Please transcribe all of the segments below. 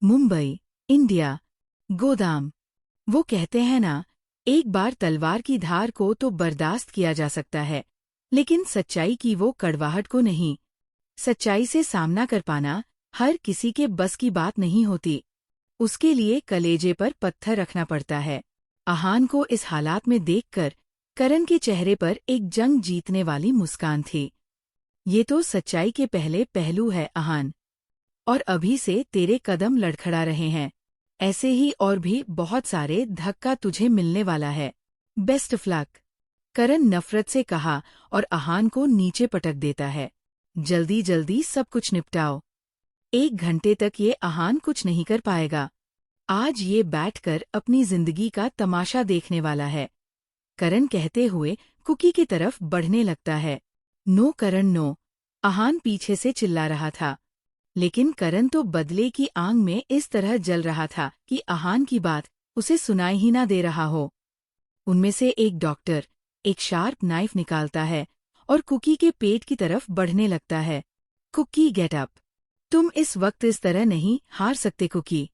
Mumbai, India. गोदाम। वो कहते हैं ना, एक बार तलवार की धार को तो बर्दाश्त किया जा सकता है, लेकिन सच्चाई की वो कड़वाहट को नहीं। सच्चाई से सामना कर पाना हर किसी के बस की बात नहीं होती। उसके लिए कलेजे पर पत्थर रखना पड़ता है। आहान को इस हालात में देखकर करण के चेहरे पर एक जंग जीतने वाली मुस्कान थी। ये तो सच्चाई के पहले पहलू है आहान। और अभी से तेरे कदम लड़खड़ा रहे हैं। ऐसे ही और भी बहुत सारे धक्का तुझे मिलने वाला है। Best of luck. करण नफरत से कहा और आहान को नीचे पटक देता है। जल्दी जल्दी सब कुछ निपटाओ। 1 घंटे तक ये आहान कुछ नहीं कर पाएगा। आज ये बैठकर अपनी जिंदगी का तमाशा देखने वाला है। करण कहते हुए कुकी की तरफ बढ़ने लगता है। नो करण नो, आहान पीछे से चिल्ला रहा था। लेकिन करण तो बदले की आंख में इस तरह जल रहा था कि आहान की बात उसे सुनाई ही ना दे रहा हो। उनमें से एक डॉक्टर एक शार्प नाइफ निकालता है और कुकी के पेट की तरफ बढ़ने लगता है। Kuki get up. तुम इस वक्त इस तरह नहीं हार सकते कुकी।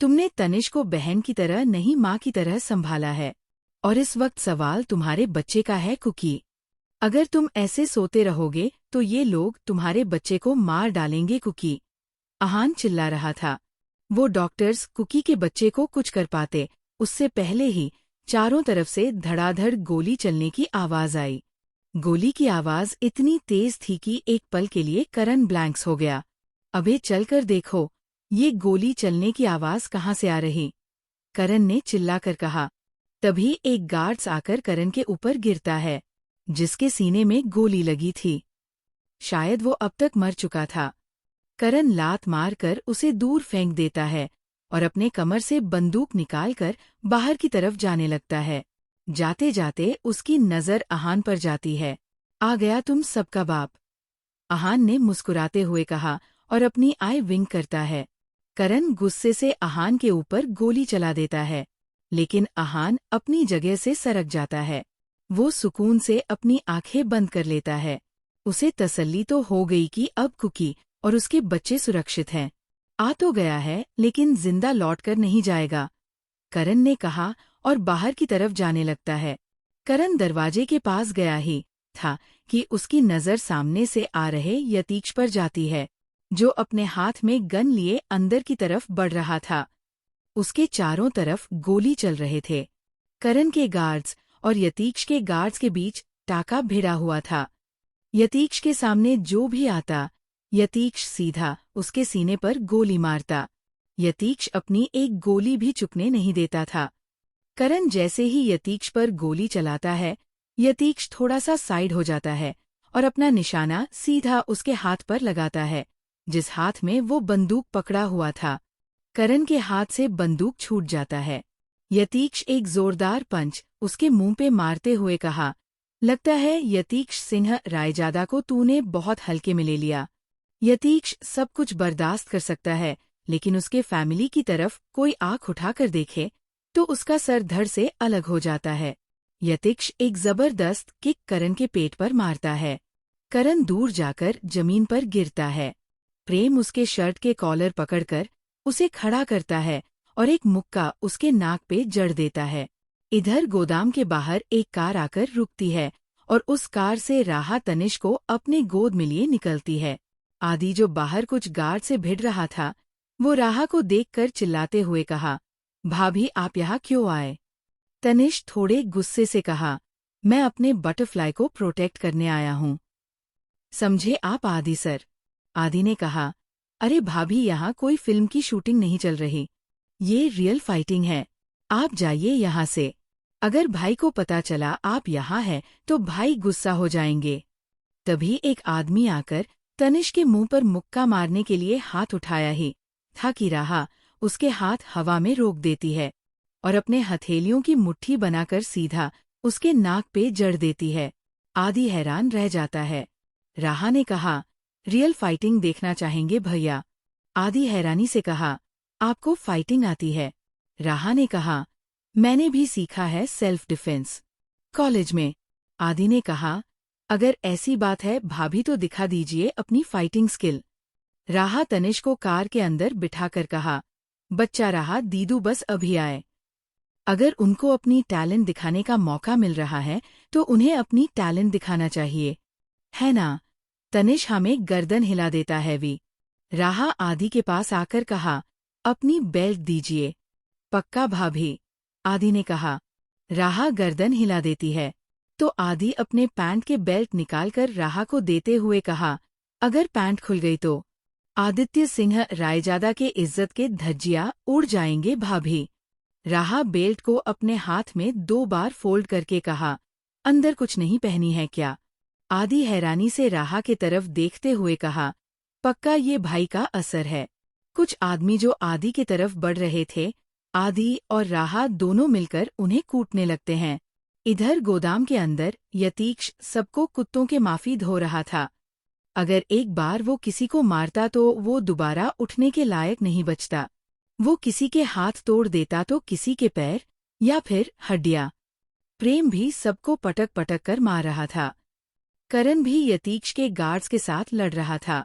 तुमने तनिष को बहन की तरह नहीं माँ की तरह संभाला है। और इस वक्त सवाल तुम्हारे बच्चे का है कुकी। अगर तुम ऐसे सोते रहोगे तो ये लोग तुम्हारे बच्चे को मार डालेंगे कुकी। आहान चिल्ला रहा था। वो डॉक्टर्स कुकी के बच्चे को कुछ कर पाते उससे पहले ही चारों तरफ से धड़ाधड़ गोली चलने की आवाज आई। गोली की आवाज इतनी तेज थी कि एक पल के लिए करण ब्लैंक्स हो गया। अबे चलकर देखो, ये गोली चलने की आवाज कहाँ से आ रही? करण ने चिल्लाकर कहा। तभी एक गार्ड्स आकर करण के ऊपर गिरता है, जिसके सीने में गोली लगी थी। शायद वो अब तक मर चुका था। करण लात मारकर उसे दूर फेंक देता है और अपने कमर से बंदूक निकालकर बाहर की तरफ जाने लगता है। जाते जाते उसकी नजर आहान पर जाती है। आ गया तुम सबका बाप, आहान ने मुस्कुराते हुए कहा और अपनी आई विंक करता है। करण गुस्से से आहान के ऊपर गोली चला देता है, लेकिन आहान अपनी जगह से सरक जाता है। वो सुकून से अपनी आंखें बंद कर लेता है। उसे तसल्ली तो हो गई कि अब कुकी और उसके बच्चे सुरक्षित हैं। आ तो गया है लेकिन जिंदा लौटकर नहीं जाएगा, करण ने कहा और बाहर की तरफ जाने लगता है। करण दरवाजे के पास गया ही था कि उसकी नजर सामने से आ रहे यतीश पर जाती है, जो अपने हाथ में गन लिए अंदर की तरफ बढ़ रहा था। उसके चारों तरफ गोली चल रहे थे। करण के गार्ड्स और यतीश के गार्ड्स के बीच टाका भिड़ा हुआ था। यतीश के सामने जो भी आता, यतीश सीधा उसके सीने पर गोली मारता। यतीश अपनी एक गोली भी चुकने नहीं देता था। करण जैसे ही यतीश पर गोली चलाता है, यतीश थोड़ा सा साइड हो जाता है और अपना निशाना सीधा उसके हाथ पर लगाता है, जिस हाथ में वो बंदूक पकड़ा हुआ था। करण के हाथ से बंदूक छूट जाता है। यतीश एक जोरदार पंच उसके मुंह पे मारते हुए कहा, लगता है यतीश सिंह रायजादा को तूने बहुत हल्के में ले लिया। यतीश सब कुछ बर्दाश्त कर सकता है, लेकिन उसके फैमिली की तरफ कोई आंख उठाकर देखे तो उसका सर धड़ से अलग हो जाता है। यतीश एक जबरदस्त किक करण के पेट पर मारता है। करण दूर जाकर जमीन पर गिरता है। प्रेम उसके शर्ट के कॉलर पकड़कर उसे खड़ा करता है और एक मुक्का उसके नाक पे जड़ देता है। इधर गोदाम के बाहर एक कार आकर रुकती है और उस कार से राहा तनिष को अपने गोद में लिए निकलती है। आदि जो बाहर कुछ गार्ड से भिड़ रहा था, वो राहा को देखकर चिल्लाते हुए कहा, भाभी आप यहाँ क्यों आए? तनिष थोड़े गुस्से से कहा, मैं अपने बटरफ्लाई को प्रोटेक्ट करने आया हूँ। समझे आप आदि सर? आदि ने कहा, अरे भाभी यहाँ कोई फिल्म की शूटिंग नहीं चल रही, ये रियल फाइटिंग है। आप जाइए यहाँ से। अगर भाई को पता चला आप यहाँ हैं तो भाई गुस्सा हो जाएंगे। तभी एक आदमी आकर तनिष के मुंह पर मुक्का मारने के लिए हाथ उठाया ही था कि राहा उसके हाथ हवा में रोक देती है और अपने हथेलियों की मुट्ठी बनाकर सीधा उसके नाक पे जड़ देती है। आदि हैरान रह जाता है। राहा ने कहा, रियल फाइटिंग देखना चाहेंगे भैया? आदि हैरानी से कहा, आपको फाइटिंग आती है? राहा ने कहा, मैंने भी सीखा है सेल्फ डिफेंस, कॉलेज में। आदि ने कहा, अगर ऐसी बात है भाभी तो दिखा दीजिए अपनी फाइटिंग स्किल। राहा तनिष को कार के अंदर बिठाकर कहा, बच्चा रहा दीदू बस अभी आए। अगर उनको अपनी टैलेंट दिखाने का मौका मिल रहा है तो उन्हें अपनी टैलेंट दिखाना चाहिए, है ना? तनिष हमें गर्दन हिला देता है वी। राहा आदि के पास आकर कहा, अपनी बेल्ट दीजिए। पक्का भाभी, आदि ने कहा। राहा गर्दन हिला देती है तो आदि अपने पैंट के बेल्ट निकालकर राहा को देते हुए कहा, अगर पैंट खुल गई तो आदित्य सिंह रायजादा के इज्जत के धज्जियां उड़ जाएंगे भाभी। राहा बेल्ट को अपने हाथ में 2 बार फोल्ड करके कहा, अंदर कुछ नहीं पहनी है क्या? आदि हैरानी से राहा के तरफ देखते हुए कहा, पक्का ये भाई का असर है। कुछ आदमी जो आदि की तरफ बढ़ रहे थे, आदि और राहा दोनों मिलकर उन्हें कूटने लगते हैं। इधर गोदाम के अंदर यतीक्ष सबको कुत्तों के माफी धो रहा था। अगर एक बार वो किसी को मारता तो वो दोबारा उठने के लायक नहीं बचता। वो किसी के हाथ तोड़ देता तो किसी के पैर या फिर हड्डियां। प्रेम भी सबको पटक पटक कर मार रहा था। करण भी यतीक्ष के गार्ड्स के साथ लड़ रहा था।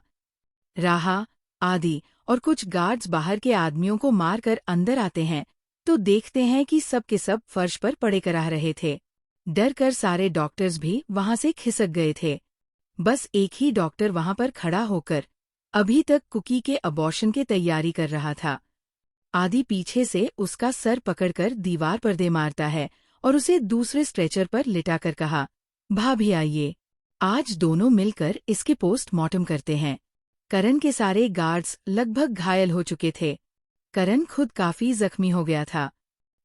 राहा, आदि और कुछ गार्ड्स बाहर के आदमियों को मारकर अंदर आते हैं तो देखते हैं कि सब के सब फर्श पर पड़े कराह रहे थे। डर कर सारे डॉक्टर्स भी वहां से खिसक गए थे। बस एक ही डॉक्टर वहां पर खड़ा होकर अभी तक कुकी के अबॉर्शन की तैयारी कर रहा था। आदि पीछे से उसका सर पकड़कर दीवार पर दे मारता है और उसे दूसरे स्ट्रेचर पर लिटाकर कहा, भाभी आइए, आज दोनों मिलकर इसके पोस्टमार्टम करते हैं। करण के सारे गार्ड्स लगभग घायल हो चुके थे। करण खुद काफी जख्मी हो गया था।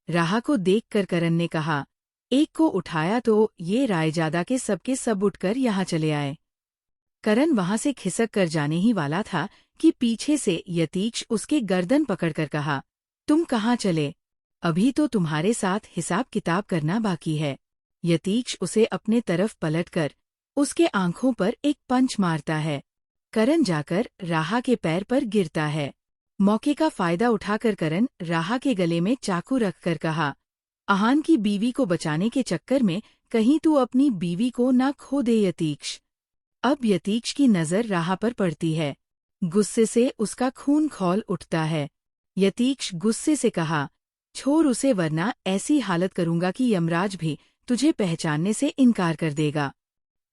राहा को देखकर करण ने कहा, एक को उठाया तो ये रायजादा के सबके सब उठकर यहाँ चले आए। करण वहां से खिसक कर जाने ही वाला था कि पीछे से यतीक्ष उसके गर्दन पकड़कर कहा, तुम कहाँ चले? अभी तो तुम्हारे साथ हिसाब किताब करना बाकी है। यतीक्ष उसे अपने तरफ पलटकर उसके आंखों पर एक पंच मारता है। करण जाकर राहा के पैर पर गिरता है। मौके का फायदा उठाकर करण राहा के गले में चाकू रखकर कहा, आहान की बीवी को बचाने के चक्कर में कहीं तू अपनी बीवी को ना खो दे यतीक्ष। अब यतीक्ष की नजर राहा पर पड़ती है। गुस्से से उसका खून खौल उठता है। यतीक्ष गुस्से से कहा, छोड़ उसे वरना ऐसी हालत करूंगा कि यमराज भी तुझे पहचानने से इनकार कर देगा।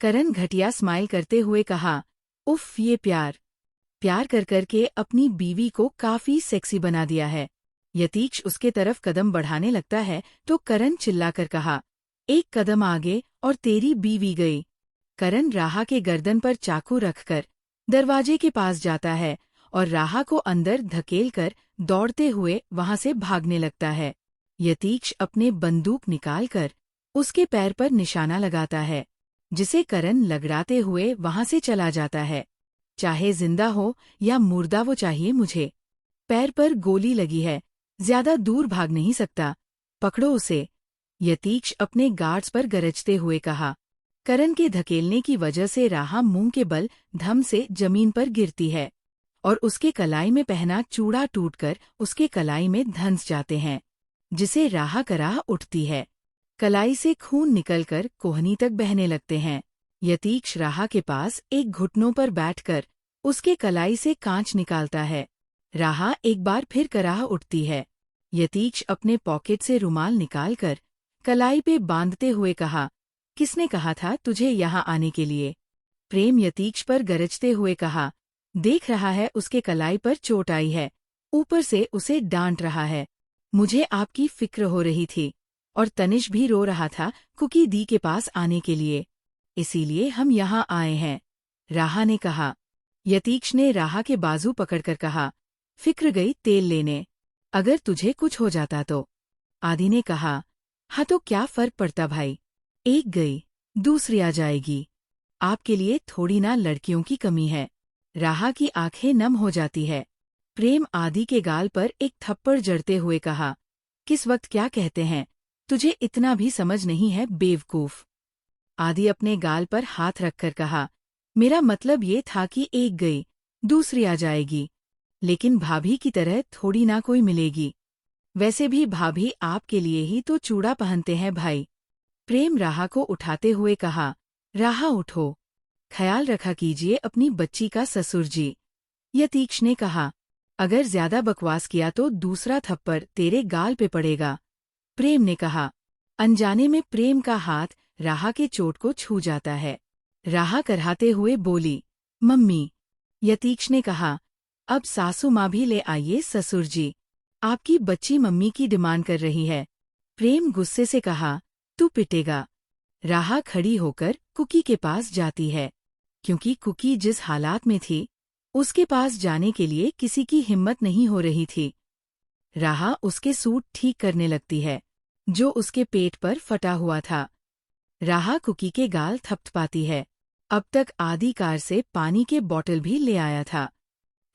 करण घटिया स्माइल करते हुए कहा, उफ ये प्यार कर करके अपनी बीवी को काफी सेक्सी बना दिया है। यतीक्ष उसके तरफ कदम बढ़ाने लगता है तो करण चिल्लाकर कहा, एक कदम आगे और तेरी बीवी गई। करण राहा के गर्दन पर चाकू रखकर दरवाजे के पास जाता है और राहा को अंदर धकेलकर दौड़ते हुए वहां से भागने लगता है। यतीक्ष अपने बंदूक निकालकर उसके पैर पर निशाना लगाता है, जिसे करण लगड़ाते हुए वहां से चला जाता है। चाहे जिंदा हो या मुर्दा वो चाहिए मुझे। पैर पर गोली लगी है, ज्यादा दूर भाग नहीं सकता, पकड़ो उसे। यतीक्ष अपने गार्ड्स पर गरजते हुए कहा। करण के धकेलने की वजह से राहा मुंह के बल धम से जमीन पर गिरती है और उसके कलाई में पहना चूड़ा टूटकर उसके कलाई में धंस जाते हैं, जिसे राहा कराह उठती है। कलाई से खून निकलकर कोहनी तक बहने लगते हैं। यतीक्ष राहा के पास एक घुटनों पर बैठकर उसके कलाई से कांच निकालता है। राहा एक बार फिर कराह उठती है। यतीक्ष अपने पॉकेट से रुमाल निकालकर कलाई पे बांधते हुए कहा, किसने कहा था तुझे यहाँ आने के लिए? प्रेम यतीक्ष पर गरजते हुए कहा, देख रहा है उसके कलाई पर चोट आई है, ऊपर से उसे डांट रहा है। मुझे आपकी फिक्र हो रही थी और तनिष भी रो रहा था कुकी दी के पास आने के लिए, इसीलिए हम यहाँ आए हैं, राहा ने कहा। यतीक्ष ने राहा के बाजू पकड़कर कहा, फिक्र गई तेल लेने, अगर तुझे कुछ हो जाता तो। आदि ने कहा, हाँ तो क्या फर्क पड़ता भाई, एक गई दूसरी आ जाएगी, आपके लिए थोड़ी ना लड़कियों की कमी है। राहा की आंखें नम हो जाती है। प्रेम आदि के गाल पर एक थप्पड़ जड़ते हुए कहा, किस वक्त क्या कहते हैं, तुझे इतना भी समझ नहीं है बेवकूफ। आदि अपने गाल पर हाथ रखकर कहा, मेरा मतलब ये था कि एक गई दूसरी आ जाएगी, लेकिन भाभी की तरह थोड़ी ना कोई मिलेगी। वैसे भी भाभी आपके लिए ही तो चूड़ा पहनते हैं भाई। प्रेम राहा को उठाते हुए कहा, राहा उठो, ख्याल रखा कीजिए अपनी बच्ची का ससुर जी। यतीक्ष ने कहा, अगर ज्यादा बकवास किया तो दूसरा थप्पड़ तेरे गाल पे पड़ेगा, प्रेम ने कहा। अनजाने में प्रेम का हाथ राहा के चोट को छू जाता है। राहा करहाते हुए बोली, मम्मी। यतीक्ष ने कहा, अब सासू माँ भी ले आइए ससुर जी, आपकी बच्ची मम्मी की डिमांड कर रही है। प्रेम गुस्से से कहा, तू पिटेगा। राहा खड़ी होकर कुकी के पास जाती है। क्योंकि कुकी जिस हालात में थी, उसके पास जाने के लिए किसी की हिम्मत नहीं हो रही थी। राहा उसके सूट ठीक करने लगती है, जो उसके पेट पर फटा हुआ था। राहा कुकी के गाल थपथपाती है। अब तक आदि कार से पानी के बॉटल भी ले आया था।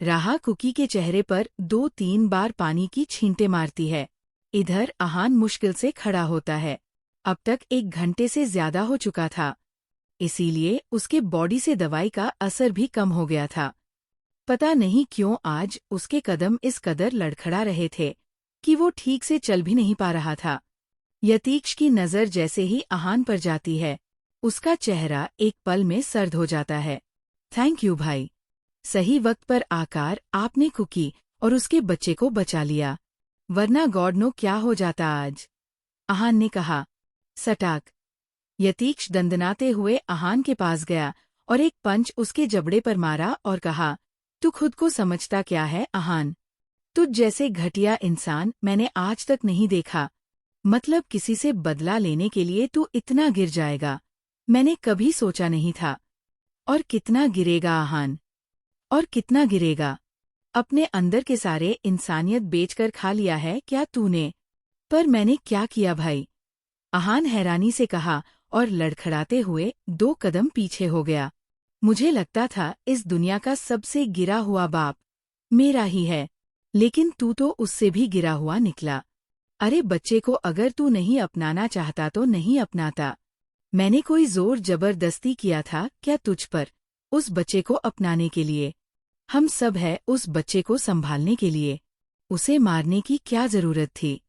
राहा कुकी के चेहरे पर 2-3 बार पानी की छींटे मारती है। इधर आहान मुश्किल से खड़ा होता है। अब तक 1 घंटे से ज्यादा हो चुका था, इसीलिए उसके बॉडी से दवाई का असर भी कम हो गया था। पता नहीं क्यों आज उसके कदम इस कदर लड़खड़ा रहे थे कि वो ठीक से चल भी नहीं पा रहा था। यतीक्ष की नज़र जैसे ही आहान पर जाती है, उसका चेहरा एक पल में सर्द हो जाता है। थैंक यू भाई, सही वक्त पर आकर आपने कुकी और उसके बच्चे को बचा लिया, वरना गॉड नो क्या हो जाता आज, आहान ने कहा। सटाक। यतीक्ष दंदनाते हुए आहान के पास गया और एक पंच उसके जबड़े पर मारा और कहा, तू खुद को समझता क्या है आहान? तुझ जैसे घटिया इंसान मैंने आज तक नहीं देखा। मतलब किसी से बदला लेने के लिए तू इतना गिर जाएगा, मैंने कभी सोचा नहीं था। और कितना गिरेगा आहान? और कितना गिरेगा? अपने अंदर के सारे इंसानियत बेचकर खा लिया है क्या तूने? पर मैंने क्या किया भाई? आहान हैरानी से कहा और लड़खड़ाते हुए 2 कदम पीछे हो गया। मुझे लगता था इस दुनिया का सबसे गिरा हुआ बाप मेरा ही है, लेकिन तू तो उससे भी गिरा हुआ निकला। अरे बच्चे को अगर तू नहीं अपनाना चाहता तो नहीं अपनाता। मैंने कोई जोर जबरदस्ती किया था क्या तुझ पर, उस बच्चे को अपनाने के लिए? हम सब है उस बच्चे को संभालने के लिए। उसे मारने की क्या जरूरत थी?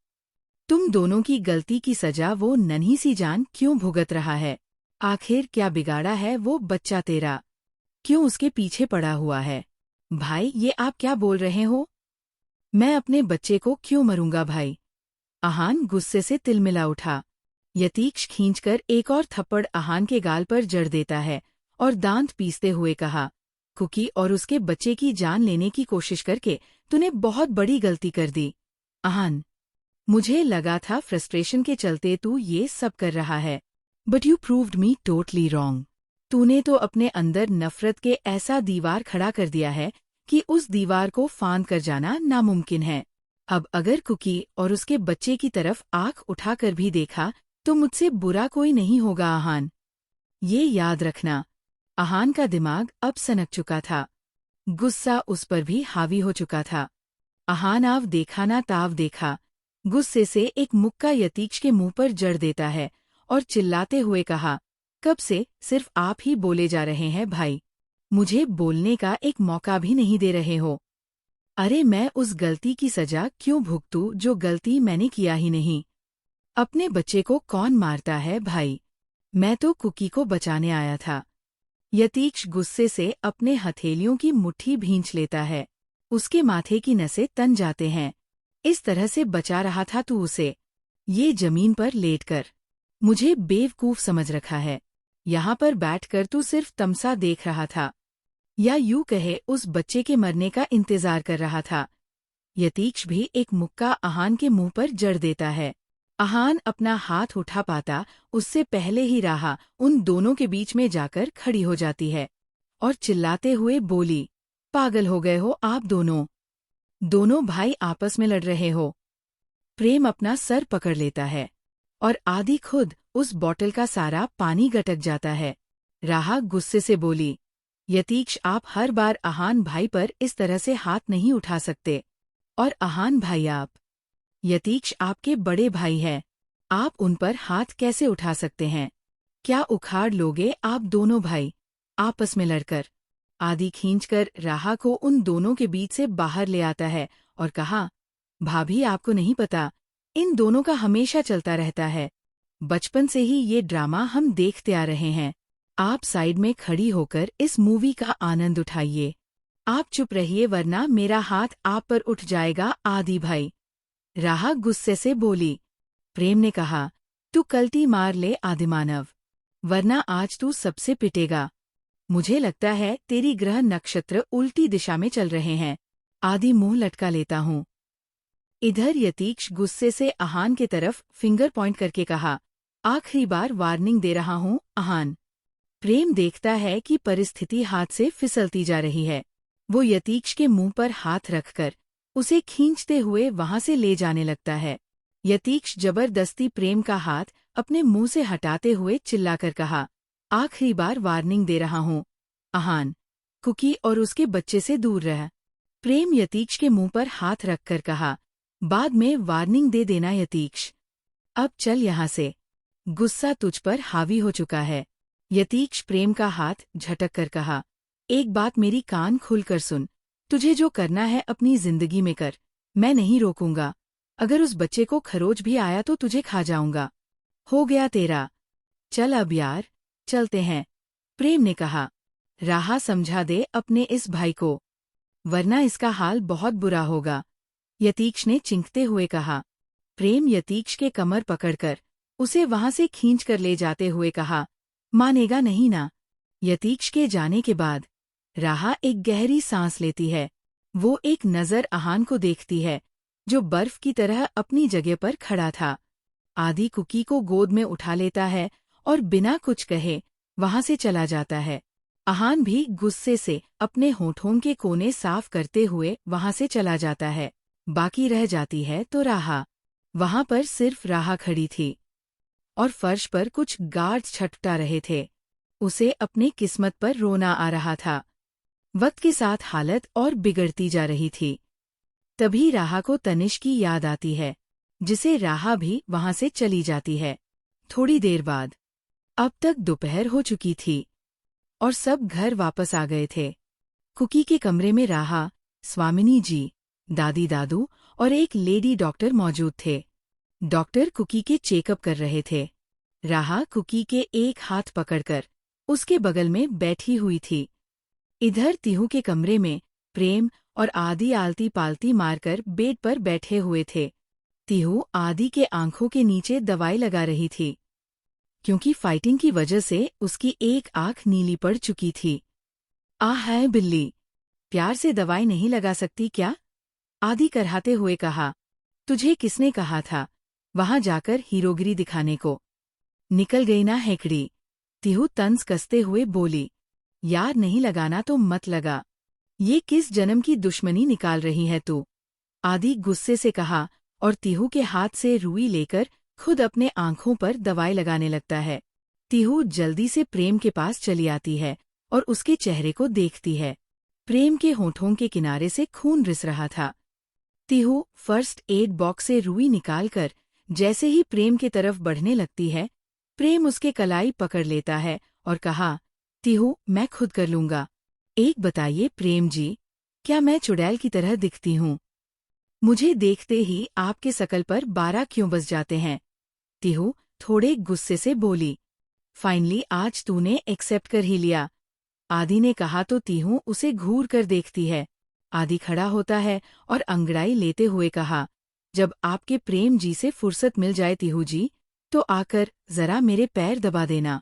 तुम दोनों की गलती की सजा वो नन्ही सी जान क्यों भुगत रहा है? आखिर क्या बिगाड़ा है वो बच्चा तेरा? क्यों उसके पीछे पड़ा हुआ है? भाई ये आप क्या बोल रहे हो? मैं अपने बच्चे को क्यों मरूंगा भाई? आहान गुस्से से तिलमिला उठा। यतीक्ष खींचकर एक और थप्पड़ आहान के गाल पर जड़ देता है और दांत पीसते हुए कहा, कुकी और उसके बच्चे की जान लेने की कोशिश करके तूने बहुत बड़ी गलती कर दी। आहान, मुझे लगा था फ्रस्ट्रेशन के चलते तू ये सब कर रहा है, but you proved me totally wrong. तूने तो अपने अंदर नफरत के ऐसा दीवार खड़ा कर दिया है कि उस दीवार को फांद कर जाना नामुमकिन है। अब अगर कुकी और उसके बच्चे की तरफ आंख उठाकर भी देखा तो मुझसे बुरा कोई नहीं होगा आहान। ये याद रखना। आहान का दिमाग अब सनक चुका था। गुस्सा उस पर भी हावी हो चुका था। आहान आव देखा ना ताव देखा, गुस्से से एक मुक्का यतीक्ष के मुंह पर जड़ देता है और चिल्लाते हुए कहा, कब से सिर्फ आप ही बोले जा रहे हैं भाई, मुझे बोलने का एक मौका भी नहीं दे रहे हो। अरे मैं उस गलती की सजा क्यों भुगतूं जो गलती मैंने किया ही नहीं? अपने बच्चे को कौन मारता है भाई? मैं तो कुकी को बचाने आया था। यतीक्ष गुस्से से अपने हथेलियों की मुट्ठी भींच लेता है। उसके माथे की नसें तन जाते हैं। इस तरह से बचा रहा था तू उसे, ये जमीन पर लेटकर। मुझे बेवकूफ समझ रखा है। यहाँ पर बैठकर तू सिर्फ तमसा देख रहा था, या यूं कहे उस बच्चे के मरने का इंतजार कर रहा था। यतीक्ष भी एक मुक्का आहान के मुंह पर जड़ देता है। आहान अपना हाथ उठा पाता उससे पहले ही राहा उन दोनों के बीच में जाकर खड़ी हो जाती है और चिल्लाते हुए बोली, पागल हो गए हो आप दोनों? दोनों भाई आपस में लड़ रहे हो? प्रेम अपना सर पकड़ लेता है और आदि खुद उस बॉटल का सारा पानी गटक जाता है। राहा गुस्से से बोली, यतीक्ष आप हर बार आहान भाई पर इस तरह से हाथ नहीं उठा सकते। और आहान भाई आप, यतीक्ष आपके बड़े भाई हैं, आप उन पर हाथ कैसे उठा सकते हैं? क्या उखाड़ लोगे आप दोनों भाई आपस में लड़कर? आदि खींचकर राहा को उन दोनों के बीच से बाहर ले आता है और कहा, भाभी आपको नहीं पता, इन दोनों का हमेशा चलता रहता है। बचपन से ही ये ड्रामा हम देखते आ रहे हैं। आप साइड में खड़ी होकर इस मूवी का आनंद उठाइए। आप चुप रहिए वरना मेरा हाथ आप पर उठ जाएगा आदि भाई। राहा गुस्से से बोली। प्रेम ने कहा, तू कल्टी मार ले आदिमानव, वरना आज तू सबसे पिटेगा। मुझे लगता है तेरी ग्रह नक्षत्र उल्टी दिशा में चल रहे हैं। आदि मुंह लटका लेता हूँ। इधर यतीक्ष गुस्से से आहान के तरफ फिंगर पॉइंट करके कहा, आखिरी बार वार्निंग दे रहा हूँ आहान। प्रेम देखता है कि परिस्थिति हाथ से फिसलती जा रही है। वो यतीक्ष के मुंह पर हाथ रखकर उसे खींचते हुए वहां से ले जाने लगता है। यतीक्ष जबरदस्ती प्रेम का हाथ अपने मुंह से हटाते हुए चिल्लाकर कहा, आखिरी बार वार्निंग दे रहा हूँ आहान, कुकी और उसके बच्चे से दूर रह। प्रेम यतीक्ष के मुंह पर हाथ रखकर कहा, बाद में वार्निंग दे देना यतीक्ष, अब चल यहाँ से, गुस्सा तुझ पर हावी हो चुका है। यतीक्ष प्रेम का हाथ झटक कर कहा, एक बात मेरी कान खुलकर सुन, तुझे जो करना है अपनी जिंदगी में कर, मैं नहीं रोकूंगा। अगर उस बच्चे को खरोच भी आया तो तुझे खा जाऊंगा। हो गया तेरा, चल अब यार, चलते हैं। प्रेम ने कहा, राहा समझा दे अपने इस भाई को, वरना इसका हाल बहुत बुरा होगा। यतीक्ष ने चिंकते हुए कहा। प्रेम यतीक्ष के कमर पकड़कर उसे वहां से खींच कर ले जाते हुए कहा, मानेगा नहीं ना। यतीक्ष के जाने के बाद राहा एक गहरी सांस लेती है। वो एक नज़र आहान को देखती है, जो बर्फ की तरह अपनी जगह पर खड़ा था। आदि कुकी को गोद में उठा लेता है और बिना कुछ कहे वहां से चला जाता है। आहान भी गुस्से से अपने होठों के कोने साफ करते हुए वहां से चला जाता है। बाकी रह जाती है तो राहा। वहां पर सिर्फ राहा खड़ी थी और फर्श पर कुछ गार्ड्स छटपटा रहे थे। उसे अपने किस्मत पर रोना आ रहा था। वक्त के साथ हालत और बिगड़ती जा रही थी। तभी राहा को तनिष की याद आती है, जिसे राहा भी वहां से चली जाती है। थोड़ी देर बाद अब तक दोपहर हो चुकी थी और सब घर वापस आ गए थे। कुकी के कमरे में राहा, स्वामिनी जी, दादी दादू और एक लेडी डॉक्टर मौजूद थे। डॉक्टर कुकी के चेकअप कर रहे थे। राहा कुकी के एक हाथ पकड़कर उसके बगल में बैठी हुई थी। इधर तिहू के कमरे में प्रेम और आदि आलती पालती मारकर बेड पर बैठे हुए थे। तिहू आदि के आंखों के नीचे दवाई लगा रही थी, क्योंकि फाइटिंग की वजह से उसकी एक आंख नीली पड़ चुकी थी। है बिल्ली, प्यार से दवाई नहीं लगा सकती क्या? आदि करहाते हुए कहा। तुझे किसने कहा था वहां जाकर हीरोगिरी दिखाने को? निकल गई ना हेकड़ी, तिहू तंज कसते हुए बोली। यार नहीं लगाना तो मत लगा, ये किस जन्म की दुश्मनी निकाल रही है तू? आदि गुस्से से कहा और तिहू के हाथ से रुई लेकर खुद अपने आंखों पर दवाई लगाने लगता है। तिहू जल्दी से प्रेम के पास चली आती है और उसके चेहरे को देखती है। प्रेम के होठों के किनारे से खून रिस रहा था। तिहू फर्स्ट एड बॉक्स से रुई निकालकर जैसे ही प्रेम के तरफ बढ़ने लगती है, प्रेम उसके कलाई पकड़ लेता है और कहा, तिहू मैं खुद कर लूंगा। एक बताइए प्रेम जी, क्या मैं चुड़ैल की तरह दिखती हूँ? मुझे देखते ही आपके शकल पर 12 क्यों बस जाते हैं? तिहू थोड़े गुस्से से बोली। फाइनली आज तूने एक्सेप्ट कर ही लिया, आदि ने कहा तो तिहू उसे घूर कर देखती है। आदि खड़ा होता है और अंगड़ाई लेते हुए कहा, जब आपके प्रेम जी से फुर्सत मिल जाए तिहू जी, तो आकर जरा मेरे पैर दबा देना,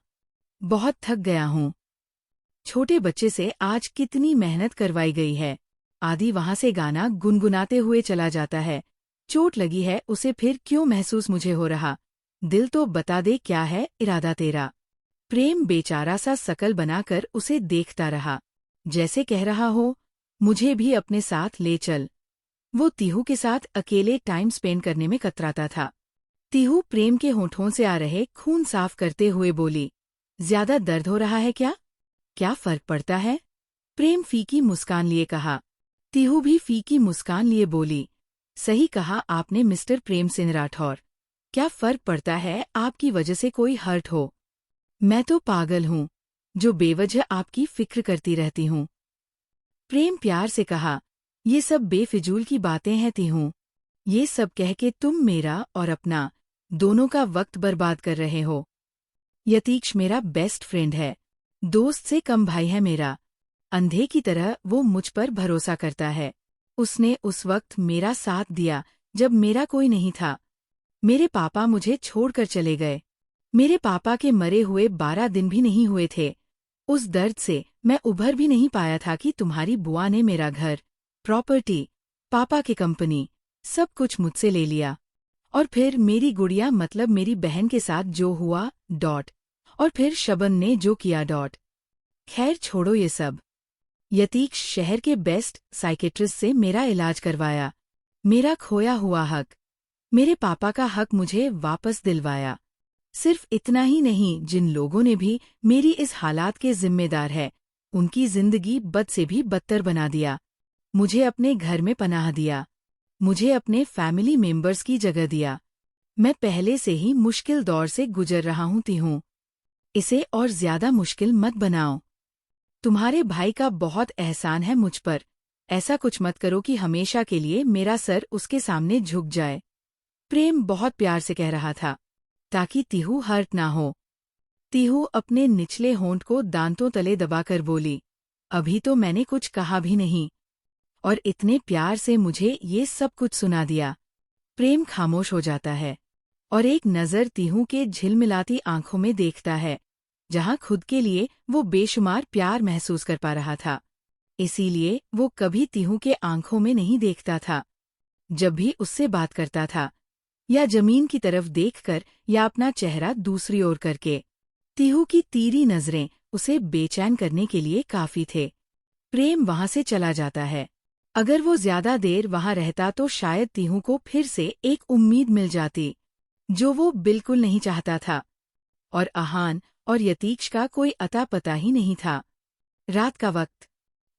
बहुत थक गया हूँ। छोटे बच्चे से आज कितनी मेहनत करवाई गई है। आदि वहां से गाना गुनगुनाते हुए चला जाता है। चोट लगी है उसे फिर क्यों महसूस मुझे हो रहा? दिल तो बता दे क्या है इरादा तेरा? प्रेम बेचारा सा शकल बनाकर उसे देखता रहा, जैसे कह रहा हो, मुझे भी अपने साथ ले चल। वो तिहू के साथ अकेले टाइम स्पेंड करने में कतराता था। तिहू प्रेम के होठों से आ रहे खून साफ करते हुए बोली, ज्यादा दर्द हो रहा है क्या? क्या फर्क पड़ता है? प्रेम फीकी मुस्कान लिए कहा। तिहू भी फीकी मुस्कान लिए बोली, सही कहा आपने मिस्टर प्रेम सिंह राठौर, क्या फर्क पड़ता है आपकी वजह से कोई हर्ट हो? मैं तो पागल हूँ जो बेवजह आपकी फिक्र करती रहती हूँ। प्रेम प्यार से कहा, ये सब बेफिजूल की बातें हैं तिहू, ये सब कह के तुम मेरा और अपना दोनों का वक्त बर्बाद कर रहे हो। यतीक्ष मेरा बेस्ट फ्रेंड है, दोस्त से कम भाई है मेरा। अंधे की तरह वो मुझ पर भरोसा करता है। उसने उस वक्त मेरा साथ दिया जब मेरा कोई नहीं था। मेरे पापा मुझे छोड़कर चले गए। मेरे पापा के मरे हुए 12 दिन भी नहीं हुए थे। उस दर्द से मैं उभर भी नहीं पाया था कि तुम्हारी बुआ ने मेरा घर, प्रॉपर्टी, पापा की कंपनी, सब कुछ मुझसे ले लिया। और फिर मेरी गुड़िया मतलब मेरी बहन के साथ जो हुआ, डॉट। और फिर शबन ने जो किया, डॉट। खैर छोड़ो ये सब। यतीक्ष शहर के बेस्ट साइकेट्रिस्ट से मेरा इलाज करवाया। मेरा खोया हुआ हक, मेरे पापा का हक मुझे वापस दिलवाया। सिर्फ इतना ही नहीं, जिन लोगों ने भी मेरी इस हालात के जिम्मेदार है, उनकी जिंदगी बद से भी बदतर बना दिया। मुझे अपने घर में पनाह दिया, मुझे अपने फैमिली मेंबर्स की जगह दिया। मैं पहले से ही मुश्किल दौर से गुजर रहा हूँ। इसे और ज्यादा मुश्किल मत बनाओ। तुम्हारे भाई का बहुत एहसान है मुझ पर। ऐसा कुछ मत करो कि हमेशा के लिए मेरा सर उसके सामने झुक जाए। प्रेम बहुत प्यार से कह रहा था, ताकि तीहू हर्ट ना हो। तीहू अपने निचले होंठ को दांतों तले दबाकर बोली, अभी तो मैंने कुछ कहा भी नहीं, और इतने प्यार से मुझे ये सब कुछ सुना दिया। प्रेम खामोश हो जाता है और एक नज़र तीहू के झिलमिलाती आंखों में देखता है, जहां खुद के लिए वो बेशुमार प्यार महसूस कर पा रहा था। इसीलिए वो कभी तीहू के आंखों में नहीं देखता था। जब भी उससे बात करता था, या जमीन की तरफ देखकर या अपना चेहरा दूसरी ओर करके, तीहू की तीरी नजरें उसे बेचैन करने के लिए काफी थे। प्रेम वहां से चला जाता है। अगर वो ज्यादा देर वहां रहता तो शायद तीहू को फिर से एक उम्मीद मिल जाती, जो वो बिल्कुल नहीं चाहता था। और आहान और यतीक्ष का कोई अता पता ही नहीं था। रात का वक्त,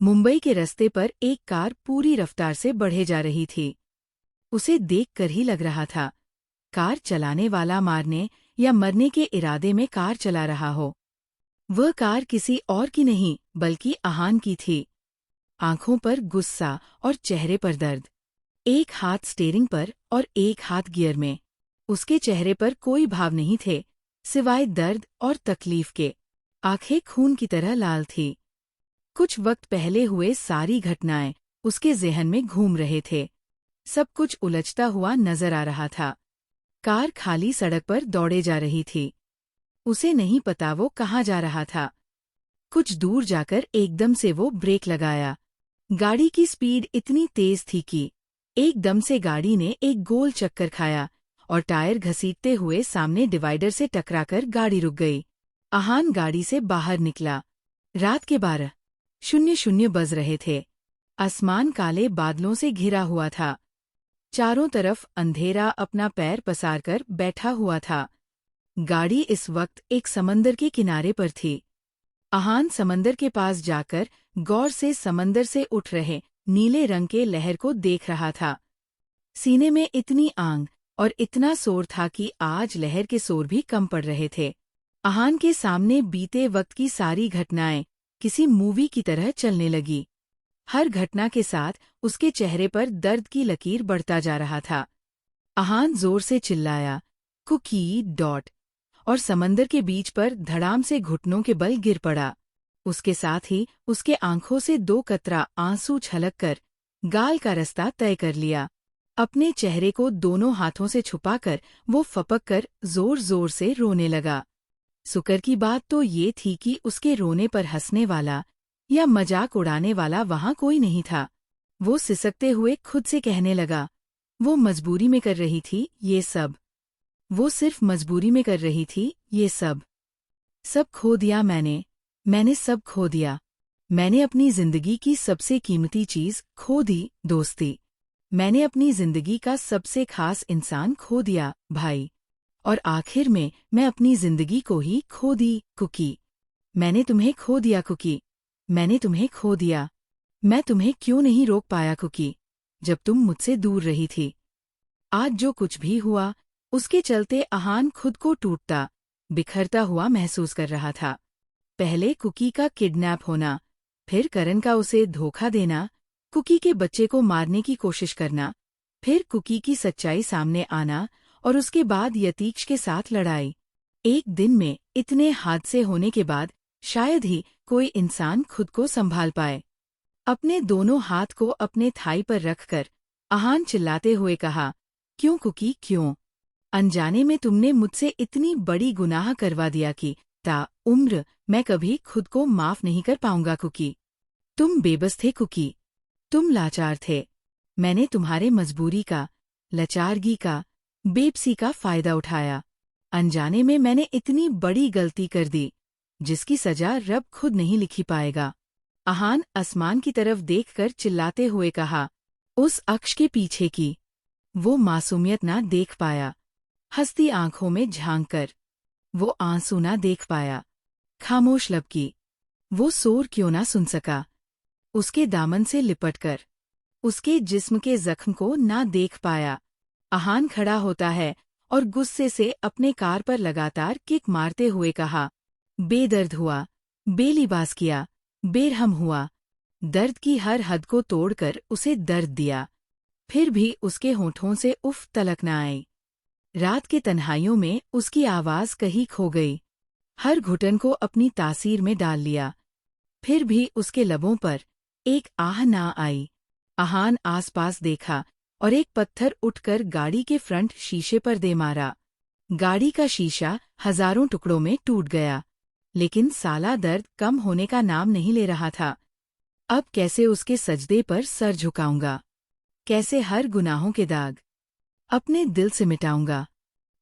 मुंबई के रास्ते पर एक कार पूरी रफ्तार से बढ़े जा रही थी। उसे देखकर ही लग रहा था, कार चलाने वाला मारने या मरने के इरादे में कार चला रहा हो। वह कार किसी और की नहीं बल्कि आहान की थी। आंखों पर गुस्सा और चेहरे पर दर्द। एक हाथ स्टीयरिंग पर और एक हाथ गियर में। उसके चेहरे पर कोई भाव नहीं थे, सिवाय दर्द और तकलीफ के। आंखें खून की तरह लाल थी। कुछ वक्त पहले हुए सारी घटनाएं उसके ज़हन में घूम रहे थे। सब कुछ उलझता हुआ नजर आ रहा था। कार खाली सड़क पर दौड़े जा रही थी। उसे नहीं पता वो कहाँ जा रहा था। कुछ दूर जाकर एकदम से वो ब्रेक लगाया। गाड़ी की स्पीड इतनी तेज थी कि एकदम से गाड़ी ने एक गोल चक्कर खाया और टायर घसीटते हुए सामने डिवाइडर से टकराकर गाड़ी रुक गई। आहान गाड़ी से बाहर निकला। रात के 12:00 बज रहे थे। आसमान काले बादलों से घिरा हुआ था। चारों तरफ अंधेरा अपना पैर पसारकर बैठा हुआ था। गाड़ी इस वक्त एक समंदर के किनारे पर थी। आहान समंदर के पास जाकर गौर से समंदर से उठ रहे नीले रंग के लहर को देख रहा था। सीने में इतनी आग और इतना शोर था कि आज लहर के शोर भी कम पड़ रहे थे। आहान के सामने बीते वक्त की सारी घटनाएं किसी मूवी की तरह चलने लगी। हर घटना के साथ उसके चेहरे पर दर्द की लकीर बढ़ता जा रहा था। आहान जोर से चिल्लाया, कुकी, डॉट, और समंदर के बीच पर धड़ाम से घुटनों के बल गिर पड़ा। उसके साथ ही उसके आंखों से 2 कतरा आंसू छलककर गाल का रास्ता तय कर लिया। अपने चेहरे को दोनों हाथों से छुपाकर वो फपक कर जोर जोर से रोने लगा। शुक्र की बात तो ये थी कि उसके रोने पर हंसने वाला या मजाक उड़ाने वाला वहां कोई नहीं था। वो सिसकते हुए खुद से कहने लगा, वो मजबूरी में कर रही थी ये सब। वो सिर्फ मजबूरी में कर रही थी ये सब। सब खो दिया मैंने सब खो दिया। मैंने अपनी जिंदगी की सबसे कीमती चीज खो दी, दोस्ती। मैंने अपनी जिंदगी का सबसे खास इंसान खो दिया, भाई। और आखिर में मैं अपनी जिंदगी को ही खो दी, कुकी। मैंने तुम्हें खो दिया, कुकी। मैंने तुम्हें खो दिया। मैं तुम्हें क्यों नहीं रोक पाया, कुकी, जब तुम मुझसे दूर रही थी। आज जो कुछ भी हुआ, उसके चलते आहान खुद को टूटता, बिखरता हुआ महसूस कर रहा था। पहले कुकी का किडनैप होना, फिर करण का उसे धोखा देना, कुकी के बच्चे को मारने की कोशिश करना, फिर कुकी की सच्चाई सामने आना और उसके बाद यतीक्ष के साथ लड़ाई। एक दिन में इतने हादसे होने के बाद शायद ही कोई इंसान खुद को संभाल पाए। अपने दोनों हाथ को अपने थाई पर रखकर आहान चिल्लाते हुए कहा, क्यों कुकी, क्यों? अनजाने में तुमने मुझसे इतनी बड़ी गुनाह करवा दिया कि ता उम्र मैं कभी खुद को माफ नहीं कर पाऊंगा कुकी। तुम बेबस थे कुकी, तुम लाचार थे। मैंने तुम्हारे मजबूरी का, लाचारगी का, बेबसी का फायदा उठाया। अनजाने में मैंने इतनी बड़ी गलती कर दी, जिसकी सजा रब खुद नहीं लिखी पाएगा। आहान आसमान की तरफ देखकर चिल्लाते हुए कहा, उस अक्ष के पीछे की वो मासूमियत ना देख पाया, हंसती आंखों में झांककर वो आंसू ना देख पाया, खामोश लब की वो शोर क्यों ना सुन सका, उसके दामन से लिपटकर उसके जिस्म के जख्म को ना देख पाया। आहान खड़ा होता है और गुस्से से अपने कार पर लगातार किक मारते हुए कहा, बेदर्द हुआ, बेलिबास किया, बेरहम हुआ, दर्द की हर हद को तोड़कर उसे दर्द दिया, फिर भी उसके होठों से उफ तलक न आई। रात के तन्हाइयों में उसकी आवाज कहीं खो गई, हर घुटन को अपनी तासीर में डाल लिया, फिर भी उसके लबों पर एक आह ना आई। आहान आसपास देखा और एक पत्थर उठकर गाड़ी के फ्रंट शीशे पर दे मारा। गाड़ी का शीशा हजारों टुकड़ों में टूट गया, लेकिन साला दर्द कम होने का नाम नहीं ले रहा था। अब कैसे उसके सजदे पर सर झुकाऊंगा, कैसे हर गुनाहों के दाग अपने दिल से मिटाऊंगा।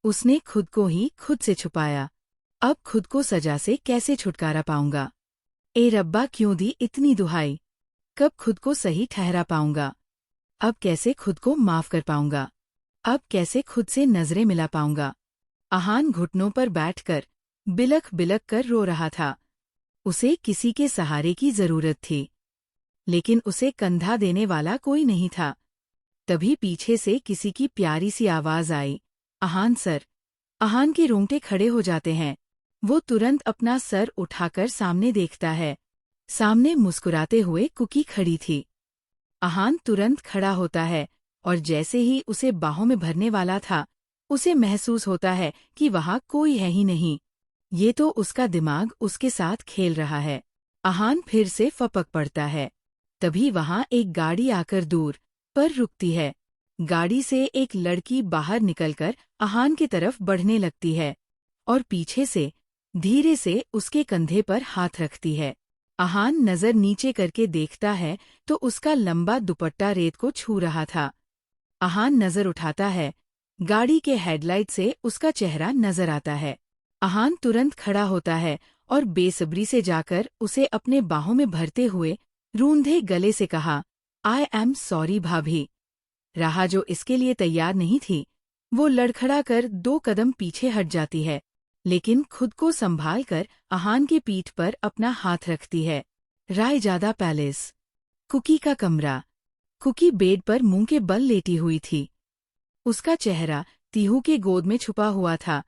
उसने खुद को ही खुद से छुपाया, अब खुद को सजा से कैसे छुटकारा पाऊंगा। ए रब्बा क्यों दी इतनी दुहाई, कब खुद को सही ठहरा पाऊंगा। अब कैसे खुद को माफ कर पाऊंगा, अब कैसे खुद से नजरें मिला पाऊंगा। आहान घुटनों पर बैठकर बिलख बिलख कर रो रहा था। उसे किसी के सहारे की जरूरत थी, लेकिन उसे कंधा देने वाला कोई नहीं था। तभी पीछे से किसी की प्यारी सी आवाज आई, आहान सर। आहान के रोंगटे खड़े हो जाते हैं। वो तुरंत अपना सर उठाकर सामने देखता है। सामने मुस्कुराते हुए कुकी खड़ी थी। आहान तुरंत खड़ा होता है और जैसे ही उसे बाहों में भरने वाला था, उसे महसूस होता है कि वहां कोई है ही नहीं। ये तो उसका दिमाग उसके साथ खेल रहा है। आहान फिर से फपक पड़ता है। तभी वहां एक गाड़ी आकर दूर पर रुकती है। गाड़ी से एक लड़की बाहर निकलकर आहान की तरफ बढ़ने लगती है और पीछे से धीरे से उसके कंधे पर हाथ रखती है। आहान नजर नीचे करके देखता है तो उसका लंबा दुपट्टा रेत को छू रहा था। आहान नजर उठाता है, गाड़ी के हेडलाइट से उसका चेहरा नजर आता है। आहान तुरंत खड़ा होता है और बेसब्री से जाकर उसे अपने बाहों में भरते हुए रूंधे गले से कहा, आई एम सॉरी भाभी। राहा जो इसके लिए तैयार नहीं थी, वो लड़खड़ा कर 2 कदम पीछे हट जाती है, लेकिन खुद को संभाल कर आहान की पीठ पर अपना हाथ रखती है। रायजादा पैलेस। कुकी का कमरा। कुकी बेड पर मुंह के बल लेटी हुई थी। उसका चेहरा तीहू के गोद में छुपा हुआ था।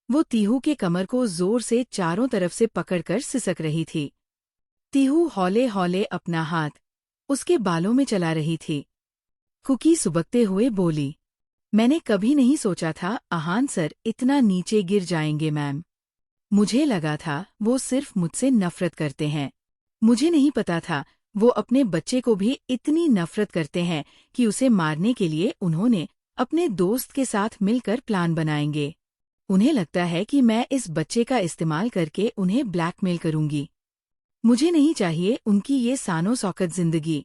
वो तीहू के कमर को जोर से चारों तरफ से पकड़कर सिसक रही थी। तीहू हौले हौले अपना हाथ उसके बालों में चला रही थी। कुकी सुबकते हुए बोली, मैंने कभी नहीं सोचा था आहान सर इतना नीचे गिर जाएंगे मैम। मुझे लगा था वो सिर्फ मुझसे नफरत करते हैं। मुझे नहीं पता था वो अपने बच्चे को भी इतनी नफरत करते हैं कि उसे मारने के लिए उन्होंने अपने दोस्त के साथ मिलकर प्लान बनाएंगे। उन्हें लगता है कि मैं इस बच्चे का इस्तेमाल करके उन्हें ब्लैकमेल करूंगी। मुझे नहीं चाहिए उनकी ये सानो सौकत जिंदगी।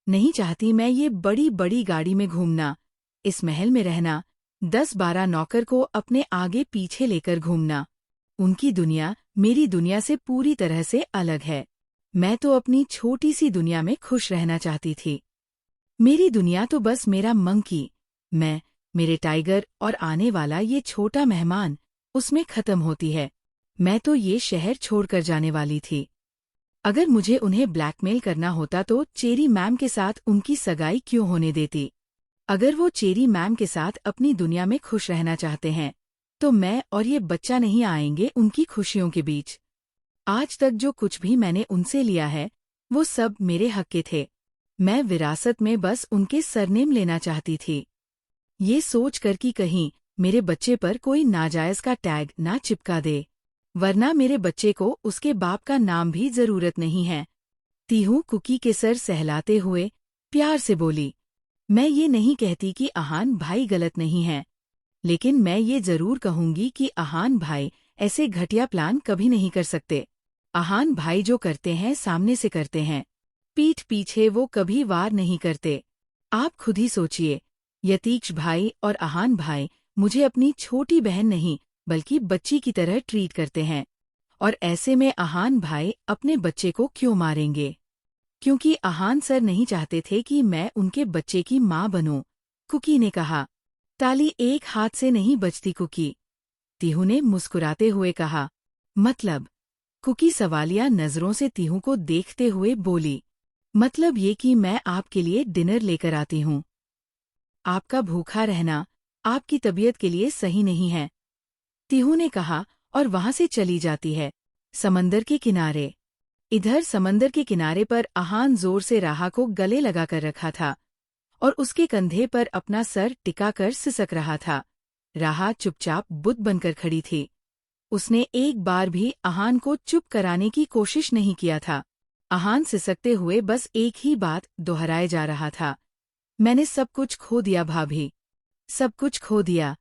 नहीं चाहती मैं ये बड़ी बड़ी गाड़ी में घूमना, इस महल में रहना, 10-12 नौकर को अपने आगे पीछे लेकर घूमना। उनकी दुनिया मेरी दुनिया से पूरी तरह से अलग है। मैं तो अपनी छोटी सी दुनिया में खुश रहना चाहती थी। मेरी दुनिया तो बस मेरा मंकी, मैं, मेरे टाइगर और आने वाला ये छोटा मेहमान, उसमें खत्म होती है। मैं तो ये शहर छोड़कर जाने वाली थी। अगर मुझे उन्हें ब्लैकमेल करना होता तो चेरी मैम के साथ उनकी सगाई क्यों होने देती। अगर वो चेरी मैम के साथ अपनी दुनिया में खुश रहना चाहते हैं, तो मैं और ये बच्चा नहीं आएंगे उनकी खुशियों के बीच। आज तक जो कुछ भी मैंने उनसे लिया है, वो सब मेरे हक के थे। मैं विरासत में बस उनके सरनेम लेना चाहती थी। ये सोच कर कि कहीं मेरे बच्चे पर कोई नाजायज का टैग ना चिपका दे। वरना मेरे बच्चे को उसके बाप का नाम भी जरूरत नहीं है। तीहू कुकी के सर सहलाते हुए प्यार से बोली, मैं ये नहीं कहती कि अहान भाई गलत नहीं है, लेकिन मैं ये जरूर कहूंगी कि अहान भाई ऐसे घटिया प्लान कभी नहीं कर सकते। अहान भाई जो करते हैं सामने से करते हैं, पीठ पीछे वो कभी वार नहीं करते। आप खुद ही सोचिए, यतीक्ष भाई और अहान भाई मुझे अपनी छोटी बहन नहीं बल्कि बच्ची की तरह ट्रीट करते हैं, और ऐसे में अहान भाई अपने बच्चे को क्यों मारेंगे? क्योंकि अहान सर नहीं चाहते थे कि मैं उनके बच्चे की माँ बनूं, कुकी ने कहा। ताली एक हाथ से नहीं बजती कुकी, तीहू ने मुस्कुराते हुए कहा। मतलब? कुकी सवालिया नजरों से तीहू को देखते हुए बोली, मतलब ये कि मैं आपके लिए डिनर लेकर आती हूँ। आपका भूखा रहना आपकी तबीयत के लिए सही नहीं है, तीहू ने कहा और वहां से चली जाती है। समंदर के किनारे। इधर समंदर के किनारे पर अहान जोर से राहा को गले लगाकर रखा था और उसके कंधे पर अपना सर टिकाकर सिसक रहा था। राहा चुपचाप बुत बनकर खड़ी थी। उसने एक बार भी अहान को चुप कराने की कोशिश नहीं किया था। अहान सिसकते हुए बस एक ही बात दोहराए जा रहा था, मैंने सब कुछ खो दिया भाभी, सब कुछ खो दिया।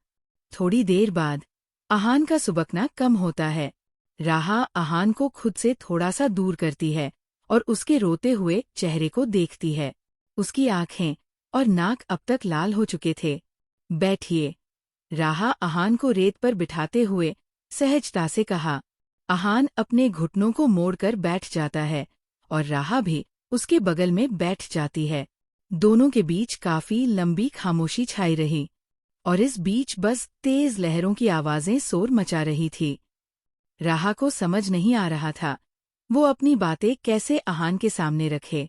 थोड़ी देर बाद अहान का सुबकना कम होता है। राहा अहान को खुद से थोड़ा सा दूर करती है और उसके रोते हुए चेहरे को देखती है। उसकी आंखें और नाक अब तक लाल हो चुके थे। बैठिए, राहा अहान को रेत पर बिठाते हुए सहजता से कहा। अहान अपने घुटनों को मोड़कर बैठ जाता है और राहा भी उसके बगल में बैठ जाती है। दोनों के बीच काफी लंबी खामोशी छाई रही और इस बीच बस तेज लहरों की आवाजें शोर मचा रही थी। राहा को समझ नहीं आ रहा था वो अपनी बातें कैसे अहान के सामने रखे।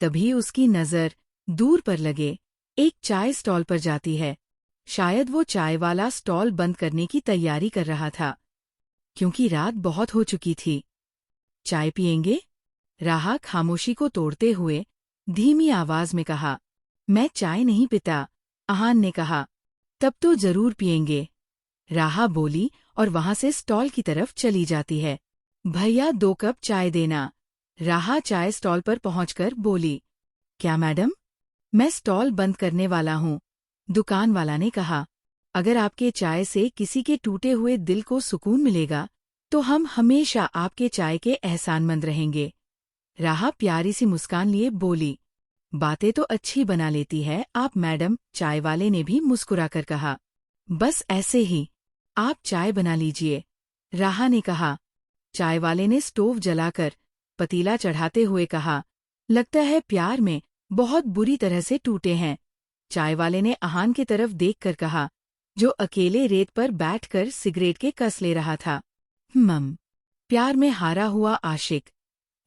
तभी उसकी नजर दूर पर लगे एक चाय स्टॉल पर जाती है। शायद वो चाय वाला स्टॉल बंद करने की तैयारी कर रहा था, क्योंकि रात बहुत हो चुकी थी। चाय पिएंगे? राहा खामोशी को तोड़ते हुए धीमी आवाज में कहा। मैं चाय नहीं पीता, अहान ने कहा। तब तो जरूर पिएंगे, राहा बोली और वहां से स्टॉल की तरफ चली जाती है। भैया 2 कप चाय देना, राहा चाय स्टॉल पर पहुंचकर बोली। क्या मैडम? मैं स्टॉल बंद करने वाला हूँ, दुकान वाला ने कहा। अगर आपके चाय से किसी के टूटे हुए दिल को सुकून मिलेगा तो हम हमेशा आपके चाय के एहसानमंद रहेंगे, राहा प्यारी सी मुस्कान लिए बोली। बातें तो अच्छी बना लेती है आप मैडम, चाय वाले ने भी मुस्कुराकर कहा। बस ऐसे ही, आप चाय बना लीजिए, राहा ने कहा। चाय वाले ने स्टोव जलाकर पतीला चढ़ाते हुए कहा। लगता है प्यार में बहुत बुरी तरह से टूटे हैं, चाय वाले ने अहान की तरफ देखकर कहा, जो अकेले रेत पर बैठकर सिगरेट के कस ले रहा था। प्यार में हारा हुआ आशिक,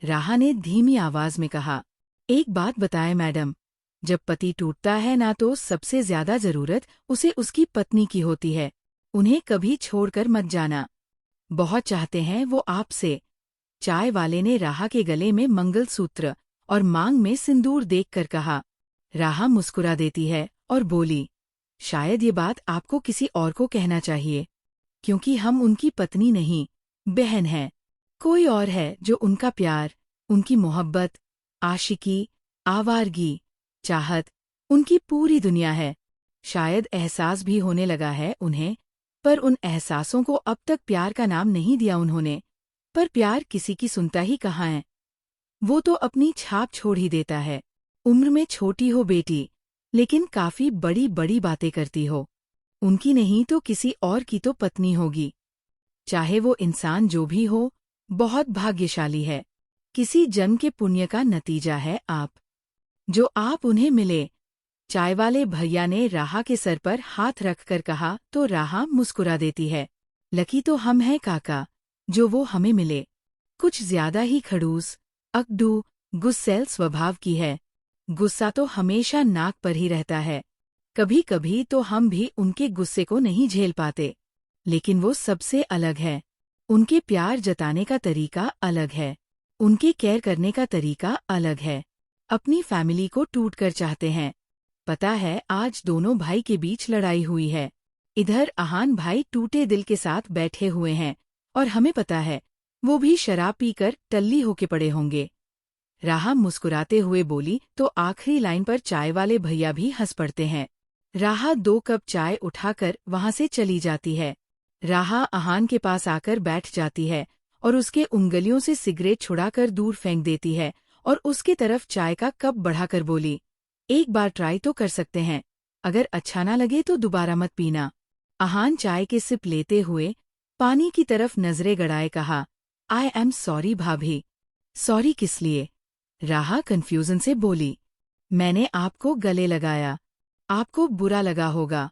राहा ने धीमी आवाज में कहा। एक बात बताएं मैडम, जब पति टूटता है ना तो सबसे ज्यादा जरूरत उसे उसकी पत्नी की होती है, उन्हें कभी छोड़कर मत जाना, बहुत चाहते हैं वो आपसे। चाय वाले ने राहा के गले में मंगलसूत्र और मांग में सिंदूर देखकर कहा। राहा मुस्कुरा देती है और बोली, शायद ये बात आपको किसी और को कहना चाहिए, क्योंकि हम उनकी पत्नी नहीं, बहन हैं। कोई और है जो उनका प्यार, उनकी मोहब्बत, आशिकी, आवारगी, चाहत, उनकी पूरी दुनिया है। शायद एहसास भी होने लगा है उन्हें, पर उन एहसासों को अब तक प्यार का नाम नहीं दिया उन्होंने। पर प्यार किसी की सुनता ही कहाँ है, वो तो अपनी छाप छोड़ ही देता है। उम्र में छोटी हो बेटी, लेकिन काफी बड़ी बड़ी बातें करती हो। उनकी नहीं तो किसी और की तो पत्नी होगी। चाहे वो इंसान जो भी हो, बहुत भाग्यशाली है। किसी जन्म के पुण्य का नतीजा है आप, जो आप उन्हें मिले। चाय वाले भैया ने राहा के सर पर हाथ रखकर कहा तो राहा मुस्कुरा देती है। लकी तो हम हैं काका, जो वो हमें मिले। कुछ ज्यादा ही खड़ूस, अकड़ू, गुस्सैल स्वभाव की है। गुस्सा तो हमेशा नाक पर ही रहता है। कभी कभी तो हम भी उनके गुस्से को नहीं झेल पाते, लेकिन वो सबसे अलग है। उनके प्यार जताने का तरीका अलग है, उनके केयर करने का तरीका अलग है। अपनी फैमिली को टूटकर चाहते हैं। पता है आज दोनों भाई के बीच लड़ाई हुई है। इधर अहान भाई टूटे दिल के साथ बैठे हुए हैं और हमें पता है वो भी शराब पीकर टल्ली होके पड़े होंगे। राहा मुस्कुराते हुए बोली तो आखिरी लाइन पर चाय वाले भैया भी हंस पड़ते हैं। राहा 2 कप चाय उठाकर वहां से चली जाती है। राहा आहान के पास आकर बैठ जाती है और उसके उंगलियों से सिगरेट छुड़ाकर दूर फेंक देती है और उसकी तरफ चाय का कप बढ़ाकर बोली, एक बार ट्राई तो कर सकते हैं, अगर अच्छा ना लगे तो दोबारा मत पीना। आहान चाय के सिप लेते हुए पानी की तरफ नजरें गड़ाए कहा, आई एम सॉरी भाभी। सॉरी किस लिए? राहा कन्फ्यूजन से बोली, मैंने आपको गले लगाया, आपको बुरा लगा होगा।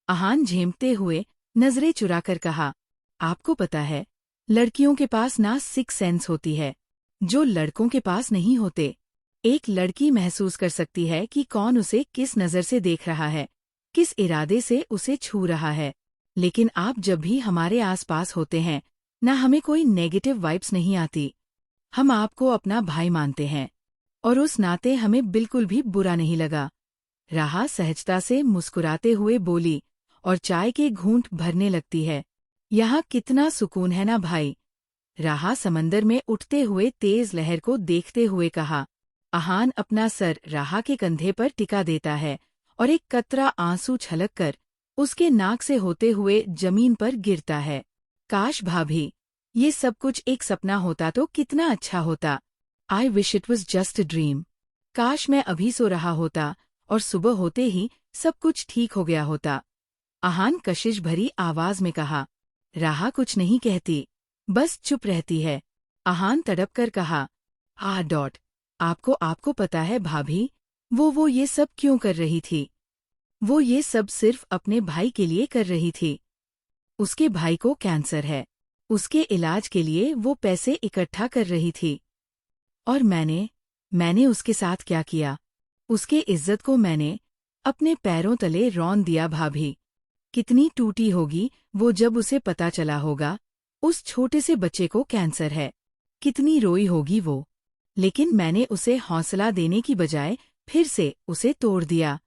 आहान झेमते हुए नजरें चुराकर कहा, आपको पता है लड़कियों के पास ना 6 सेंस होती है जो लड़कों के पास नहीं होते। एक लड़की महसूस कर सकती है कि कौन उसे किस नज़र से देख रहा है, किस इरादे से उसे छू रहा है। लेकिन आप जब भी हमारे आसपास होते हैं ना हमें कोई नेगेटिव वाइब्स नहीं आती। हम आपको अपना भाई मानते हैं और उस नाते हमें बिल्कुल भी बुरा नहीं लगा। राहा सहजता से मुस्कुराते हुए बोली और चाय के घूंट भरने लगती है। यहाँ कितना सुकून है ना भाई। राहा समंदर में उठते हुए तेज लहर को देखते हुए कहा। आहान अपना सर राहा के कंधे पर टिका देता है और एक कतरा आंसू छलककर उसके नाक से होते हुए जमीन पर गिरता है। काश भाभी, ये सब कुछ एक सपना होता तो कितना अच्छा होता। I wish it was just a dream. काश मैं अभी सो रहा होता और सुबह होते ही सब कुछ ठीक हो गया होता। आहान कशिश भरी आवाज में कहा। राहा कुछ नहीं कहती, बस चुप रहती है। आहान तड़प कर कहा, आपको पता है भाभी, वो ये सब क्यों कर रही थी? वो ये सब सिर्फ अपने भाई के लिए कर रही थी। उसके भाई को कैंसर है, उसके इलाज के लिए वो पैसे इकट्ठा कर रही थी। और मैंने उसके साथ क्या किया? उसके इज्जत को मैंने अपने पैरों तले रौंद दिया भाभी। कितनी टूटी होगी वो जब उसे पता चला होगा उस छोटे से बच्चे को कैंसर है। कितनी रोई होगी वो। लेकिन मैंने उसे हौसला देने की बजाय फिर से उसे तोड़ दिया।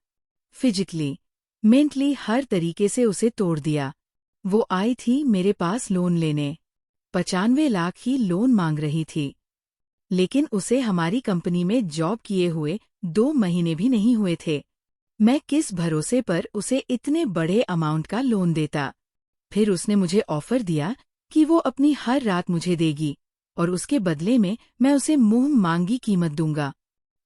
फिजिकली, मेंटली, हर तरीके से उसे तोड़ दिया। वो आई थी मेरे पास लोन लेने, 95 लाख ही लोन मांग रही थी। लेकिन उसे हमारी कंपनी में जॉब किए हुए 2 महीने भी नहीं हुए थे। मैं किस भरोसे पर उसे इतने बड़े अमाउंट का लोन देता? फिर उसने मुझे ऑफर दिया कि वो अपनी हर रात मुझे देगी और उसके बदले में मैं उसे मुंह मांगी कीमत दूंगा।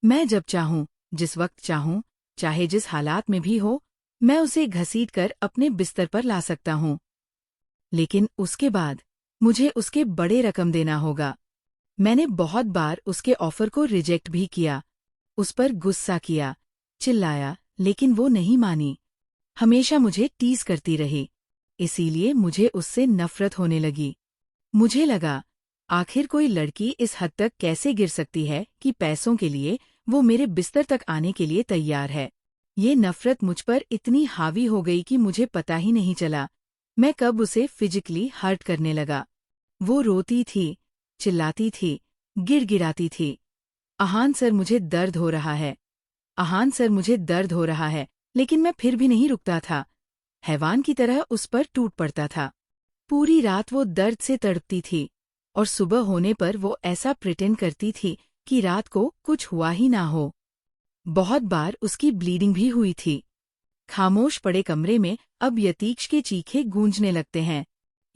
मैं जब चाहूं, जिस वक्त चाहूं, चाहे जिस हालात में भी हो, मैं उसे घसीटकर अपने बिस्तर पर ला सकता हूं। लेकिन उसके बाद मुझे उसके बड़े रकम देना होगा। मैंने बहुत बार उसके ऑफर को रिजेक्ट भी किया, उस पर गुस्सा किया, चिल्लाया, लेकिन वो नहीं मानी। हमेशा मुझे टीज करती रही। इसीलिए मुझे उससे नफरत होने लगी। मुझे लगा, आखिर कोई लड़की इस हद तक कैसे गिर सकती है कि पैसों के लिए वो मेरे बिस्तर तक आने के लिए तैयार है। ये नफरत मुझ पर इतनी हावी हो गई कि मुझे पता ही नहीं चला मैं कब उसे फिजिकली हर्ट करने लगा। वो रोती थी, चिल्लाती थी, गिड़गिड़ाती थी, आहान सर मुझे दर्द हो रहा है, आहान सर मुझे दर्द हो रहा है, लेकिन मैं फिर भी नहीं रुकता था। हैवान की तरह उस पर टूट पड़ता था। पूरी रात वो दर्द से तड़पती थी और सुबह होने पर वो ऐसा प्रिटेंड करती थी कि रात को कुछ हुआ ही ना हो। बहुत बार उसकी ब्लीडिंग भी हुई थी। खामोश पड़े कमरे में अब यतीक्ष के चीखे गूंजने लगते हैं।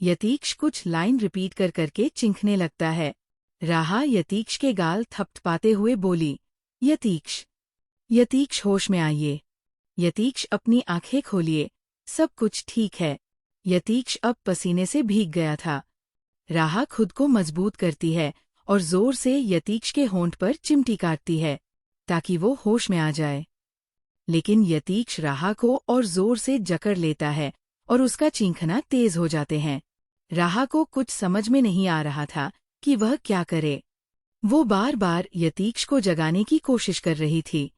यतीक्ष कुछ लाइन रिपीट कर करके चिंखने लगता है। राहा यतीक्ष के गाल थपथपाते हुए बोली, यतीक्ष, यतीक्ष होश में आइए। यतीक्ष अपनी आंखें खोलिए, सब कुछ ठीक है। यतीक्ष अब पसीने से भीग गया था। राहा खुद को मजबूत करती है और जोर से यतीक्ष के होंठ पर चिमटी काटती है ताकि वो होश में आ जाए। लेकिन यतीक्ष राहा को और जोर से जकड़ लेता है और उसका चींखना तेज हो जाते हैं। राहा को कुछ समझ में नहीं आ रहा था कि वह क्या करे। वो बार बार यतीक्ष को जगाने की कोशिश कर रही थी।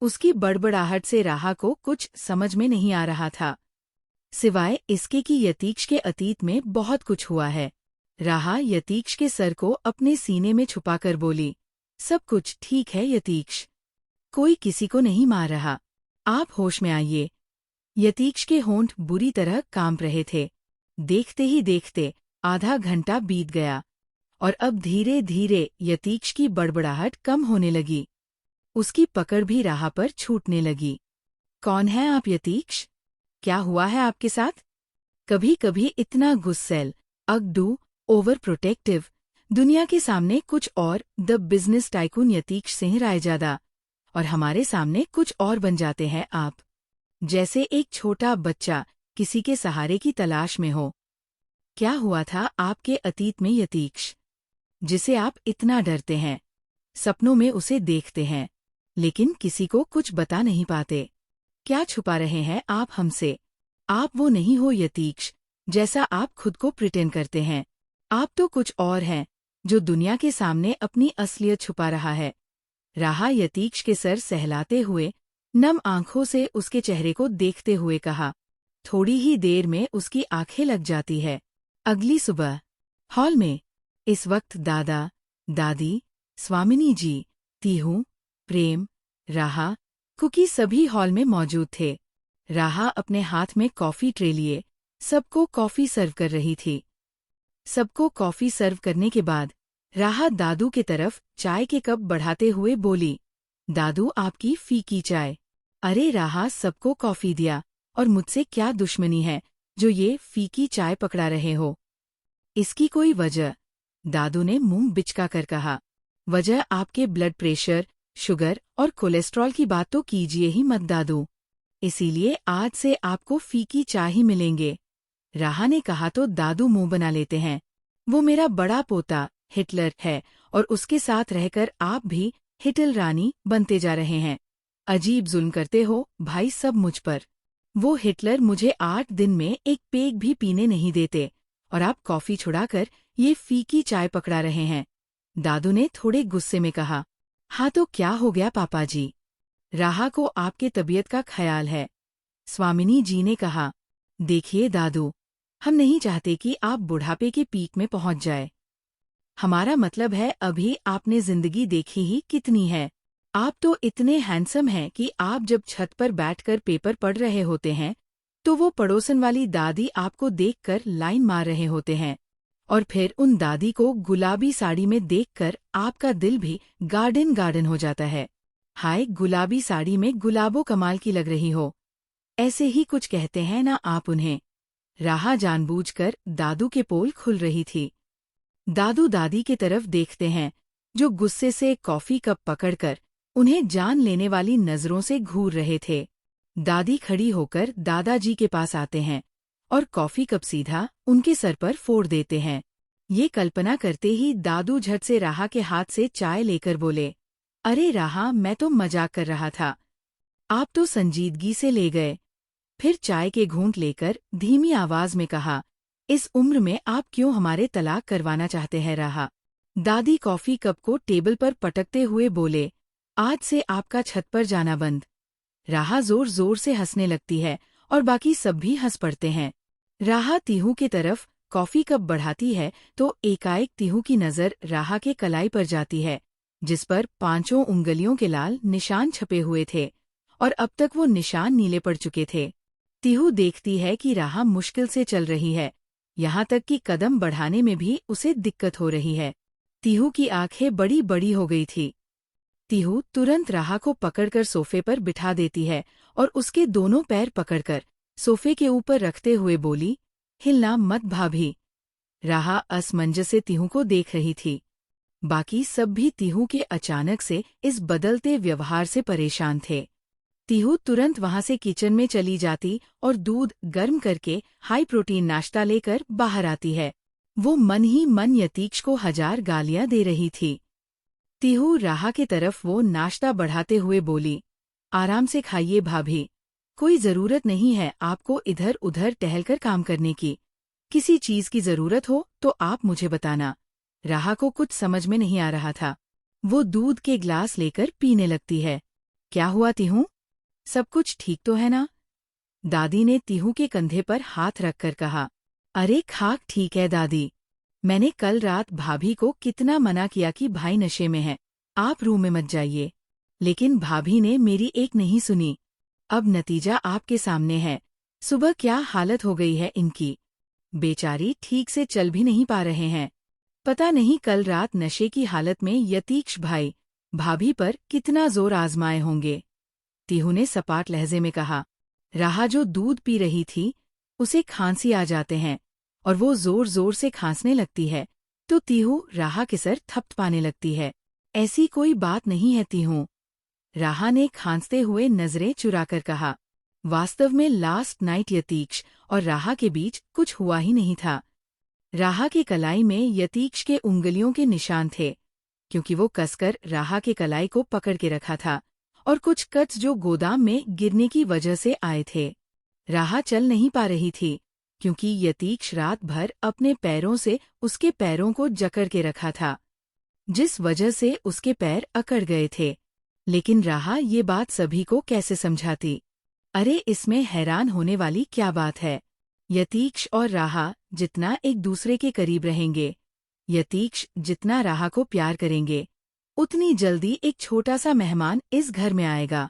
उसकी बड़बड़ाहट से राहा को कुछ समझ में नहीं आ रहा था, सिवाय इसके कि यतीक्ष के अतीत में बहुत कुछ हुआ है। राहा यतीक्ष के सर को अपने सीने में छुपाकर बोली, सब कुछ ठीक है यतीक्ष, कोई किसी को नहीं मार रहा, आप होश में आइए। यतीक्ष के होंठ बुरी तरह कांप रहे थे। देखते ही देखते आधा घंटा बीत गया और अब धीरे धीरे यतीक्ष की बड़बड़ाहट कम होने लगी। उसकी पकड़ भी राह पर छूटने लगी। कौन है आप यतीक्ष? क्या हुआ है आपके साथ? कभी कभी इतना गुस्सैल, अगडू, ओवर प्रोटेक्टिव, दुनिया के सामने कुछ और, the business tycoon Yatiksh Singh Raizada, और हमारे सामने कुछ और बन जाते हैं आप। जैसे एक छोटा बच्चा किसी के सहारे की तलाश में हो। क्या हुआ था आपके अतीत में यतीक्ष, जिसे आप इतना डरते हैं? सपनों में उसे देखते हैं, लेकिन किसी को कुछ बता नहीं पाते। क्या छुपा रहे हैं आप हमसे? आप वो नहीं हो यतीक्ष, जैसा आप खुद को प्रिटेंड करते हैं। आप तो कुछ और हैं, जो दुनिया के सामने अपनी असलियत छुपा रहा है। राहा यतीक्ष के सर सहलाते हुए, नम आंखों से उसके चेहरे को देखते हुए कहा। थोड़ी ही देर में उसकी आंखें लग जाती है। अगली सुबह हॉल में इस वक्त दादा, दादी, स्वामिनी जी, तीहू, प्रेम, राहा, कुकी सभी हॉल में मौजूद थे। राहा अपने हाथ में कॉफी ट्रे लिए सबको कॉफी सर्व कर रही थी। सबको कॉफी सर्व करने के बाद राहा दादू के तरफ चाय के कप बढ़ाते हुए बोली, दादू आपकी फीकी चाय। अरे राहा सबको कॉफी दिया, और मुझसे क्या दुश्मनी है जो ये फीकी चाय पकड़ा रहे हो? इसकी कोई वजह? दादू ने मुंह बिचका कर कहा। वजह आपके ब्लड प्रेशर, शुगर और कोलेस्ट्रॉल की बात तो कीजिए ही मत दादू। इसीलिए आज से आपको फीकी चाय ही मिलेंगे। राहा ने कहा तो दादू मुंह बना लेते हैं। वो मेरा बड़ा पोता हिटलर है और उसके साथ रहकर आप भी हिटल रानी बनते जा रहे हैं। अजीब जुल्म करते हो भाई सब मुझ पर। वो हिटलर मुझे 8 दिन में एक पेग भी पीने नहीं देते, और आप कॉफी छुड़ाकर ये फीकी चाय पकड़ा रहे हैं। दादू ने थोड़े गुस्से में कहा। हाँ तो क्या हो गया पापा जी? राहा को आपके तबीयत का ख्याल है। स्वामिनी जी ने कहा। देखिए दादू, हम नहीं चाहते कि आप बुढ़ापे के पीक में पहुंच जाए। हमारा मतलब है अभी आपने जिंदगी देखी ही कितनी है। आप तो इतने हैंडसम हैं कि आप जब छत पर बैठकर पेपर पढ़ रहे होते हैं तो वो पड़ोसन वाली दादी आपको देखकर लाइन मार रहे होते हैं, और फिर उन दादी को गुलाबी साड़ी में देखकर आपका दिल भी गार्डन गार्डन हो जाता है। हाय गुलाबी साड़ी में गुलाबो कमाल की लग रही हो। ऐसे ही कुछ कहते हैं ना आप उन्हें। राहा जानबूझकर दादू के पोल खुल रही थी। दादू दादी की तरफ देखते हैं, जो गुस्से से कॉफी कप पकड़कर उन्हें जान लेने वाली नजरों से घूर रहे थे। दादी खड़ी होकर दादाजी के पास आते हैं और कॉफी कप सीधा उनके सर पर फोड़ देते हैं। ये कल्पना करते ही दादू झट से राहा के हाथ से चाय लेकर बोले, अरे राहा मैं तो मजाक कर रहा था, आप तो संजीदगी से ले गए। फिर चाय के घूंट लेकर धीमी आवाज में कहा, इस उम्र में आप क्यों हमारे तलाक करवाना चाहते हैं राहा? दादी कॉफी कप को टेबल पर पटकते हुए बोले, आज से आपका छत पर जाना बंद। राहा जोर जोर से हंसने लगती है और बाकी सब भी हंस पड़ते हैं। राहा तीहू की तरफ कॉफी कप बढ़ाती है तो एकाएक तीहू की नजर राहा के कलाई पर जाती है, जिस पर 5 उंगलियों के लाल निशान छपे हुए थे, और अब तक वो निशान नीले पड़ चुके थे। तीहू देखती है कि राहा मुश्किल से चल रही है, यहाँ तक कि कदम बढ़ाने में भी उसे दिक्कत हो रही है। तीहू की आंखें बड़ी बड़ी हो गई थी। तीहू तुरंत राहा को पकड़कर सोफे पर बिठा देती है और उसके दोनों पैर पकड़कर सोफे के ऊपर रखते हुए बोली, हिलना मत भाभी। राहा असमंजस से तीहू को देख रही थी। बाकी सब भी तीहू के अचानक से इस बदलते व्यवहार से परेशान थे। तीहू तुरंत वहां से किचन में चली जाती और दूध गर्म करके हाई प्रोटीन नाश्ता लेकर बाहर आती है। वो मन ही मन यतीक्ष को 1000 गालियां दे रही थी। तीहू राहा के तरफ वो नाश्ता बढ़ाते हुए बोली, आराम से खाइए भाभी, कोई जरूरत नहीं है आपको इधर उधर टहलकर काम करने की। किसी चीज की जरूरत हो तो आप मुझे बताना। राहा को कुछ समझ में नहीं आ रहा था। वो दूध के ग्लास लेकर पीने लगती है। क्या हुआ तीहू, सब कुछ ठीक तो है ना? दादी ने तीहू के कंधे पर हाथ रखकर कहा। अरे खाक ठीक है दादी, मैंने कल रात भाभी को कितना मना किया कि भाई नशे में है, आप रूम में मत जाइए, लेकिन भाभी ने मेरी एक नहीं सुनी। अब नतीजा आपके सामने है, सुबह क्या हालत हो गई है इनकी। बेचारी ठीक से चल भी नहीं पा रहे हैं। पता नहीं कल रात नशे की हालत में यतीक्ष भाई भाभी पर कितना जोर आजमाए होंगे। तीहू ने सपाट लहजे में कहा। राहा जो दूध पी रही थी, उसे खांसी आ जाते हैं और वो जोर जोर से खांसने लगती है तो तीहू राहा के सर थपथपाने लगती है। ऐसी कोई बात नहीं है तीहू, राहा ने खांसते हुए नजरें चुराकर कहा। वास्तव में लास्ट नाइट यतीक्ष और राहा के बीच कुछ हुआ ही नहीं था। राहा की कलाई में यतीक्ष के उंगलियों के निशान थे, क्योंकि वो कसकर राहा के कलाई को पकड़ के रखा था, और कुछ कट्स जो गोदाम में गिरने की वजह से आए थे। राहा चल नहीं पा रही थी, क्योंकि यतीक्ष रात भर अपने पैरों से उसके पैरों को जकड़ के रखा था, जिस वजह से उसके पैर अकड़ गए थे। लेकिन राहा ये बात सभी को कैसे समझाती? अरे इसमें हैरान होने वाली क्या बात है? यतीक्ष और राहा जितना एक दूसरे के करीब रहेंगे, यतीक्ष जितना राहा को प्यार करेंगे, उतनी जल्दी एक छोटा सा मेहमान इस घर में आएगा।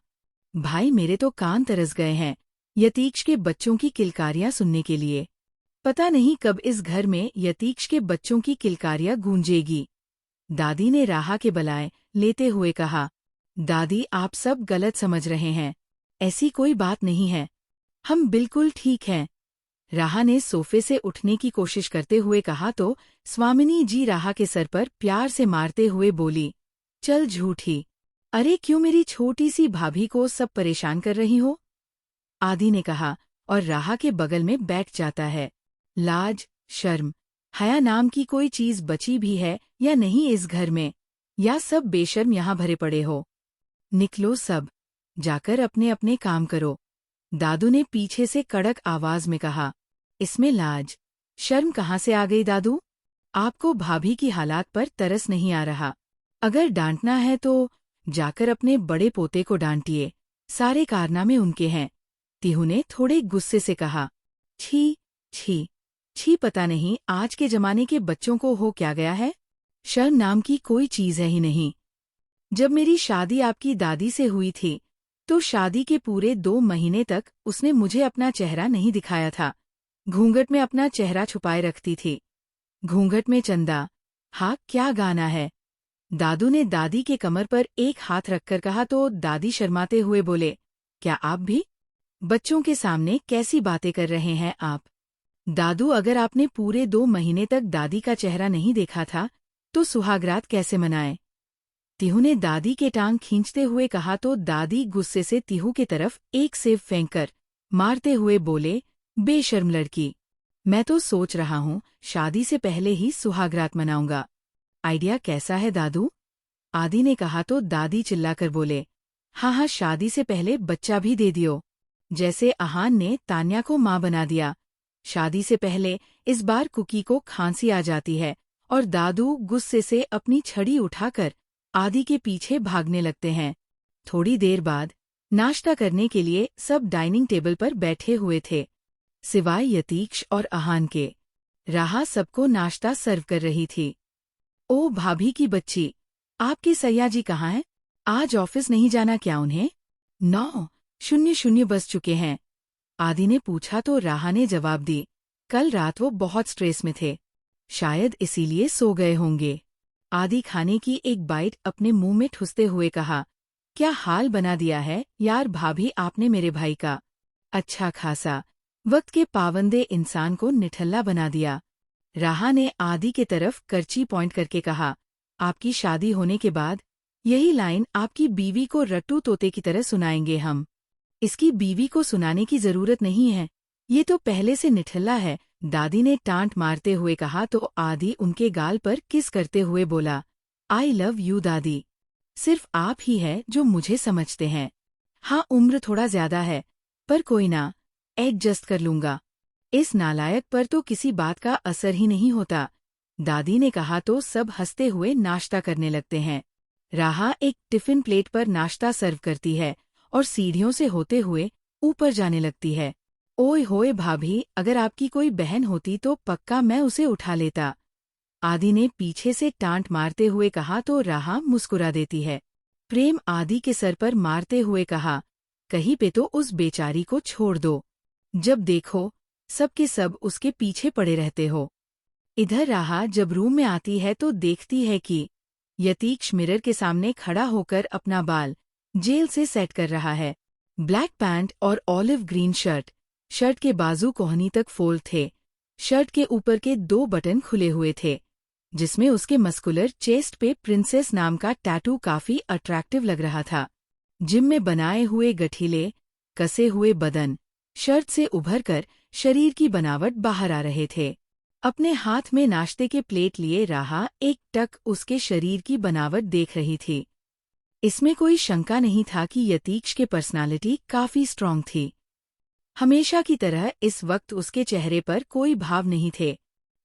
भाई मेरे तो कान तरस गए हैं यतीक्ष के बच्चों की किलकारियां सुनने के लिए। पता नहीं कब इस घर में यतीक्ष के बच्चों की किलकारियां गूंजेगी। दादी ने राहा के बलाए लेते हुए कहा। दादी आप सब गलत समझ रहे हैं, ऐसी कोई बात नहीं है, हम बिल्कुल ठीक हैं। राहा ने सोफे से उठने की कोशिश करते हुए कहा तो स्वामिनी जी राहा के सर पर प्यार से मारते हुए बोली, चल झूठी, अरे क्यों मेरी छोटी सी भाभी को सब परेशान कर रही हो? आदि ने कहा और राहा के बगल में बैठ जाता है। लाज, शर्म, हया नाम की कोई चीज बची भी है या नहीं इस घर में, या सब बेशर्म यहाँ भरे पड़े हो? निकलो सब, जाकर अपने अपने काम करो। दादू ने पीछे से कड़क आवाज में कहा। इसमें लाज, शर्म कहाँ से आ गई दादू? आपको भाभी की हालात पर तरस नहीं आ रहा? अगर डांटना है तो जाकर अपने बड़े पोते को डांटिए, सारे कारनामे उनके हैं। तीहू ने थोड़े गुस्से से कहा। छी छी छी, पता नहीं आज के जमाने के बच्चों को हो क्या गया है, शर्म नाम की कोई चीज है ही नहीं। जब मेरी शादी आपकी दादी से हुई थी तो शादी के पूरे 2 महीने तक उसने मुझे अपना चेहरा नहीं दिखाया था। घूंघट में अपना चेहरा छुपाए रखती थी। घूंघट में चंदा, हाँ क्या गाना है? दादू ने दादी के कमर पर एक हाथ रखकर कहा तो दादी शर्माते हुए बोले, क्या आप भी? बच्चों के सामने कैसी बातें कर रहे हैं आप? दादू अगर आपने पूरे 2 महीने तक दादी का चेहरा नहीं देखा था तो सुहागरात कैसे मनाएं? तीहू ने दादी के टांग खींचते हुए कहा तो दादी गुस्से से तीहू की तरफ एक सेब फेंककर मारते हुए बोले, बेशर्म लड़की, मैं तो सोच रहा हूँ शादी से पहले ही सुहागरात मनाऊंगा। आइडिया कैसा है दादू? आदि ने कहा तो दादी चिल्लाकर बोले, हाँ हाँ शादी से पहले बच्चा भी दे दियो, जैसे आहान ने तान्या को माँ बना दिया। शादी से पहले इस बार कुकी को खांसी आ जाती है और दादू गुस्से से अपनी छड़ी उठाकर आदि के पीछे भागने लगते हैं। थोड़ी देर बाद नाश्ता करने के लिए सब डाइनिंग टेबल पर बैठे हुए थे, सिवाय यतीक्ष और आहान के। राहा सबको नाश्ता सर्व कर रही थी। ओ भाभी की बच्ची, आपके सैया जी कहाँ हैं? आज ऑफिस नहीं जाना क्या उन्हें? 9:00 बज चुके हैं। आदि ने पूछा तो राहा ने जवाब दी, कल रात वो बहुत स्ट्रेस में थे, शायद इसीलिए सो गए होंगे। आदि खाने की एक बाइट अपने मुंह में ठुसते हुए कहा, क्या हाल बना दिया है यार भाभी आपने मेरे भाई का। अच्छा खासा वक्त के पाबंदे इंसान को निठल्ला बना दिया। राहा ने आदि के तरफ करची पॉइंट करके कहा, आपकी शादी होने के बाद यही लाइन आपकी बीवी को रट्टू तोते की तरह सुनाएंगे हम। इसकी बीवी को सुनाने की जरूरत नहीं है, ये तो पहले से निठल्ला है, दादी ने टांट मारते हुए कहा तो आदि उनके गाल पर किस करते हुए बोला, आई लव यू दादी, सिर्फ आप ही है जो मुझे समझते हैं। हाँ उम्र थोड़ा ज्यादा है, पर कोई ना, एडजस्ट कर लूंगा। इस नालायक पर तो किसी बात का असर ही नहीं होता। दादी ने कहा तो सब हंसते हुए नाश्ता करने लगते हैं। राहा एक टिफिन प्लेट पर नाश्ता सर्व करती है और सीढ़ियों से होते हुए ऊपर जाने लगती है। ओए होए भाभी, अगर आपकी कोई बहन होती तो पक्का मैं उसे उठा लेता। आदि ने पीछे से टांट मारते हुए कहा तो राहा मुस्कुरा देती है। प्रेम आदि के सर पर मारते हुए कहा, कहीं पे तो उस बेचारी को छोड़ दो, जब देखो सब के सब उसके पीछे पड़े रहते हो। इधर राहा जब रूम में आती है तो देखती है कि यतीक्ष मिरर के सामने खड़ा होकर अपना बाल जेल से सेट कर रहा है। ब्लैक पैंट और ऑलिव ग्रीन शर्ट, शर्ट के बाजू कोहनी तक फोल्ड थे। शर्ट के ऊपर के 2 बटन खुले हुए थे, जिसमें उसके मस्कुलर चेस्ट पे प्रिंसेस नाम का टैटू काफी अट्रैक्टिव लग रहा था। जिम में बनाए हुए गठीले, कसे हुए बदन शर्ट से उभरकर शरीर की बनावट बाहर आ रहे थे। अपने हाथ में नाश्ते के प्लेट लिए राहा एक टक उसके शरीर की बनावट देख रही थी। इसमें कोई शंका नहीं था कि यतीक्ष के पर्सनालिटी काफी स्ट्रांग थी। हमेशा की तरह इस वक्त उसके चेहरे पर कोई भाव नहीं थे।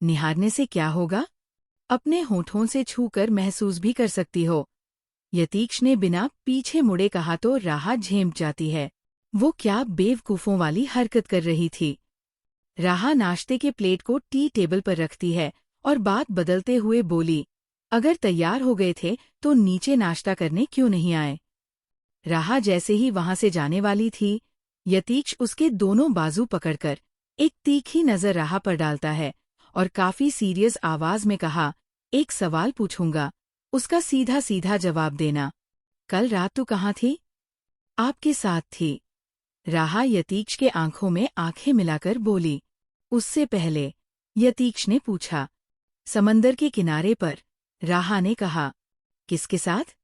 निहारने से क्या होगा? अपने होठों से छूकर महसूस भी कर सकती हो। यतीक्ष ने बिना पीछे मुड़े कहा तो राहा झेंप जाती है। वो क्या बेवकूफों वाली हरकत कर रही थी। राहा नाश्ते के प्लेट को टी टेबल पर रखती है और बात बदलते हुए बोली, अगर तैयार हो गए थे तो नीचे नाश्ता करने क्यों नहीं आए? राहा जैसे ही वहां से जाने वाली थी, यतीक्ष उसके दोनों बाजू पकड़कर एक तीखी नजर राहा पर डालता है और काफी सीरियस आवाज में कहा, एक सवाल पूछूंगा, उसका सीधा सीधा जवाब देना। कल रात तू कहाँ थी? आपके साथ थी। राहा यतीक्ष के आंखों में आंखें मिलाकर बोली। उससे पहले? यतीक्ष ने पूछा। समंदर के किनारे पर, राहा ने कहा। किसके साथ?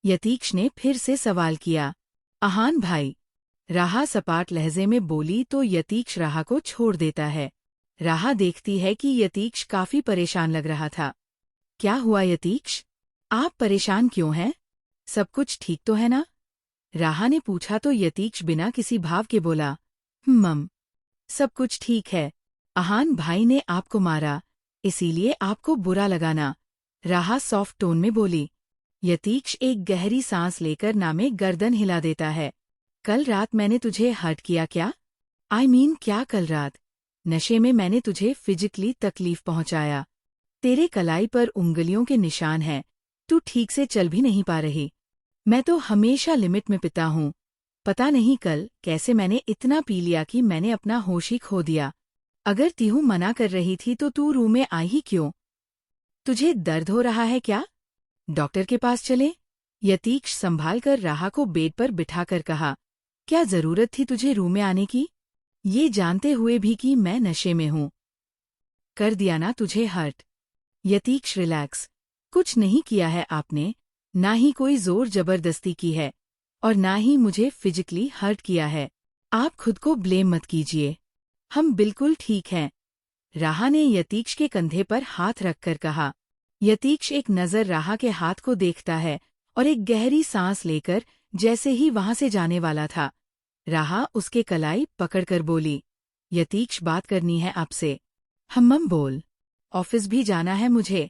यतीक्ष ने फिर से सवाल किया। आहान भाई। राहा सपाट लहजे में बोली तो यतीक्ष राहा को छोड़ देता है। राहा देखती है कि यतीक्ष काफी परेशान लग रहा था। क्या हुआ यतीक्ष? आप परेशान क्यों हैं? सब कुछ ठीक तो है ना? राहा ने पूछा तो यतीक्ष बिना किसी भाव के बोला, मम, सब कुछ ठीक है। आहान भाई ने आपको मारा, इसीलिए आपको बुरा लगाना। राहा सॉफ्ट टोन में बोली। यतीक्ष एक गहरी सांस लेकर नामे गर्दन हिला देता है। कल रात मैंने तुझे हर्ट किया क्या? क्या कल रात? नशे में मैंने तुझे फिजिकली तकलीफ पहुंचाया। तेरे कलाई पर उंगलियों के निशान हैं, तू ठीक से चल भी नहीं पा रही। मैं तो हमेशा लिमिट में पीता हूँ। पता नहीं कल कैसे मैंने इतना पी लिया कि मैंने अपना होश ही खो दिया। अगर तिहू मना कर रही थी तो तू रूम में आई ही क्यों? तुझे दर्द हो रहा है क्या? डॉक्टर के पास चले? यतीक्ष संभाल कर राहा को बेड पर बिठाकर कहा। क्या जरूरत थी तुझे रूम में आने की? ये जानते हुए भी कि मैं नशे में हूँ। कर दिया ना तुझे हर्ट? यतीक्ष रिलैक्स। कुछ नहीं किया है आपने, ना ही कोई जोर जबरदस्ती की है और ना ही मुझे फिजिकली हर्ट किया है। आप खुद को ब्लेम मत कीजिए, हम बिल्कुल ठीक हैं। राहा ने यतीक्ष के कंधे पर हाथ रखकर कहा। यतीक्ष एक नज़र राहा के हाथ को देखता है और एक गहरी सांस लेकर जैसे ही वहां से जाने वाला था, राहा उसके कलाई पकड़कर बोली, यतीक्ष बात करनी है आपसे। हम्मम बोल। ऑफिस भी जाना है मुझे,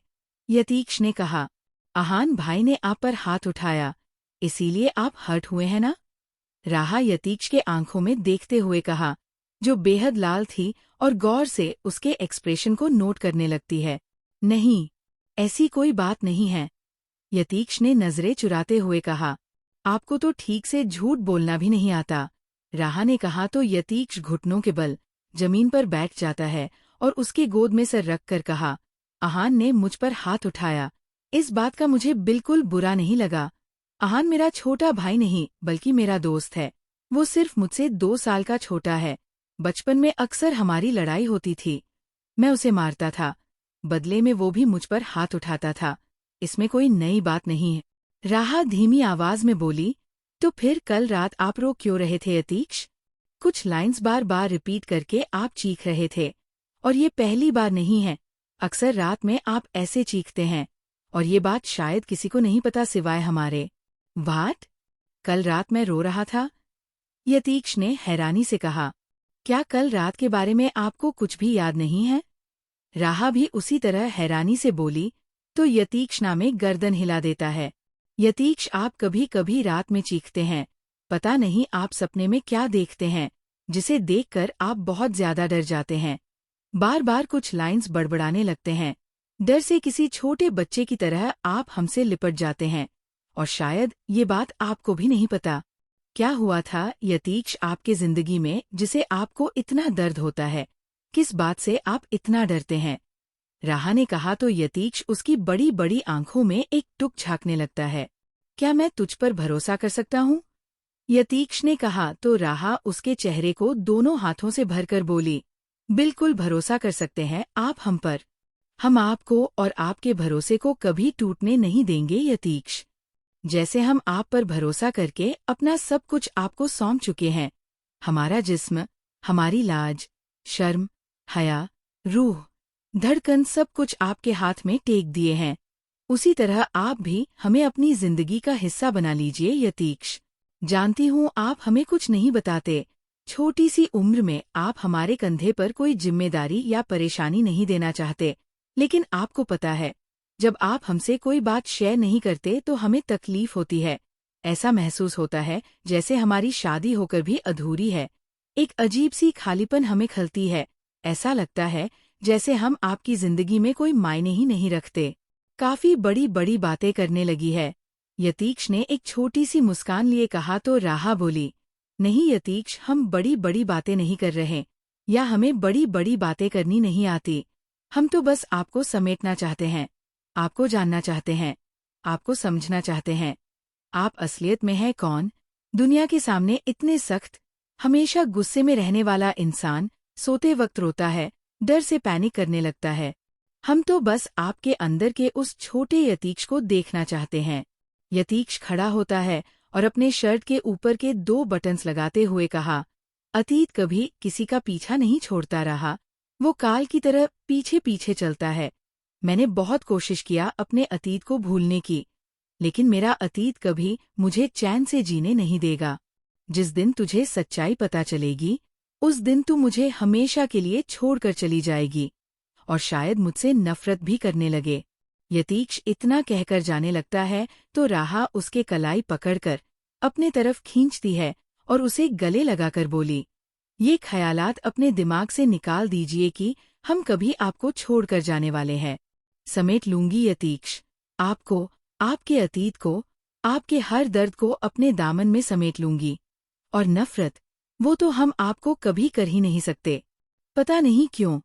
यतीक्ष ने कहा। आहान भाई ने आप पर हाथ उठाया, इसीलिए आप हर्ट हुए हैं ना? राहा यतीक्ष के आंखों में देखते हुए कहा, जो बेहद लाल थी और गौर से उसके एक्सप्रेशन को नोट करने लगती है। नहीं, ऐसी कोई बात नहीं है, यतीक्ष ने नजरें चुराते हुए कहा। आपको तो ठीक से झूठ बोलना भी नहीं आता, राहा ने कहा तो यतीक्ष घुटनों के बल जमीन पर बैठ जाता है और उसकी गोद में सर रख कर कहा, आहान ने मुझ पर हाथ उठाया, इस बात का मुझे बिल्कुल बुरा नहीं लगा। आहान मेरा छोटा भाई नहीं बल्कि मेरा दोस्त है। वो सिर्फ मुझसे 2 साल का छोटा है। बचपन में अक्सर हमारी लड़ाई होती थी, मैं उसे मारता था, बदले में वो भी मुझ पर हाथ उठाता था। इसमें कोई नई बात नहीं है। राहा धीमी आवाज में बोली, तो फिर कल रात आप रो क्यों रहे थे यतीक्ष? कुछ लाइंस बार बार रिपीट करके आप चीख रहे थे, और ये पहली बार नहीं है। अक्सर रात में आप ऐसे चीखते हैं, और ये बात शायद किसी को नहीं पता सिवाय हमारे। वाट? कल रात मैं रो रहा था? यतीक्ष ने हैरानी से कहा। क्या कल रात के बारे में आपको कुछ भी याद नहीं है? राहा भी उसी तरह हैरानी से बोली, तो यतीक्ष नामे गर्दन हिला देता है। यतीक्ष आप कभी कभी रात में चीखते हैं, पता नहीं आप सपने में क्या देखते हैं, जिसे देखकर आप बहुत ज्यादा डर जाते हैं। बार बार कुछ लाइंस बड़बड़ाने लगते हैं, डर से किसी छोटे बच्चे की तरह आप हमसे लिपट जाते हैं, और शायद ये बात आपको भी नहीं पता। क्या हुआ था यतीक्ष आपके जिंदगी में जिसे आपको इतना दर्द होता है? किस बात से आप इतना डरते हैं? राहा ने कहा तो यतीक्ष उसकी बड़ी बड़ी आंखों में एक टुक झांकने लगता है। क्या मैं तुझ पर भरोसा कर सकता हूँ? यतीक्ष ने कहा तो राहा उसके चेहरे को दोनों हाथों से भरकर बोली, बिल्कुल भरोसा कर सकते हैं आप हम पर। हम आपको और आपके भरोसे को कभी टूटने नहीं देंगे यतीक्ष। जैसे हम आप पर भरोसा करके अपना सब कुछ आपको सौंप चुके हैं, हमारा जिस्म, हमारी लाज, शर्म, हया, रूह, धड़कन सब कुछ आपके हाथ में टेक दिए हैं, उसी तरह आप भी हमें अपनी जिंदगी का हिस्सा बना लीजिए यतीक्ष। जानती हूँ आप हमें कुछ नहीं बताते, छोटी सी उम्र में आप हमारे कंधे पर कोई जिम्मेदारी या परेशानी नहीं देना चाहते, लेकिन आपको पता है जब आप हमसे कोई बात शेयर नहीं करते तो हमें तकलीफ होती है। ऐसा महसूस होता है जैसे हमारी शादी होकर भी अधूरी है। एक अजीब सी खालीपन हमें खलती है। ऐसा लगता है जैसे हम आपकी जिंदगी में कोई मायने ही नहीं रखते। काफी बड़ी बड़ी बातें करने लगी है। यतीक्ष ने एक छोटी सी मुस्कान लिए कहा तो राहा बोली, नहीं यतीक्ष, हम बड़ी बड़ी बातें नहीं कर रहे, या हमें बड़ी बड़ी बातें करनी नहीं आती। हम तो बस आपको समेटना चाहते हैं, आपको जानना चाहते हैं, आपको समझना चाहते हैं। आप असलियत में हैं कौन? दुनिया के सामने इतने सख्त, हमेशा गुस्से में रहने वाला इंसान सोते वक्त रोता है, डर से पैनिक करने लगता है। हम तो बस आपके अंदर के उस छोटे यतीक्ष को देखना चाहते हैं। यतीक्ष खड़ा होता है और अपने शर्ट के ऊपर के 2 बटन्स लगाते हुए कहा, अतीत कभी किसी का पीछा नहीं छोड़ता रहा, वो काल की तरह पीछे पीछे चलता है। मैंने बहुत कोशिश किया अपने अतीत को भूलने की, लेकिन मेरा अतीत कभी मुझे चैन से जीने नहीं देगा। जिस दिन तुझे सच्चाई पता चलेगी, उस दिन तू मुझे हमेशा के लिए छोड़कर चली जाएगी, और शायद मुझसे नफरत भी करने लगे। यतीक्ष इतना कहकर जाने लगता है तो राहा उसके कलाई पकड़कर अपने तरफ खींचती है और उसे गले लगाकर बोली, ये ख्यालात अपने दिमाग से निकाल दीजिए कि हम कभी आपको छोड़कर जाने वाले हैं। समेट लूंगी यतीक्ष, आपको, आपके अतीत को, आपके हर दर्द को अपने दामन में समेट लूंगी। और नफरत, वो तो हम आपको कभी कर ही नहीं सकते। पता नहीं क्यों,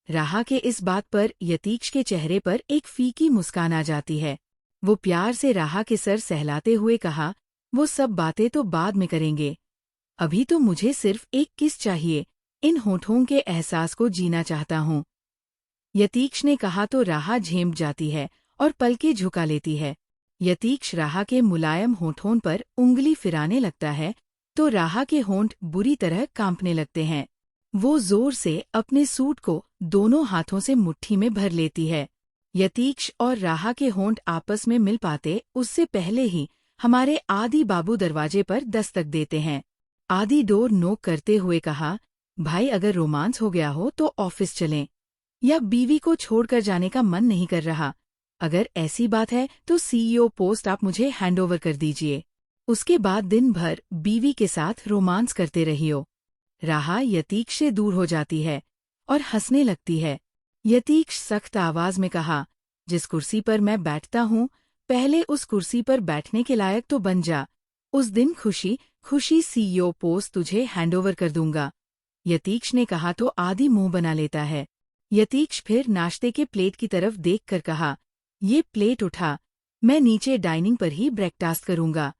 राहा के इस बात पर यतीक्ष के चेहरे पर एक फीकी मुस्कान आ जाती है। वो प्यार से राहा के सर सहलाते हुए कहा, वो सब बातें तो बाद में करेंगे, अभी तो मुझे सिर्फ एक किस चाहिए, इन होठों के एहसास को जीना चाहता हूँ। यतीक्ष ने कहा तो राहा झेंप जाती है और पलकें झुका लेती है। यतीक्ष राहा के मुलायम होठों पर उंगली फिराने लगता है तो राहा के होंठ बुरी तरह कांपने लगते हैं। वो जोर से अपने सूट को दोनों हाथों से मुट्ठी में भर लेती है। यतीक्ष और राहा के होंठ आपस में मिल पाते उससे पहले ही हमारे आदि बाबू दरवाजे पर दस्तक देते हैं। आदि डोर नोक करते हुए कहा, भाई अगर रोमांस हो गया हो तो ऑफिस चलें, या बीवी को छोड़कर जाने का मन नहीं कर रहा, अगर ऐसी बात है तो सीईओ पोस्ट आप मुझे हैंडओवर कर दीजिए, उसके बाद दिन भर बीवी के साथ रोमांस करते रहियो। राहा यतीक्ष से दूर हो जाती है और हंसने लगती है। यतीक्ष सख्त आवाज में कहा, जिस कुर्सी पर मैं बैठता हूँ, पहले उस कुर्सी पर बैठने के लायक तो बन जा, उस दिन खुशी खुशी सीईओ पोस्ट तुझे हैंडओवर कर दूंगा। यतीक्ष ने कहा तो आदि मुंह बना लेता है। यतीक्ष फिर नाश्ते के प्लेट की तरफ देखकर कहा, ये प्लेट उठा, मैं नीचे डाइनिंग पर ही ब्रेकफास्ट करूंगा।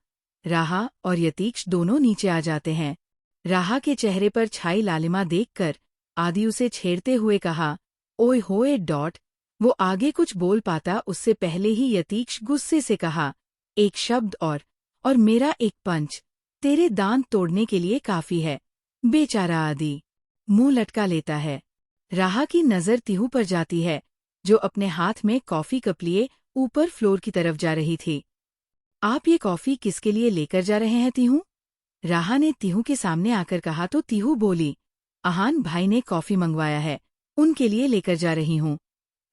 राहा और यतीक्ष दोनों नीचे आ जाते हैं। राहा के चेहरे पर छाई लालिमा देखकर आदि उसे छेड़ते हुए कहा, ओए होए डॉट। वो आगे कुछ बोल पाता उससे पहले ही यतीक्ष गुस्से से कहा, एक शब्द और मेरा एक पंच तेरे दांत तोड़ने के लिए काफी है। बेचारा आदि मुंह लटका लेता है। राहा की नजर तिहू पर जाती है, जो अपने हाथ में कॉफी कप लिए ऊपर फ्लोर की तरफ जा रही थी। आप ये कॉफी किसके लिए लेकर जा रहे हैं तिहू? राहा ने तिहू के सामने आकर कहा तो तिहू बोली, आहान भाई ने कॉफी मंगवाया है, उनके लिए लेकर जा रही हूँ।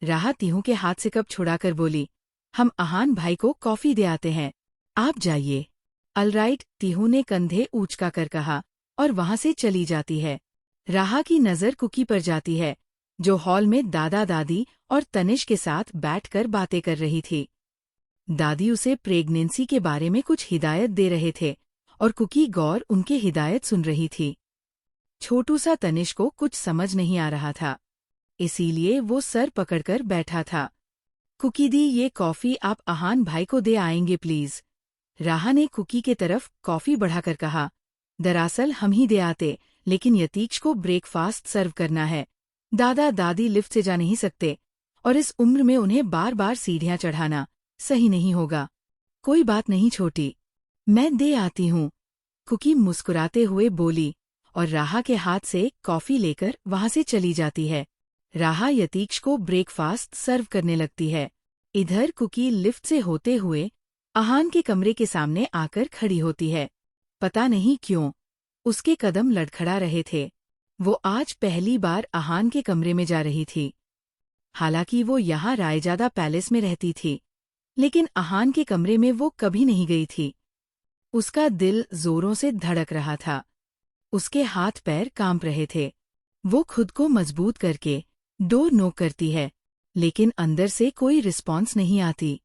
राहा तिहू के हाथ से कप छुड़ाकर बोली, हम आहान भाई को कॉफी दे आते हैं, आप जाइए। ऑलराइट, तिहू ने कंधे ऊंचका कर कहा और वहां से चली जाती है। राहा की नजर कुकी पर जाती है, जो हॉल में दादा दादी और तनिष के साथ बैठकर बातें कर रही थी। दादी उसे प्रेगनेंसी के बारे में कुछ हिदायत दे रहे थे और कुकी गौर उनके हिदायत सुन रही थी। छोटू सा तनिष्क को कुछ समझ नहीं आ रहा था, इसीलिए वो सर पकड़कर बैठा था। कुकी दी, ये कॉफी आप अहान भाई को दे आएंगे प्लीज। राहा ने कुकी के तरफ कॉफी बढ़ाकर कहा। दरअसल हम ही दे आते, लेकिन यतीक्ष को ब्रेकफास्ट सर्व करना है। दादा दादी लिफ्ट से जा नहीं सकते, और इस उम्र में उन्हें बार बार सीढ़ियां चढ़ाना सही नहीं होगा। कोई बात नहीं छोटी, मैं दे आती हूँ, कुकी मुस्कुराते हुए बोली, और राहा के हाथ से कॉफी लेकर वहां से चली जाती है। राहा यतीक्ष को ब्रेकफास्ट सर्व करने लगती है। इधर कुकी लिफ्ट से होते हुए अहान के कमरे के सामने आकर खड़ी होती है। पता नहीं क्यों उसके कदम लड़खड़ा रहे थे। वो आज पहली बार अहान के कमरे में जा रही थी। हालांकि वो यहाँ रायजादा पैलेस में रहती थी, लेकिन अहान के कमरे में वो कभी नहीं गई थी। उसका दिल जोरों से धड़क रहा था, उसके हाथ पैर कांप रहे थे। वो खुद को मजबूत करके डोर नॉक करती है, लेकिन अंदर से कोई रिस्पॉन्स नहीं आती।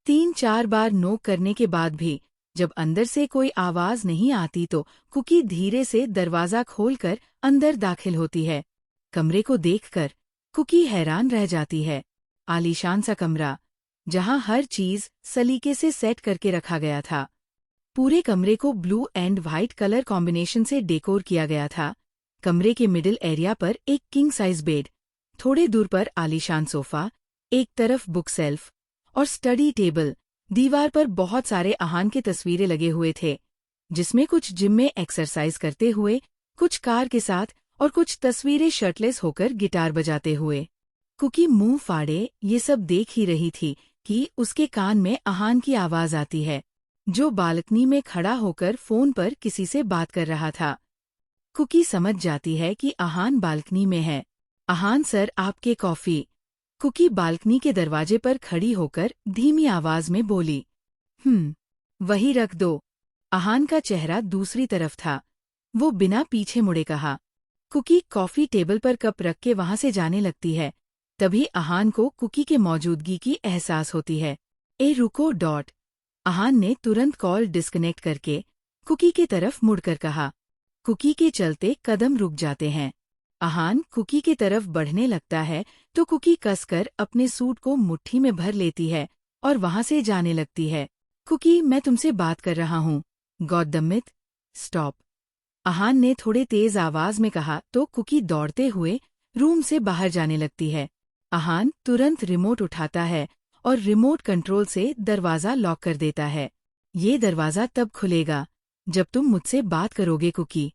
3-4 बार नॉक करने के बाद भी जब अंदर से कोई आवाज नहीं आती तो कुकी धीरे से दरवाजा खोलकर अंदर दाखिल होती है। कमरे को देखकर कुकी हैरान रह जाती है। आलीशान सा कमरा, जहां हर चीज सलीके से सेट करके रखा गया था। पूरे कमरे को blue and white colour combination से डेकोर किया गया था। कमरे के मिडिल एरिया पर एक किंग साइज बेड, थोड़े दूर पर आलीशान सोफा, एक तरफ बुक सेल्फ और स्टडी टेबल। दीवार पर बहुत सारे अहान के तस्वीरें लगे हुए थे, जिसमें कुछ जिम में एक्सरसाइज करते हुए, कुछ कार के साथ और कुछ तस्वीरें शर्टलेस होकर गिटार बजाते हुए। कुकी मुंह फाड़े ये सब देख ही रही थी कि उसके कान में अहान की आवाज आती है, जो बालकनी में खड़ा होकर फोन पर किसी से बात कर रहा था। कुकी समझ जाती है कि अहान बालकनी में है। अहान सर, आपके कॉफी। कुकी बालकनी के दरवाजे पर खड़ी होकर धीमी आवाज में बोली। वही रख दो। अहान का चेहरा दूसरी तरफ था। वो बिना पीछे मुड़े कहा। कुकी कॉफी टेबल पर कप रख के वहां से जाने लगती है। तभी अहान को कुकी के मौजूदगी की एहसास होती है। रुको। अहान ने तुरंत कॉल डिस्कनेक्ट करके कुकी की तरफ मुड़कर कहा। कुकी के चलते कदम रुक जाते हैं। अहान कुकी की तरफ बढ़ने लगता है तो कुकी कसकर अपने सूट को मुट्ठी में भर लेती है और वहां से जाने लगती है। कुकी, मैं तुमसे बात कर रहा हूँ। Got the myth, stop. Ahaan ने थोड़े तेज आवाज में कहा तो कुकी दौड़ते हुए रूम से बाहर जाने लगती है। अहान तुरंत रिमोट उठाता है और रिमोट कंट्रोल से दरवाजा लॉक कर देता है। ये दरवाजा तब खुलेगा जब तुम मुझसे बात करोगे कुकी,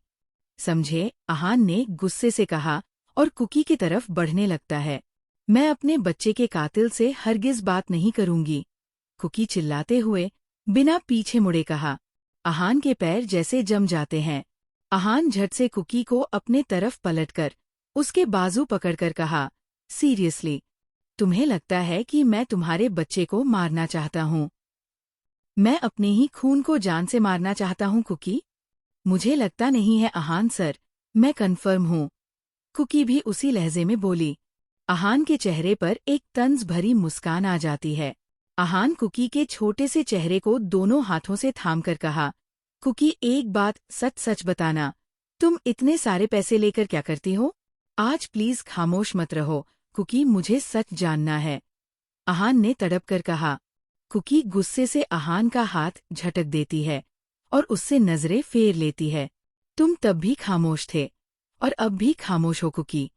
समझे? अहान ने गुस्से से कहा और कुकी की तरफ बढ़ने लगता है। मैं अपने बच्चे के कातिल से हरगिज बात नहीं करूंगी, कुकी चिल्लाते हुए बिना पीछे मुड़े कहा। अहान के पैर जैसे जम जाते हैं। अहान झट से कुकी को अपने तरफ पलटकर उसके बाजू पकड़कर कहा, सीरियसली, तुम्हें लगता है कि मैं तुम्हारे बच्चे को मारना चाहता हूँ? मैं अपने ही खून को जान से मारना चाहता हूँ कुकी? मुझे लगता नहीं है अहान सर, मैं कन्फर्म हूँ, कुकी भी उसी लहजे में बोली। अहान के चेहरे पर एक तंज भरी मुस्कान आ जाती है। अहान कुकी के छोटे से चेहरे को दोनों हाथों से थामकर कहा, कुकी, एक बात सच सच बताना, तुम इतने सारे पैसे लेकर क्या करती हो? आज प्लीज खामोश मत रहो कुकी, मुझे सच जानना है, अहान ने तड़प कर कहा। कुकी गुस्से से अहान का हाथ झटक देती है और उससे नजरें फेर लेती है। तुम तब भी खामोश थे और अब भी खामोश हो कुकी।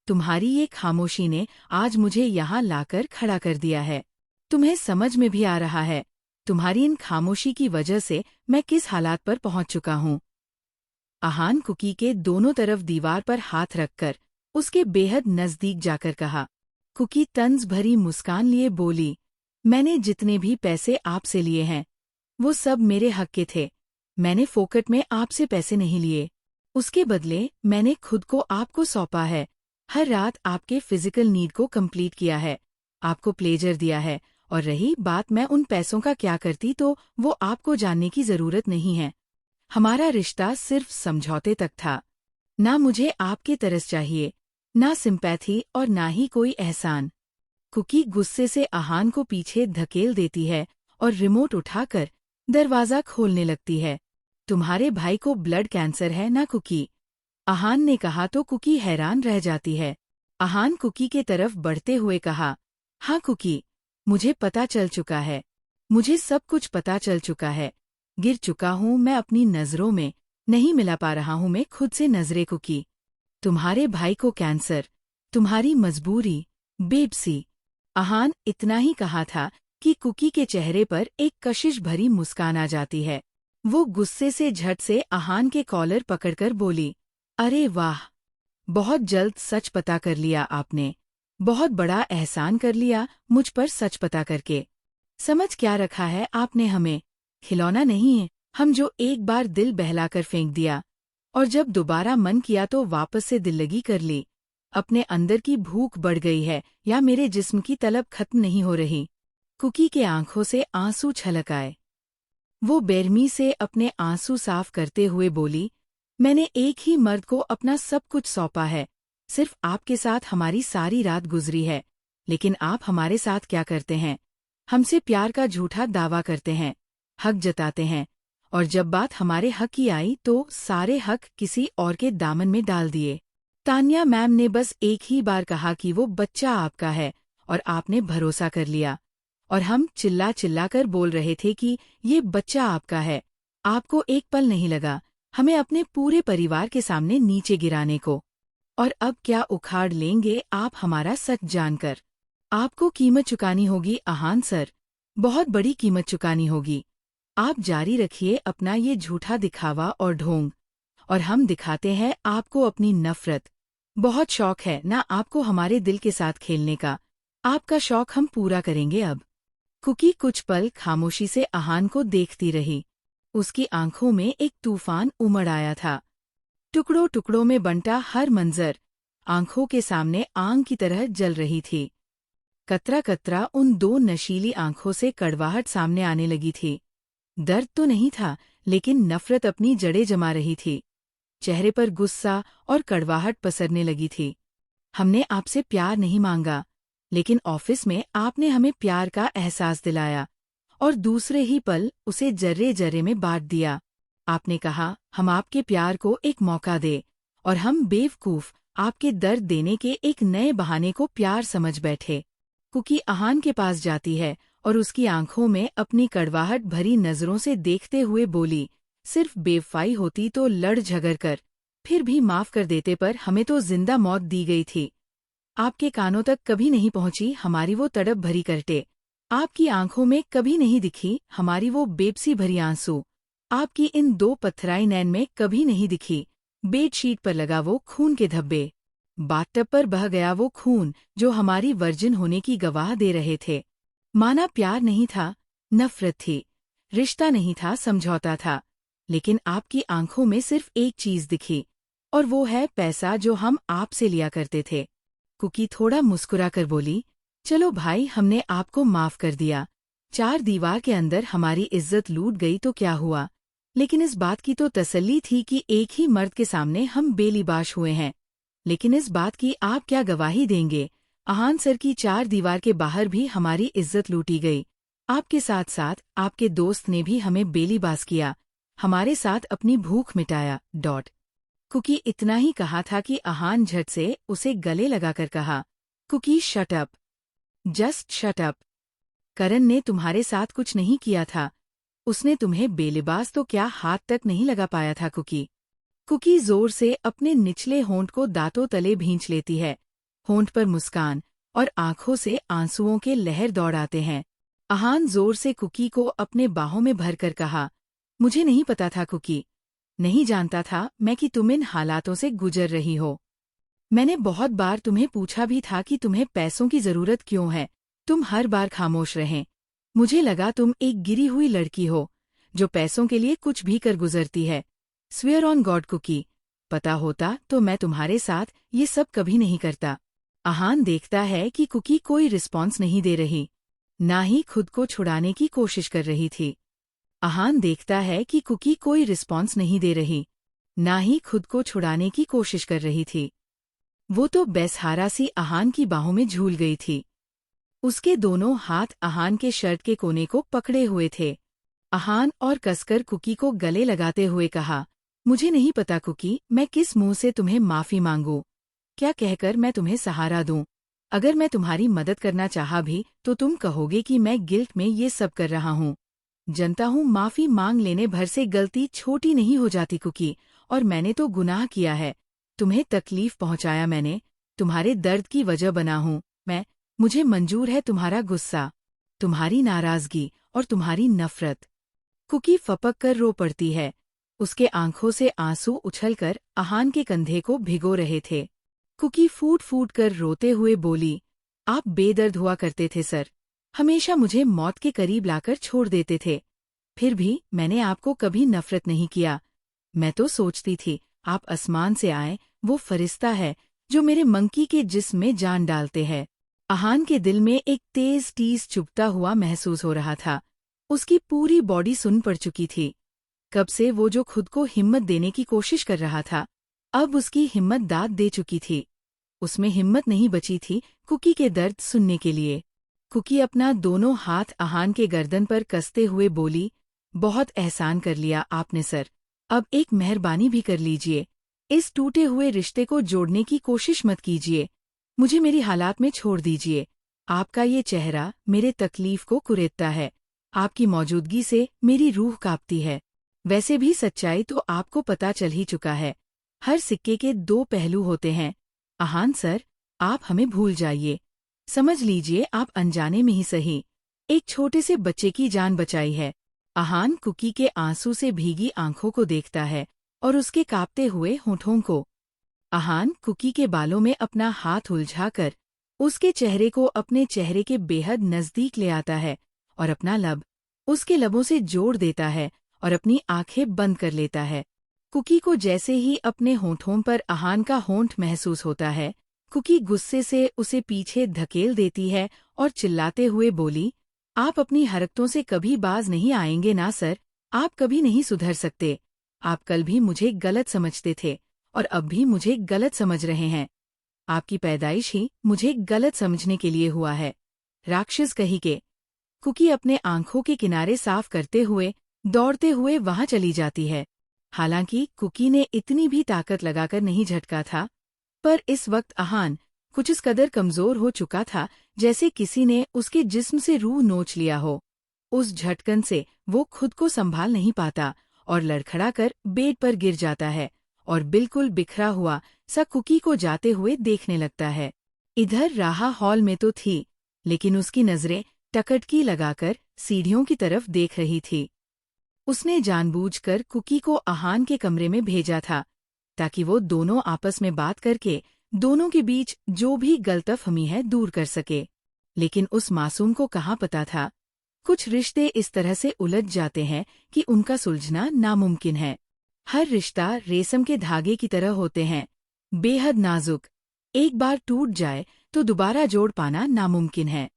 तुम्हारी ये खामोशी ने आज मुझे यहाँ लाकर खड़ा कर दिया है। तुम्हें समझ में भी आ रहा है तुम्हारी इन खामोशी की वजह से मैं किस हालात पर पहुंच चुका हूँ। अहान कुकी के दोनों तरफ दीवार पर हाथ रखकर उसके बेहद नजदीक जाकर कहा। कुकी तंज भरी मुस्कान लिए बोली, मैंने जितने भी पैसे आपसे लिए हैं वो सब मेरे हक के थे। मैंने फोकट में आपसे पैसे नहीं लिए। उसके बदले मैंने खुद को आपको सौंपा है। हर रात आपके फिजिकल नीड को कंप्लीट किया है, आपको प्लेजर दिया है। और रही बात मैं उन पैसों का क्या करती तो वो आपको जानने की जरूरत नहीं है। हमारा रिश्ता सिर्फ समझौते तक था। ना मुझे आपके तरस चाहिए, ना सिंपैथी और ना ही कोई एहसान। कुकी गुस्से से अहान को पीछे धकेल देती है और रिमोट उठाकर दरवाजा खोलने लगती है। तुम्हारे भाई को ब्लड कैंसर है ना कुकी? आहान ने कहा तो कुकी हैरान रह जाती है। आहान कुकी के तरफ बढ़ते हुए कहा, हाँ कुकी, मुझे पता चल चुका है। मुझे सब कुछ पता चल चुका है। गिर चुका हूँ मैं अपनी नज़रों में, नहीं मिला पा रहा हूँ मैं खुद से नज़रें कुकी। तुम्हारे भाई को कैंसर, तुम्हारी मजबूरी, बेबसी। आहान इतना ही कहा था कि कुकी के चेहरे पर एक कशिश भरी मुस्कान आ जाती है। वो गुस्से से झट से आहान के कॉलर पकड़कर बोली, अरे वाह, बहुत जल्द सच पता कर लिया आपने। बहुत बड़ा एहसान कर लिया मुझ पर सच पता करके। समझ क्या रखा है आपने हमें? खिलौना नहीं है हम जो एक बार दिल बहलाकर फेंक दिया और जब दोबारा मन किया तो वापस से दिल लगी कर ली। अपने अंदर की भूख बढ़ गई है या मेरे जिस्म की तलब खत्म नहीं हो रही। कुकी के आंखों से आंसू छलक आए। वो बेरहमी से अपने आंसू साफ करते हुए बोली, मैंने एक ही मर्द को अपना सब कुछ सौंपा है। सिर्फ आपके साथ हमारी सारी रात गुजरी है, लेकिन आप हमारे साथ क्या करते हैं? हमसे प्यार का झूठा दावा करते हैं, हक जताते हैं, और जब बात हमारे हक की आई तो सारे हक किसी और के दामन में डाल दिए। तान्या मैम ने बस एक ही बार कहा कि वो बच्चा आपका है और आपने भरोसा कर लिया। और हम चिल्ला चिल्ला कर बोल रहे थे कि ये बच्चा आपका है। आपको एक पल नहीं लगा हमें अपने पूरे परिवार के सामने नीचे गिराने को। और अब क्या उखाड़ लेंगे आप हमारा सच जानकर? आपको कीमत चुकानी होगी आहान सर, बहुत बड़ी कीमत चुकानी होगी। आप जारी रखिए अपना ये झूठा दिखावा और ढोंग, और हम दिखाते हैं आपको अपनी नफरत। बहुत शौक है ना आपको हमारे दिल के साथ खेलने का, आपका शौक हम पूरा करेंगे अब। कुकी कुछ पल खामोशी से आहान को देखती रही। उसकी आंखों में एक तूफान उमड़ आया था। टुकड़ों टुकड़ों में बंटा हर मंजर आंखों के सामने आग की तरह जल रही थी। कतरा कतरा उन दो नशीली आंखों से कड़वाहट सामने आने लगी थी। दर्द तो नहीं था, लेकिन नफरत अपनी जड़ें जमा रही थी। चेहरे पर गुस्सा और कड़वाहट पसरने लगी थी। हमने आपसे प्यार नहीं मांगा, लेकिन ऑफिस में आपने हमें प्यार का एहसास दिलाया और दूसरे ही पल उसे जर्रे जर्रे में बांट दिया। आपने कहा हम आपके प्यार को एक मौका दे, और हम बेवकूफ आपके दर्द देने के एक नए बहाने को प्यार समझ बैठे। कुकी आहान के पास जाती है और उसकी आंखों में अपनी कड़वाहट भरी नजरों से देखते हुए बोली, सिर्फ बेवफाई होती तो लड़ झगड़ कर फिर भी माफ कर देते, पर हमें तो जिंदा मौत दी गई थी। आपके कानों तक कभी नहीं पहुंची हमारी वो तड़प भरी करटे। आपकी आंखों में कभी नहीं दिखी हमारी वो बेबसी भरी आंसू। आपकी इन दो पत्थराई नैन में कभी नहीं दिखी बेडशीट पर लगा वो खून के धब्बे, बाथटब पर बह गया वो खून जो हमारी वर्जिन होने की गवाह दे रहे थे। माना प्यार नहीं था, नफरत थी, रिश्ता नहीं था, समझौता था, लेकिन आपकी आंखों में सिर्फ एक चीज दिखी, और वो है पैसा जो हम आपसे लिया करते थे। कुकी थोड़ा मुस्कुरा कर बोली, चलो भाई हमने आपको माफ कर दिया। चार दीवार के अंदर हमारी इज्जत लूट गई तो क्या हुआ, लेकिन इस बात की तो तसल्ली थी कि एक ही मर्द के सामने हम बेलिबाश हुए हैं। लेकिन इस बात की आप क्या गवाही देंगे, आहान सर की चार दीवार के बाहर भी हमारी इज्जत लूटी गई। आपके साथ साथ आपके दोस्त ने भी हमें बेलिबास किया, हमारे साथ अपनी भूख मिटाया। कुकी इतना ही कहा था कि आहान झट से उसे गले लगाकर कहा, Cookie shut up, just shut up. Karan ने तुम्हारे साथ कुछ नहीं किया था, उसने तुम्हें बेलिबास तो क्या हाथ तक नहीं लगा पाया था। कुकी जोर से अपने निचले होंठ को दांतों तले भींच लेती है। होंठ पर मुस्कान और आंखों से आंसुओं के लहर दौड़ आते हैं। आहान जोर से कुकी को अपने बाहों में भरकर कहा, मुझे नहीं पता था कुकी, नहीं जानता था मैं कि तुम इन हालातों से गुजर रही हो। मैंने बहुत बार तुम्हें पूछा भी था कि तुम्हें पैसों की जरूरत क्यों है, तुम हर बार खामोश रहें। मुझे लगा तुम एक गिरी हुई लड़की हो जो पैसों के लिए कुछ भी कर गुजरती है। स्वेयर ऑन गॉड कुकी, पता होता तो मैं तुम्हारे साथ ये सब कभी नहीं करता। आहान देखता है कि कुकी कोई रिस्पॉन्स नहीं दे रही, ना ही खुद को छुड़ाने की कोशिश कर रही थी। आहान देखता है कि कुकी कोई रिस्पॉन्स नहीं दे रही, ना ही खुद को छुड़ाने की कोशिश कर रही थी। वो तो बेसहारा सी आहान की बाहों में झूल गई थी। उसके दोनों हाथ आहान के शर्ट के कोने को पकड़े हुए थे। आहान और कसकर कुकी को गले लगाते हुए कहा, मुझे नहीं पता कुकी, मैं किस मुंह से तुम्हें माफी मांगू। क्या कहकर मैं तुम्हें सहारा दूं? अगर मैं तुम्हारी मदद करना चाहा भी तो तुम कहोगे कि मैं गिल्ट में ये सब कर रहा हूँ। जनता हूँ, माफी मांग लेने भर से गलती छोटी नहीं हो जाती कुकी, और मैंने तो गुनाह किया है। तुम्हें तकलीफ पहुंचाया मैंने, तुम्हारे दर्द की वजह बना हूँ मैं। मुझे मंजूर है तुम्हारा गुस्सा, तुम्हारी नाराजगी और तुम्हारी नफरत। कुकी फपक कर रो पड़ती है। उसके आंखों से आंसू उछलकर आहान के कंधे को भिगो रहे थे। कुकी फूट फूट कर रोते हुए बोली, आप बेदर्द हुआ करते थे सर, हमेशा मुझे मौत के करीब लाकर छोड़ देते थे। फिर भी मैंने आपको कभी नफरत नहीं किया। मैं तो सोचती थी आप आसमान से आए, वो फरिश्ता है जो मेरे मंकी के जिस्म में जान डालते हैं। आहान के दिल में एक तेज टीस चुभता हुआ महसूस हो रहा था। उसकी पूरी बॉडी सुन पड़ चुकी थी। कब से वो जो खुद को हिम्मत देने की कोशिश कर रहा था, अब उसकी हिम्मत दाद दे चुकी थी। उसमें हिम्मत नहीं बची थी कुकी के दर्द सुनने के लिए। कुकी अपना दोनों हाथ आहान के गर्दन पर कसते हुए बोली, बहुत एहसान कर लिया आपने सर, अब एक मेहरबानी भी कर लीजिए। इस टूटे हुए रिश्ते को जोड़ने की कोशिश मत कीजिए। मुझे मेरी हालात में छोड़ दीजिए। आपका ये चेहरा मेरे तकलीफ को कुरेदता है। आपकी मौजूदगी से मेरी रूह कांपती है। वैसे भी सच्चाई तो आपको पता चल ही चुका है। हर सिक्के के दो पहलू होते हैं। आहान सर, आप हमें भूल जाइए। समझ लीजिए आप अनजाने में ही सही एक छोटे से बच्चे की जान बचाई है। आहान कुकी के आंसू से भीगी आंखों को देखता है और उसके कांपते हुए होठों को। आहान कुकी के बालों में अपना हाथ उलझाकर उसके चेहरे को अपने चेहरे के बेहद नजदीक ले आता है और अपना लब उसके लबों से जोड़ देता है और अपनी आंखें बंद कर लेता है। कुकी को जैसे ही अपने होठों पर आहान का होंठ महसूस होता है, कुकी गुस्से से उसे पीछे धकेल देती है और चिल्लाते हुए बोली, आप अपनी हरकतों से कभी बाज नहीं आएंगे ना सर, आप कभी नहीं सुधर सकते। आप कल भी मुझे गलत समझते थे और अब भी मुझे गलत समझ रहे हैं। आपकी पैदाइश ही मुझे गलत समझने के लिए हुआ है, राक्षस कहीं के। कुकी अपने आंखों के किनारे साफ करते हुए दौड़ते हुए वहां चली जाती है। हालांकि कुकी ने इतनी भी ताकत लगाकर नहीं झटका था, पर इस वक्त आहान कुछ इस कदर कमजोर हो चुका था जैसे किसी ने उसके जिस्म से रूह नोच लिया हो। उस झटकन से वो खुद को संभाल नहीं पाता और लड़खड़ाकर बेड पर गिर जाता है और बिल्कुल बिखरा हुआ सा कुकी को जाते हुए देखने लगता है। इधर राहा हॉल में तो थी, लेकिन उसकी नजरें टकटकी लगाकर सीढ़ियों की तरफ देख रही थी। उसने जानबूझकर कुकी को आहान के कमरे में भेजा था ताकि वो दोनों आपस में बात करके दोनों के बीच जो भी गलतफहमी है दूर कर सके। लेकिन उस मासूम को कहाँ पता था, कुछ रिश्ते इस तरह से उलझ जाते हैं कि उनका सुलझना नामुमकिन है। हर रिश्ता रेशम के धागे की तरह होते हैं, बेहद नाजुक। एक बार टूट जाए तो दोबारा जोड़ पाना नामुमकिन है।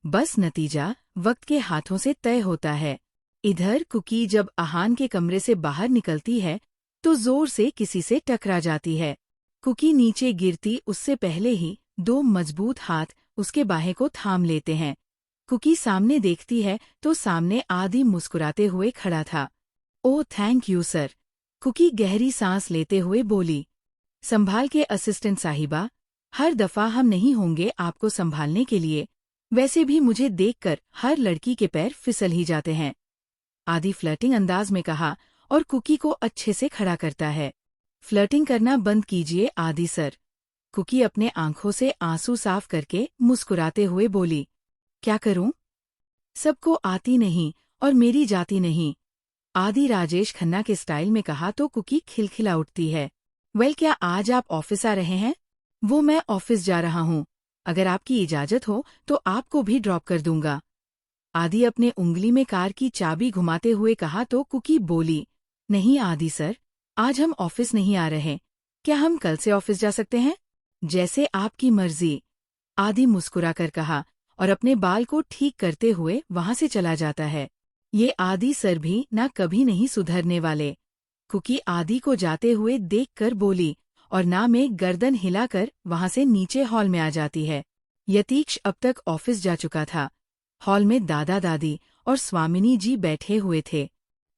बस नतीजा वक्त के हाथों से तय होता है। इधर कुकी जब आहान के कमरे से बाहर निकलती है तो जोर से किसी से टकरा जाती है। कुकी नीचे गिरती उससे पहले ही दो मजबूत हाथ उसके बाहें को थाम लेते हैं। कुकी सामने देखती है तो सामने आदि मुस्कुराते हुए खड़ा था। ओह थैंक यू सर, कुकी गहरी सांस लेते हुए बोली। संभाल के असिस्टेंट साहिबा, हर दफा हम नहीं होंगे आपको संभालने के लिए, वैसे भी मुझे देखकर हर लड़की के पैर फिसल ही जाते हैं। आदि फ्लर्टिंग अंदाज में कहा और कुकी को अच्छे से खड़ा करता है। फ्लर्टिंग करना बंद कीजिए आदि सर। कुकी अपने आंखों से आंसू साफ करके मुस्कुराते हुए बोली, क्या करूं? सबको आती नहीं और मेरी जाती नहीं। आदि राजेश खन्ना के स्टाइल में कहा तो कुकी खिलखिला उठती है। वेल, क्या आज आप ऑफिस आ रहे हैं? वो मैं ऑफिस जा रहा हूँ, अगर आपकी इजाजत हो तो आपको भी ड्रॉप कर दूंगा। आदि अपने उंगली में कार की चाबी घुमाते हुए कहा तो कुकी बोली, नहीं आदि सर, आज हम ऑफिस नहीं आ रहे। क्या हम कल से ऑफिस जा सकते हैं? जैसे आपकी मर्जी, आदि मुस्कुराकर कहा और अपने बाल को ठीक करते हुए वहां से चला जाता है। ये आदि सर भी ना कभी नहीं सुधरने वाले। कुकी आदि को जाते हुए देखकर बोली और ना में गर्दन हिलाकर वहां से नीचे हॉल में आ जाती है। यतीक्ष अब तक ऑफिस जा चुका था। हॉल में दादा दादी और स्वामिनी जी बैठे हुए थे।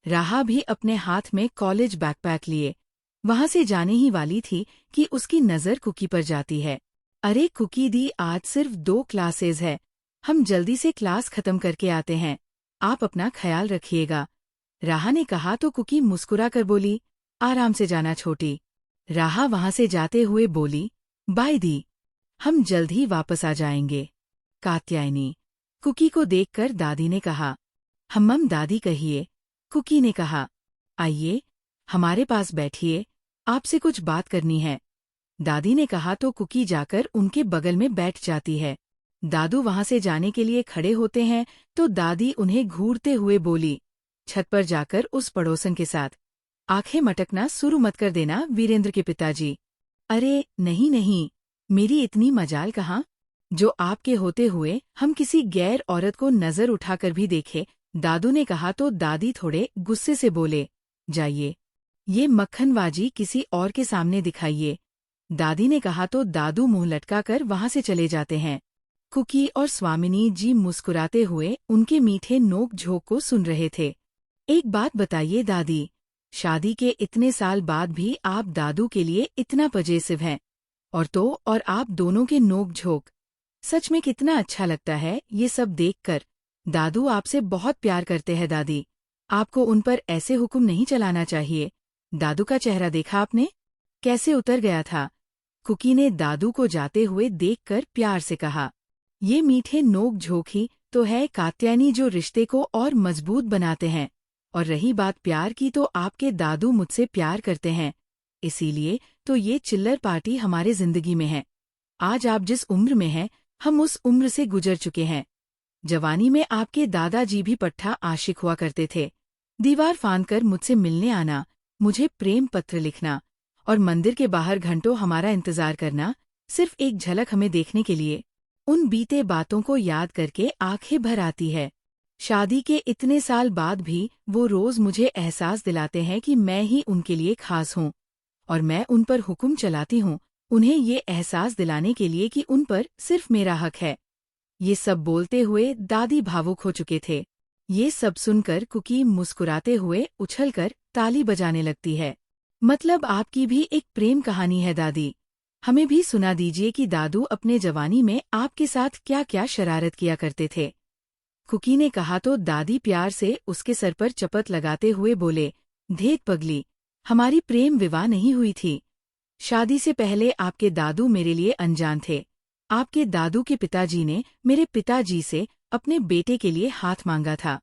राहा भी अपने हाथ में कॉलेज बैकपैक लिए वहां से जाने ही वाली थी कि उसकी नजर कुकी पर जाती है। अरे कुकी दी, आज सिर्फ 2 क्लासेज है, हम जल्दी से क्लास खत्म करके आते हैं, आप अपना ख्याल रखिएगा। राहा ने कहा तो कुकी मुस्कुरा कर बोली, आराम से जाना छोटी। राहा वहां से जाते हुए बोली, बाय दी, हम जल्द ही वापस आ जाएंगे। कात्यायनी। कुकी को देखकर दादी ने कहा, हम्मम दादी कहिए। कुकी ने कहा, आइए हमारे पास बैठिए, आपसे कुछ बात करनी है। दादी ने कहा तो कुकी जाकर उनके बगल में बैठ जाती है। दादू वहां से जाने के लिए खड़े होते हैं तो दादी उन्हें घूरते हुए बोली, छत पर जाकर उस पड़ोसन के साथ आंखें मटकना शुरू मत कर देना वीरेंद्र के पिताजी। अरे नहीं नहीं, मेरी इतनी मजाल कहाँ, जो आपके होते हुए हम किसी गैर औरत को नजर उठाकर भी देखे। दादू ने कहा तो दादी थोड़े गुस्से से बोले, जाइए, ये मक्खनबाजी किसी और के सामने दिखाइए। दादी ने कहा तो दादू मुंह लटकाकर वहां से चले जाते हैं। कुकी और स्वामिनी जी मुस्कुराते हुए उनके मीठे नोक झोंक को सुन रहे थे। एक बात बताइए दादी, शादी के इतने साल बाद भी आप दादू के लिए इतना पजेसिव हैं, और आप दोनों के नोक झोंक, सच में कितना अच्छा लगता है ये सब देखकर। दादू आपसे बहुत प्यार करते हैं दादी, आपको उन पर ऐसे हुक्म नहीं चलाना चाहिए। दादू का चेहरा देखा आपने, कैसे उतर गया था। कुकी ने दादू को जाते हुए देखकर प्यार से कहा, ये मीठे नोक झोंक ही तो है कात्यायनी जो रिश्ते को और मजबूत बनाते हैं। और रही बात प्यार की, तो आपके दादू मुझसे प्यार करते हैं, इसीलिए तो ये चिल्लर पार्टी हमारे जिंदगी में है। आज आप जिस उम्र में हैं, हम उस उम्र से गुजर चुके हैं। जवानी में आपके दादाजी भी पट्ठा आशिक हुआ करते थे। दीवार फांदकर मुझसे मिलने आना, मुझे प्रेम पत्र लिखना और मंदिर के बाहर घंटों हमारा इंतजार करना, सिर्फ एक झलक हमें देखने के लिए। उन बीते बातों को याद करके आंखें भर आती है। शादी के इतने साल बाद भी वो रोज मुझे एहसास दिलाते हैं कि मैं ही उनके लिए खास हूँ, और मैं उन पर हुक्म चलाती हूँ, उन्हें ये एहसास दिलाने के लिए कि उन पर सिर्फ मेरा हक है। ये सब बोलते हुए दादी भावुक हो चुके थे। ये सब सुनकर कुकी मुस्कुराते हुए उछलकर ताली बजाने लगती है। मतलब आपकी भी एक प्रेम कहानी है दादी, हमें भी सुना दीजिए कि दादू अपने जवानी में आपके साथ क्या क्या शरारत किया करते थे। कुकी ने कहा तो दादी प्यार से उसके सर पर चपत लगाते हुए बोले, देख पगली, हमारी प्रेम विवाह नहीं हुई थी। शादी से पहले आपके दादू मेरे लिए अनजान थे। आपके दादू के पिताजी ने मेरे पिताजी से अपने बेटे के लिए हाथ मांगा था,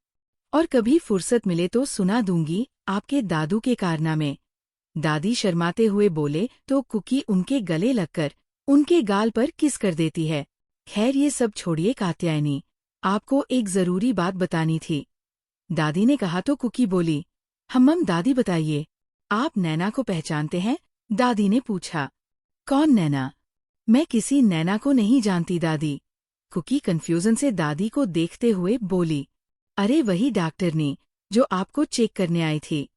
और कभी फुर्सत मिले तो सुना दूंगी आपके दादू के कारनामे। दादी शर्माते हुए बोले तो कुकी उनके गले लगकर उनके गाल पर किस कर देती है। खैर ये सब छोड़िए कात्यायनी, आपको एक जरूरी बात बतानी थी। दादी ने कहा तो कुकी बोली, हम्मम दादी बताइए, आप नैना को पहचानते हैं? दादी ने पूछा। कौन नैना? मैं किसी नैना को नहीं जानती दादी। कुकी कंफ्यूजन से दादी को देखते हुए बोली, अरे वही डॉक्टरनी जो आपको चेक करने आई थी।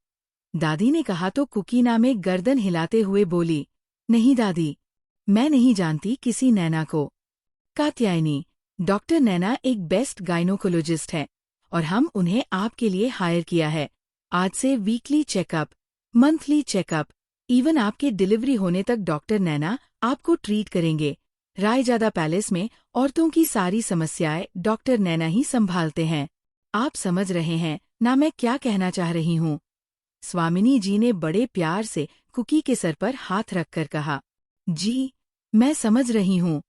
दादी ने कहा तो कुकी ना में गर्दन हिलाते हुए बोली, नहीं दादी, मैं नहीं जानती किसी नैना को। कात्यायनी, डॉक्टर नैना एक बेस्ट गायनोकोलॉजिस्ट है, और हम उन्हें आपके लिए हायर किया है। आज से weekly checkup, monthly checkup, even आपके डिलीवरी होने तक डॉक्टर नैना आपको ट्रीट करेंगे। रायजादा पैलेस में औरतों की सारी समस्याएं डॉक्टर नैना ही संभालते हैं। आप समझ रहे हैं ना मैं क्या कहना चाह रही हूँ? स्वामिनी जी ने बड़े प्यार से कुकी के सर पर हाथ रखकर कहा, जी, मैं समझ रही हूँ।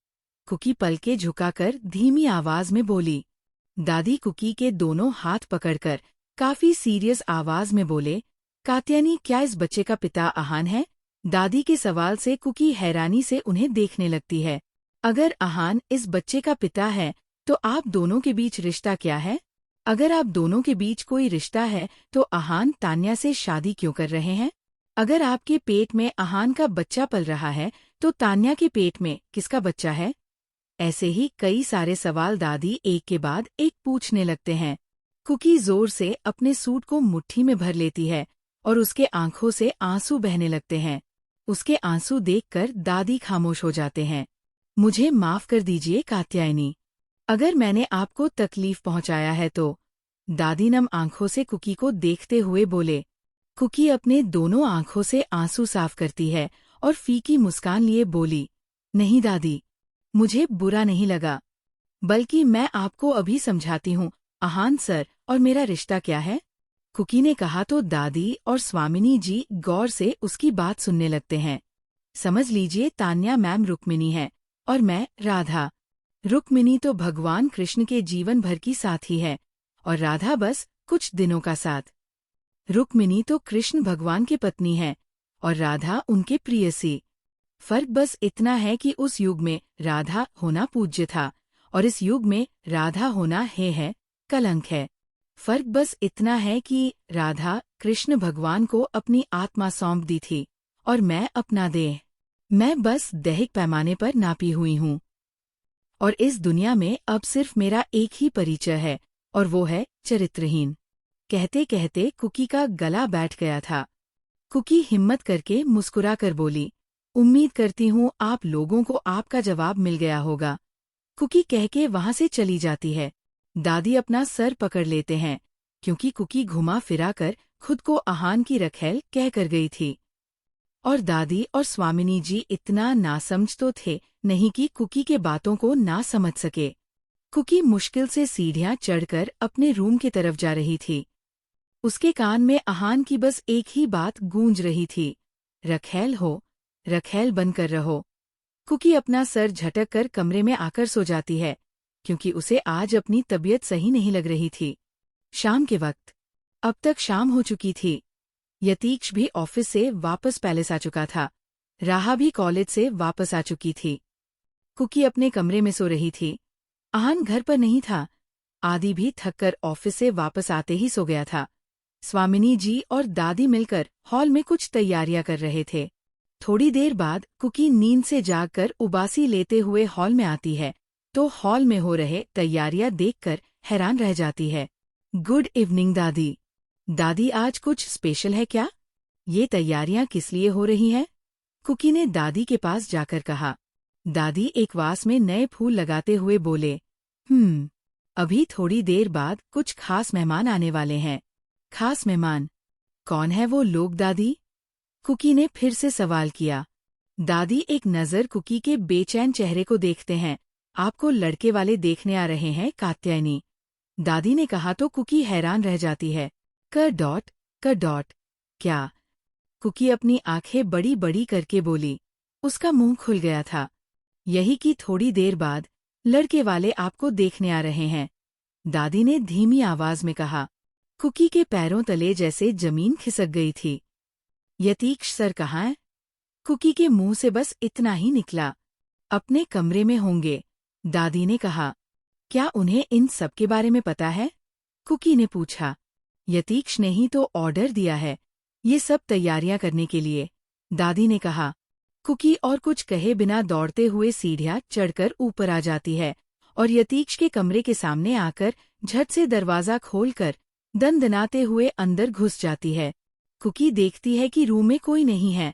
कुकी पलके झुकाकर धीमी आवाज में बोली। दादी कुकी के दोनों हाथ पकड़कर काफी सीरियस आवाज में बोले, कात्यायनी क्या इस बच्चे का पिता आहान है? दादी के सवाल से कुकी हैरानी से उन्हें देखने लगती है। अगर आहान इस बच्चे का पिता है तो आप दोनों के बीच रिश्ता क्या है? अगर आप दोनों के बीच कोई रिश्ता है तो आहान तान्या से शादी क्यों कर रहे हैं? अगर आपके पेट में आहान का बच्चा पल रहा है तो तान्या के पेट में किसका बच्चा है? ऐसे ही कई सारे सवाल दादी एक के बाद एक पूछने लगते हैं। कुकी जोर से अपने सूट को मुट्ठी में भर लेती है और उसके आंखों से आंसू बहने लगते हैं। उसके आंसू देखकर दादी खामोश हो जाते हैं। मुझे माफ कर दीजिए कात्यायनी, अगर मैंने आपको तकलीफ पहुंचाया है तो। दादी नम आंखों से कुकी को देखते हुए बोले। कुकी अपने दोनों आंखों से आंसू साफ करती है और फीकी मुस्कान लिए बोली, नहीं दादी, मुझे बुरा नहीं लगा, बल्कि मैं आपको अभी समझाती हूँ आहान सर और मेरा रिश्ता क्या है। कुकी ने कहा तो दादी और स्वामिनी जी गौर से उसकी बात सुनने लगते हैं। समझ लीजिए तान्या मैम रुक्मिनी है और मैं राधा। रुक्मिनी तो भगवान कृष्ण के जीवन भर की साथी है और राधा बस कुछ दिनों का साथ। रुक्मिनी तो कृष्ण भगवान की पत्नी है और राधा उनके प्रियसी। फर्क बस इतना है कि उस युग में राधा होना पूज्य था और इस युग में राधा होना है कलंक है। फर्क बस इतना है कि राधा कृष्ण भगवान को अपनी आत्मा सौंप दी थी और मैं अपना देह। मैं बस दैहिक पैमाने पर नापी हुई हूँ और इस दुनिया में अब सिर्फ मेरा एक ही परिचय है और वो है चरित्रहीन। कहते कहते कुकी का गला बैठ गया था। कुकी हिम्मत करके मुस्कुरा कर बोली, उम्मीद करती हूँ आप लोगों को आपका जवाब मिल गया होगा। कुकी कह के वहाँ से चली जाती है। दादी अपना सर पकड़ लेते हैं क्योंकि कुकी घुमा फिरा कर खुद को आहान की रखैल कह कर गई थी और दादी और स्वामिनी जी इतना नासमझ तो थे नहीं कि कुकी के बातों को ना समझ सके। कुकी मुश्किल से सीढ़ियां चढ़कर अपने रूम की तरफ जा रही थी। उसके कान में आहान की बस एक ही बात गूंज रही थी, रखैल हो, रखैल बनकर रहो। कुकी अपना सर झटक कर कमरे में आकर सो जाती है क्योंकि उसे आज अपनी तबीयत सही नहीं लग रही थी। शाम के वक्त अब तक शाम हो चुकी थी। यतीक्ष भी ऑफिस से वापस पैलेस आ चुका था। राहा भी कॉलेज से वापस आ चुकी थी। कुकी अपने कमरे में सो रही थी। आहान घर पर नहीं था। आदि भी थककर ऑफिस से वापस आते ही सो गया था। स्वामिनी जी और दादी मिलकर हॉल में कुछ तैयारियां कर रहे थे। थोड़ी देर बाद कुकी नींद से जागकर उबासी लेते हुए हॉल में आती है तो हॉल में हो रहे तैयारियां देखकर हैरान रह जाती है। गुड इवनिंग दादी। दादी आज कुछ स्पेशल है क्या? ये तैयारियां किस लिए हो रही हैं? कुकी ने दादी के पास जाकर कहा। दादी एक वास में नए फूल लगाते हुए बोले, अभी थोड़ी देर बाद कुछ खास मेहमान आने वाले हैं। खास मेहमान? कौन है वो लोग दादी? कुकी ने फिर से सवाल किया। दादी एक नज़र कुकी के बेचैन चेहरे को देखते हैं। आपको लड़के वाले देखने आ रहे हैं कात्यायनी। दादी ने कहा तो कुकी हैरान रह जाती है। क. क्या? कुकी अपनी आंखें बड़ी बड़ी करके बोली। उसका मुंह खुल गया था। यही कि थोड़ी देर बाद लड़के वाले आपको देखने आ रहे हैं, दादी ने धीमी आवाज में कहा। कुकी के पैरों तले जैसे जमीन खिसक गई थी। यतीक्ष सर कहाँ है? कुकी के मुंह से बस इतना ही निकला। अपने कमरे में होंगे, दादी ने कहा। क्या उन्हें इन सब के बारे में पता है? कुकी ने पूछा। यतीक्ष ने ही तो ऑर्डर दिया है ये सब तैयारियां करने के लिए, दादी ने कहा। कुकी और कुछ कहे बिना दौड़ते हुए सीढ़ियां चढ़कर ऊपर आ जाती है और यतीक्ष के कमरे के सामने आकर झट से दरवाजा खोलकर दनदनाते हुए अंदर घुस जाती है। कुकी देखती है कि रूम में कोई नहीं है।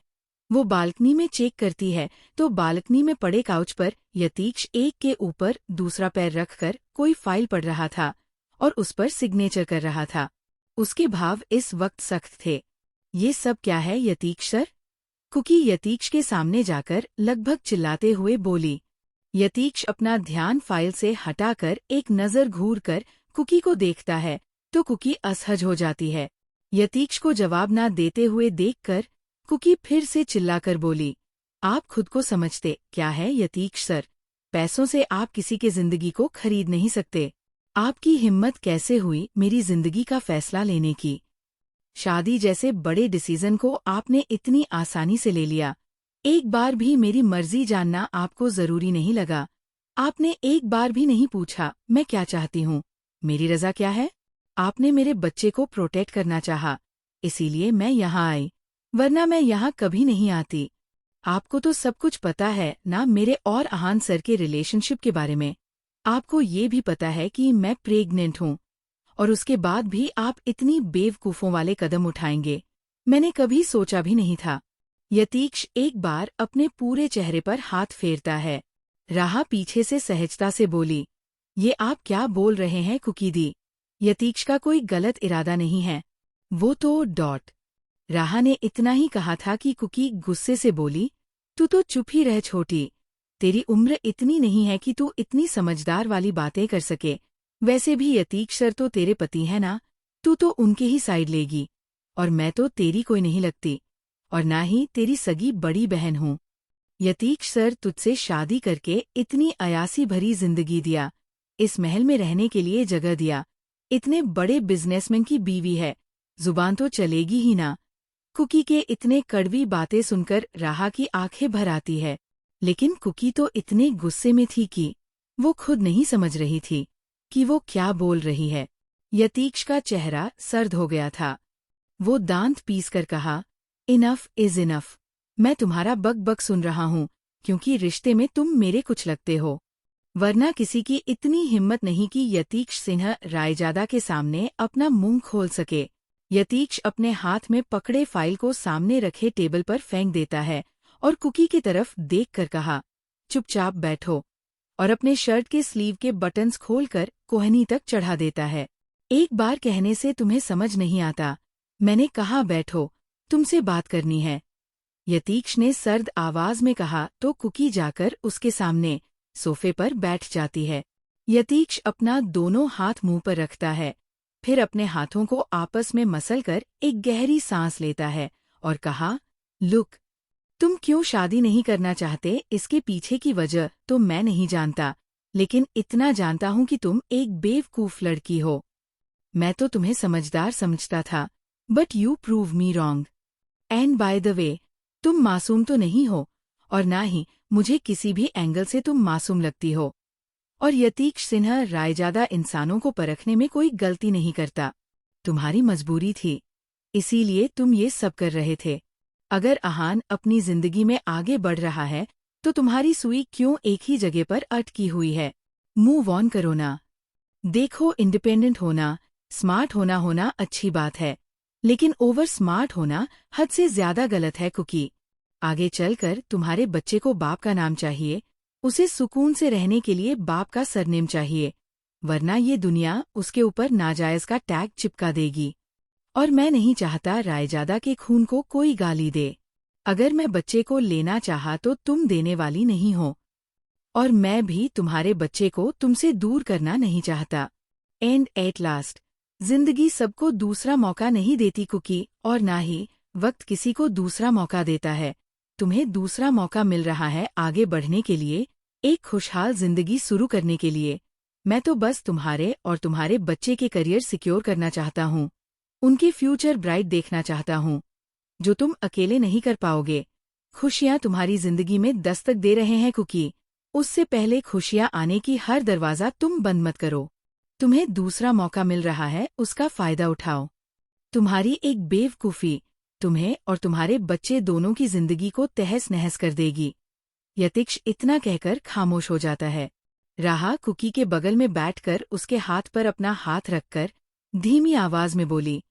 वो बालकनी में चेक करती है तो बालकनी में पड़े काउच पर यतीक्ष एक के ऊपर दूसरा पैर रखकर कोई फाइल पढ़ रहा था और उस पर सिग्नेचर कर रहा था। उसके भाव इस वक्त सख्त थे। ये सब क्या है यतीक्ष सर? कुकी यतीक्ष के सामने जाकर लगभग चिल्लाते हुए बोली। यतीक्ष अपना ध्यान फाइल से हटाकर एक नज़र घूरकर कुकी को देखता है तो कुकी असहज हो जाती है। यतीक्ष को जवाब ना देते हुए देखकर कुकी फिर से चिल्लाकर बोली, आप खुद को समझते क्या है यतीक्ष सर? पैसों से आप किसी के जिंदगी को खरीद नहीं सकते। आपकी हिम्मत कैसे हुई मेरी जिंदगी का फैसला लेने की? शादी जैसे बड़े डिसीजन को आपने इतनी आसानी से ले लिया। एक बार भी मेरी मर्जी जानना आपको जरूरी नहीं लगा। आपने एक बार भी नहीं पूछा मैं क्या चाहती हूँ, मेरी रजा क्या है। आपने मेरे बच्चे को प्रोटेक्ट करना चाहा, इसीलिए मैं यहाँ आई, वरना मैं यहाँ कभी नहीं आती। आपको तो सब कुछ पता है ना मेरे और आहान सर के रिलेशनशिप के बारे में। आपको ये भी पता है कि मैं प्रेग्नेंट हूँ और उसके बाद भी आप इतनी बेवकूफ़ों वाले कदम उठाएंगे, मैंने कभी सोचा भी नहीं था। यतीक्ष एक बार अपने पूरे चेहरे पर हाथ फेरता है। राहा पीछे से सहजता से बोली, ये आप क्या बोल रहे हैं कुकी दी? यतीक्ष का कोई गलत इरादा नहीं है। वो तो डॉट। राहा ने इतना ही कहा था कि कुकी गुस्से से बोली, तू तो चुप ही रह छोटी। तेरी उम्र इतनी नहीं है कि तू इतनी समझदार वाली बातें कर सके। वैसे भी यतीक्ष सर तो तेरे पति हैं ना, तू तो उनके ही साइड लेगी। और मैं तो तेरी कोई नहीं लगती, और ना ही तेरी सगी बड़ी बहन हूँ। यतीक्ष सर तुझसे शादी करके इतनी अयासी भरी जिंदगी दिया, इस महल में रहने के लिए जगह दिया, इतने बड़े बिजनेसमैन की बीवी है, जुबान तो चलेगी ही ना। कुकी के इतने कड़वी बातें सुनकर राहा की आंखें भर आती है, लेकिन कुकी तो इतने गुस्से में थी कि वो खुद नहीं समझ रही थी कि वो क्या बोल रही है। यतीक्ष का चेहरा सर्द हो गया था। वो दांत पीस कर कहा, इनफ इज इनफ। मैं तुम्हारा बक बक सुन रहा हूँ, क्योंकि रिश्ते में तुम मेरे कुछ लगते हो। वरना किसी की इतनी हिम्मत नहीं कि यतीक्ष सिन्हा रायजादा के सामने अपना मुंह खोल सके। यतीक्ष अपने हाथ में पकड़े फाइल को सामने रखे टेबल पर फेंक देता है और कुकी की तरफ देखकर कहा, चुपचाप बैठो, और अपने शर्ट के स्लीव के बटन्स खोलकर कोहनी तक चढ़ा देता है। एक बार कहने से तुम्हें समझ नहीं आता, मैंने कहा बैठो, तुमसे बात करनी है। यतीक्ष ने सर्द आवाज में कहा तो कुकी जाकर उसके सामने सोफे पर बैठ जाती है। यतीक्ष अपना दोनों हाथ मुंह पर रखता है, फिर अपने हाथों को आपस में मसलकर एक गहरी सांस लेता है और कहा, लुक, तुम क्यों शादी नहीं करना चाहते इसके पीछे की वजह तो मैं नहीं जानता, लेकिन इतना जानता हूं कि तुम एक बेवकूफ लड़की हो। मैं तो तुम्हें समझदार समझता था, but you prove me wrong. And by the way, तुम मासूम तो नहीं हो, और ना ही मुझे किसी भी एंगल से तुम मासूम लगती हो। और यतीक्ष सिन्हा रायजादा इंसानों को परखने में कोई गलती नहीं करता। तुम्हारी मजबूरी थी, इसीलिए तुम ये सब कर रहे थे। अगर अहान अपनी जिंदगी में आगे बढ़ रहा है तो तुम्हारी सुई क्यों एक ही जगह पर अटकी हुई है? मूव ऑन करो ना। देखो, इंडिपेंडेंट होना, स्मार्ट होना अच्छी बात है, लेकिन ओवर स्मार्ट होना हद से ज्यादा गलत है कुकी। आगे चलकर तुम्हारे बच्चे को बाप का नाम चाहिए, उसे सुकून से रहने के लिए बाप का सरनेम चाहिए, वरना ये दुनिया उसके ऊपर नाजायज का टैग चिपका देगी। और मैं नहीं चाहता रायजादा के खून को कोई गाली दे। अगर मैं बच्चे को लेना चाहा तो तुम देने वाली नहीं हो, और मैं भी तुम्हारे बच्चे को तुमसे दूर करना नहीं चाहता। एंड एट लास्ट, जिंदगी सबको दूसरा मौका नहीं देती कुकी, और ना ही वक्त किसी को दूसरा मौका देता है। तुम्हें दूसरा मौका मिल रहा है आगे बढ़ने के लिए, एक खुशहाल जिंदगी शुरू करने के लिए। मैं तो बस तुम्हारे और तुम्हारे बच्चे के करियर सिक्योर करना चाहता हूँ, उनके फ्यूचर ब्राइट देखना चाहता हूँ, जो तुम अकेले नहीं कर पाओगे। खुशियाँ तुम्हारी जिंदगी में दस्तक दे रहे हैं कुकी, उससे पहले खुशियाँ आने की हर दरवाज़ा तुम बंद मत करो। तुम्हें दूसरा मौका मिल रहा है, उसका फायदा उठाओ। तुम्हारी एक बेवकूफ़ी तुम्हें और तुम्हारे बच्चे दोनों की जिंदगी को तहस नहस कर देगी। यतीक्ष इतना कहकर खामोश हो जाता है। राहा कुकी के बगल में बैठकर उसके हाथ पर अपना हाथ रखकर धीमी आवाज में बोली,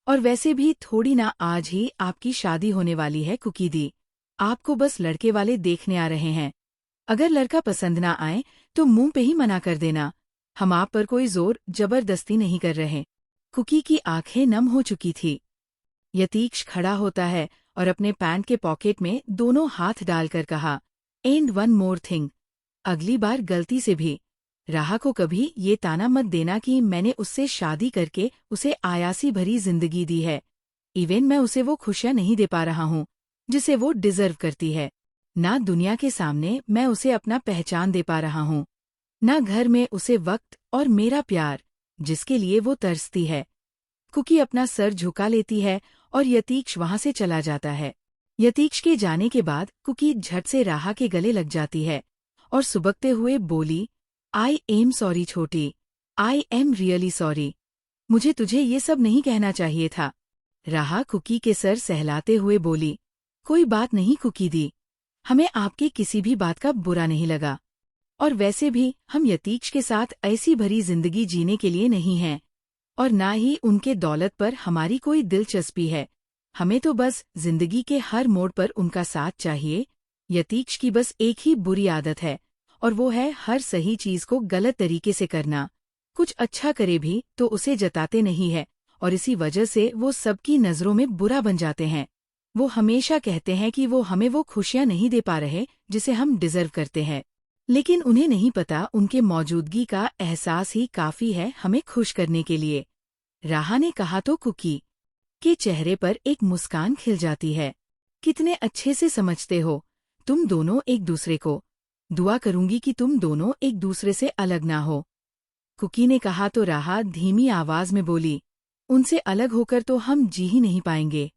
और वैसे भी थोड़ी ना आज ही आपकी शादी होने वाली है कुकी दी। आपको बस लड़के वाले देखने आ रहे हैं। अगर लड़का पसंद ना आए तो मुंह पे ही मना कर देना, हम आप पर कोई जोर जबरदस्ती नहीं कर रहे। कुकी की आंखें नम हो चुकी थी। यतीक्ष खड़ा होता है और अपने पैंट के पॉकेट में दोनों हाथ डालकर कहा, एंड वन मोर थिंग, अगली बार गलती से भी राहा को कभी ये ताना मत देना कि मैंने उससे शादी करके उसे आयासी भरी जिंदगी दी है। इवन मैं उसे वो खुशियां नहीं दे पा रहा हूँ जिसे वो डिजर्व करती है। ना दुनिया के सामने मैं उसे अपना पहचान दे पा रहा हूँ, ना घर में उसे वक्त और मेरा प्यार जिसके लिए वो तरसती है। कुकी अपना सर झुका लेती है और यतीक्ष वहां से चला जाता है। यतीक्ष के जाने के बाद कुकी झट से राहा के गले लग जाती है और सुबकते हुए बोली, आई एम सॉरी छोटी, आई एम रियली सॉरी। मुझे तुझे ये सब नहीं कहना चाहिए था। राहा कुकी के सर सहलाते हुए बोली, कोई बात नहीं कुकी दी, हमें आपके किसी भी बात का बुरा नहीं लगा, और वैसे भी हम यतीक्ष के साथ ऐसी भरी जिंदगी जीने के लिए नहीं हैं, और ना ही उनके दौलत पर हमारी कोई दिलचस्पी है। हमें तो बस जिंदगी के हर मोड़ पर उनका साथ चाहिए। यतीक्ष की बस एक ही बुरी आदत है, और वो है हर सही चीज को गलत तरीके से करना। कुछ अच्छा करे भी तो उसे जताते नहीं है, और इसी वजह से वो सबकी नज़रों में बुरा बन जाते हैं। वो हमेशा कहते हैं कि वो हमें वो खुशियाँ नहीं दे पा रहे जिसे हम डिजर्व करते हैं, लेकिन उन्हें नहीं पता उनके मौजूदगी का एहसास ही काफ़ी है हमें खुश करने के लिए। राहा ने कहा तो कुकी के चेहरे पर एक मुस्कान खिल जाती है। कितने अच्छे से समझते हो तुम दोनों एक दूसरे को। दुआ करूंगी कि तुम दोनों एक दूसरे से अलग ना हो। कुकी ने कहा तो राहा धीमी आवाज में बोली, उनसे अलग होकर तो हम जी ही नहीं पाएंगे।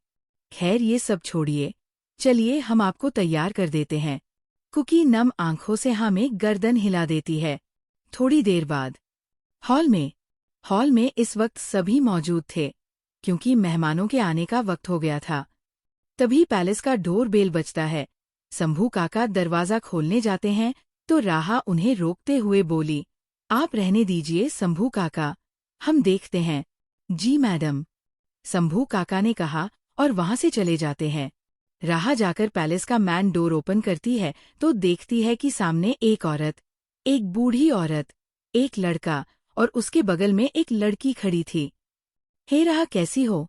खैर ये सब छोड़िए, चलिए हम आपको तैयार कर देते हैं। कुकी नम आंखों से हमें गर्दन हिला देती है। थोड़ी देर बाद हॉल में इस वक्त सभी मौजूद थे, क्योंकि मेहमानों के आने का वक्त हो गया था। तभी पैलेस का डोर बेल बजता है। शंभू काका दरवाजा खोलने जाते हैं तो राहा उन्हें रोकते हुए बोली, आप रहने दीजिए शंभू काका, हम देखते हैं। जी मैडम, शंभू काका ने कहा और वहां से चले जाते हैं। राहा जाकर पैलेस का मैन डोर ओपन करती है तो देखती है कि सामने एक औरत, एक बूढ़ी औरत, एक लड़का और उसके बगल में एक लड़की खड़ी थी। हे राहा कैसी हो?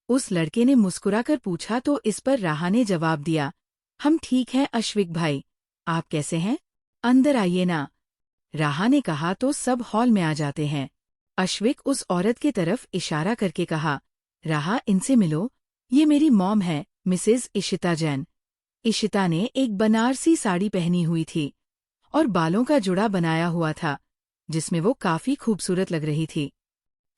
उस लड़के ने मुस्कुराकर पूछा तो इस पर राहा ने जवाब दिया, हम ठीक हैं अश्विक भाई, आप कैसे हैं? अंदर आइए ना। राहा ने कहा तो सब हॉल में आ जाते हैं। अश्विक उस औरत के तरफ इशारा करके कहा, राहा इनसे मिलो, ये मेरी मॉम है, मिसेज इशिता जैन। इशिता ने एक बनारसी साड़ी पहनी हुई थी और बालों का जुड़ा बनाया हुआ था, जिसमें वो काफी खूबसूरत लग रही थी।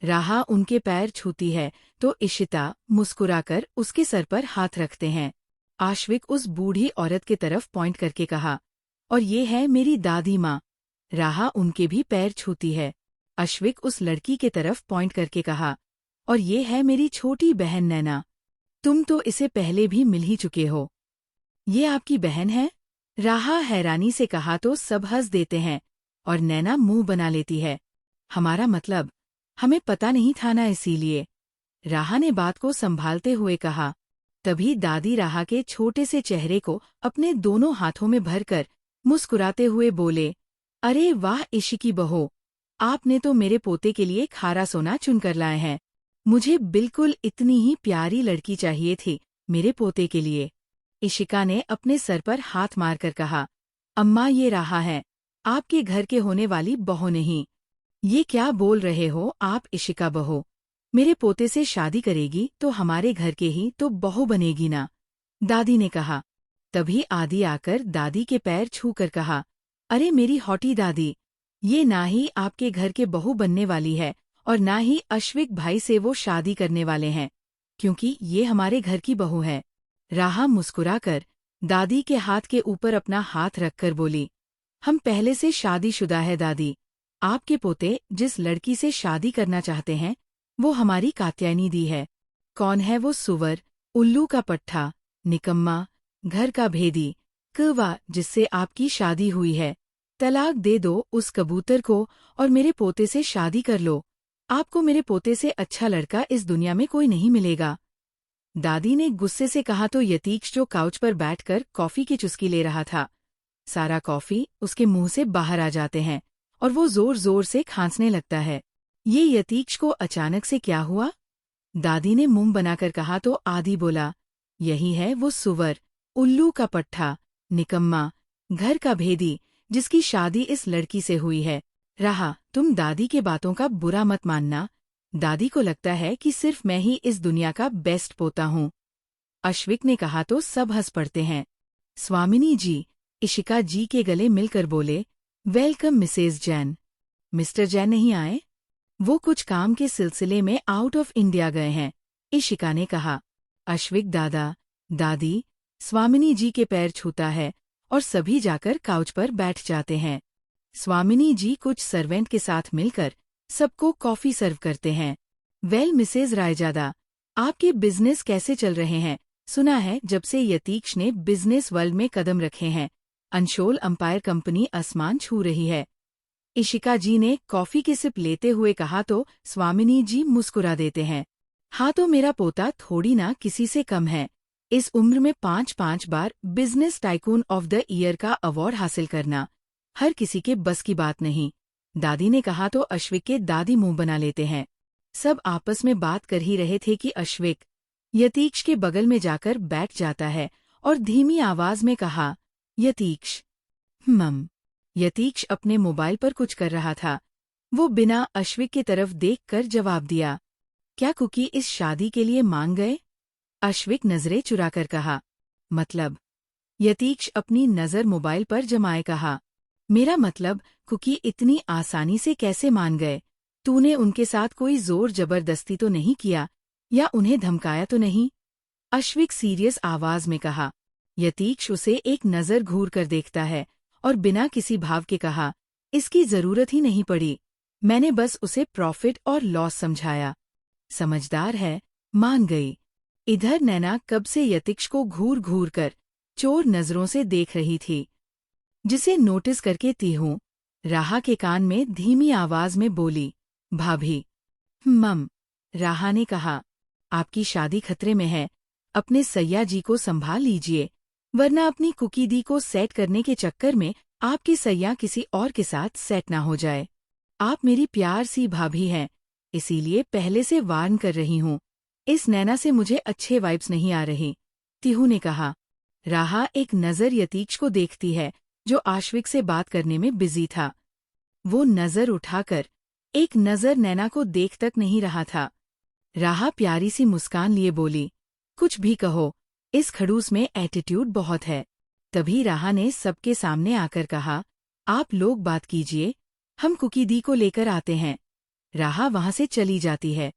राहा उनके पैर छूती है तो इशिता मुस्कुराकर उसके सर पर हाथ रखते हैं। आश्विक उस बूढ़ी औरत के तरफ पॉइंट करके कहा, और ये है मेरी दादी माँ। राहा उनके भी पैर छूती है। अश्विक उस लड़की के तरफ पॉइंट करके कहा, और ये है मेरी छोटी बहन नैना। तुम तो इसे पहले भी मिल ही चुके हो। ये आपकी बहन है? राहा हैरानी से कहा तो सब हंस देते हैं और नैना मुंह बना लेती है। हमारा मतलब, हमें पता नहीं था ना, इसीलिए। राहा ने बात को संभालते हुए कहा। तभी दादी राहा के छोटे से चेहरे को अपने दोनों हाथों में भरकर मुस्कुराते हुए बोले, अरे वाह इशिकी बहो, आपने तो मेरे पोते के लिए खारा सोना चुनकर लाए हैं। मुझे बिल्कुल इतनी ही प्यारी लड़की चाहिए थी मेरे पोते के लिए। इशिका ने अपने सर पर हाथ मारकर कहा, अम्मा ये राहा है, आपके घर के होने वाली बहू नहीं। ये क्या बोल रहे हो आप इशिका बहू? मेरे पोते से शादी करेगी तो हमारे घर के ही तो बहू बनेगी ना, दादी ने कहा। तभी आदि आकर दादी के पैर छूकर कहा, अरे मेरी हॉटी दादी, ये ना ही आपके घर के बहू बनने वाली है और ना ही अश्विक भाई से वो शादी करने वाले हैं, क्योंकि ये हमारे घर की बहू है। राहा मुस्कुराकर दादी के हाथ के ऊपर अपना हाथ रखकर बोली, हम पहले से शादीशुदा है दादी। आपके पोते जिस लड़की से शादी करना चाहते हैं वो हमारी कात्यायनी दी है। कौन है वो सुवर, उल्लू का पट्ठा, निकम्मा, घर का भेदी, कवा जिससे आपकी शादी हुई है? तलाक दे दो उस कबूतर को और मेरे पोते से शादी कर लो। आपको मेरे पोते से अच्छा लड़का इस दुनिया में कोई नहीं मिलेगा। दादी ने गुस्से से कहा तो यतीक्ष जो काउच पर बैठकर कॉफी की चुस्की ले रहा था, सारा कॉफी उसके मुंह से बाहर आ जाते हैं और वो जोर जोर से खांसने लगता है। ये यतीक्ष को अचानक से क्या हुआ? दादी ने मुंह बनाकर कहा तो आदि बोला, यही है वो सुवर, उल्लू का पट्ठा, निकम्मा, घर का भेदी जिसकी शादी इस लड़की से हुई है। राहा, तुम दादी के बातों का बुरा मत मानना। दादी को लगता है कि सिर्फ मैं ही इस दुनिया का बेस्ट पोता हूँ। अश्विक ने कहा तो सब हंस पड़ते हैं। स्वामिनी जी इशिका जी के गले मिलकर बोले, welcome Mrs Jain. Mr Jain नहीं आए? वो कुछ काम के सिलसिले में आउट ऑफ इंडिया गए हैं, इशिका ने कहा। अश्विक दादा, दादी, स्वामिनी जी के पैर छूता है और सभी जाकर काउच पर बैठ जाते हैं। स्वामिनी जी कुछ सर्वेंट के साथ मिलकर सबको कॉफी सर्व करते हैं। वेल मिसेज रायजादा, आपके बिजनेस कैसे चल रहे हैं? सुना है जब से यतीक्ष ने बिजनेस वर्ल्ड में कदम रखे हैं, अंशोल अंपायर कंपनी आसमान छू रही है। इशिका जी ने कॉफी की सिप लेते हुए कहा तो स्वामिनी जी मुस्कुरा देते हैं। हाँ तो मेरा पोता थोड़ी ना किसी से कम है। इस उम्र में 5-5 बार business tycoon of the year का अवार्ड हासिल करना हर किसी के बस की बात नहीं। दादी ने कहा तो अश्विक के दादी मुंह बना लेते हैं। सब आपस में बात कर ही रहे थे कि अश्विक यतीक्ष के बगल में जाकर बैठ जाता है और धीमी आवाज में कहा, यतीक्ष। मम। यतीक्ष अपने मोबाइल पर कुछ कर रहा था। वो बिना अश्विक की तरफ देखकर जवाब दिया, क्या कुकी इस शादी के लिए मांग गए? अश्विक नजरें चुराकर कहा, मतलब? यतीक्ष अपनी नजर मोबाइल पर जमाए कहा, मेरा मतलब कुकी इतनी आसानी से कैसे मान गए? तूने उनके साथ कोई जोर जबरदस्ती तो नहीं किया या उन्हें धमकाया तो नहीं? अश्विक सीरियस आवाज में कहा। यतीक्ष उसे एक नजर घूर कर देखता है और बिना किसी भाव के कहा, इसकी जरूरत ही नहीं पड़ी। मैंने बस उसे प्रॉफिट और लॉस समझाया। समझदार है, मान गई। इधर नैना कब से यतीक्ष को घूर घूर कर चोर नजरों से देख रही थी, जिसे नोटिस करके तीहू राहा के कान में धीमी आवाज में बोली, भाभी। मम। राहा ने कहा, आपकी शादी खतरे में है, अपने सैया जी को संभाल लीजिए, वरना अपनी कुकी दी को सेट करने के चक्कर में आपकी सैया किसी और के साथ सेट ना हो जाए। आप मेरी प्यार सी भाभी हैं, इसीलिए पहले से वार्न कर रही हूँ। इस नैना से मुझे अच्छे वाइब्स नहीं आ रही, तीहू ने कहा। राहा एक नजर यतीक्ष को देखती है, जो आश्विक से बात करने में बिजी था। वो नजर उठाकर एक नजर नैना को देख तक नहीं रहा था। राहा प्यारी सी मुस्कान लिए बोली, कुछ भी कहो, इस खड़ूस में एटीट्यूड बहुत है। तभी राहा ने सबके सामने आकर कहा, आप लोग बात कीजिए, हम कुकी दी को लेकर आते हैं। राहा वहां से चली जाती है।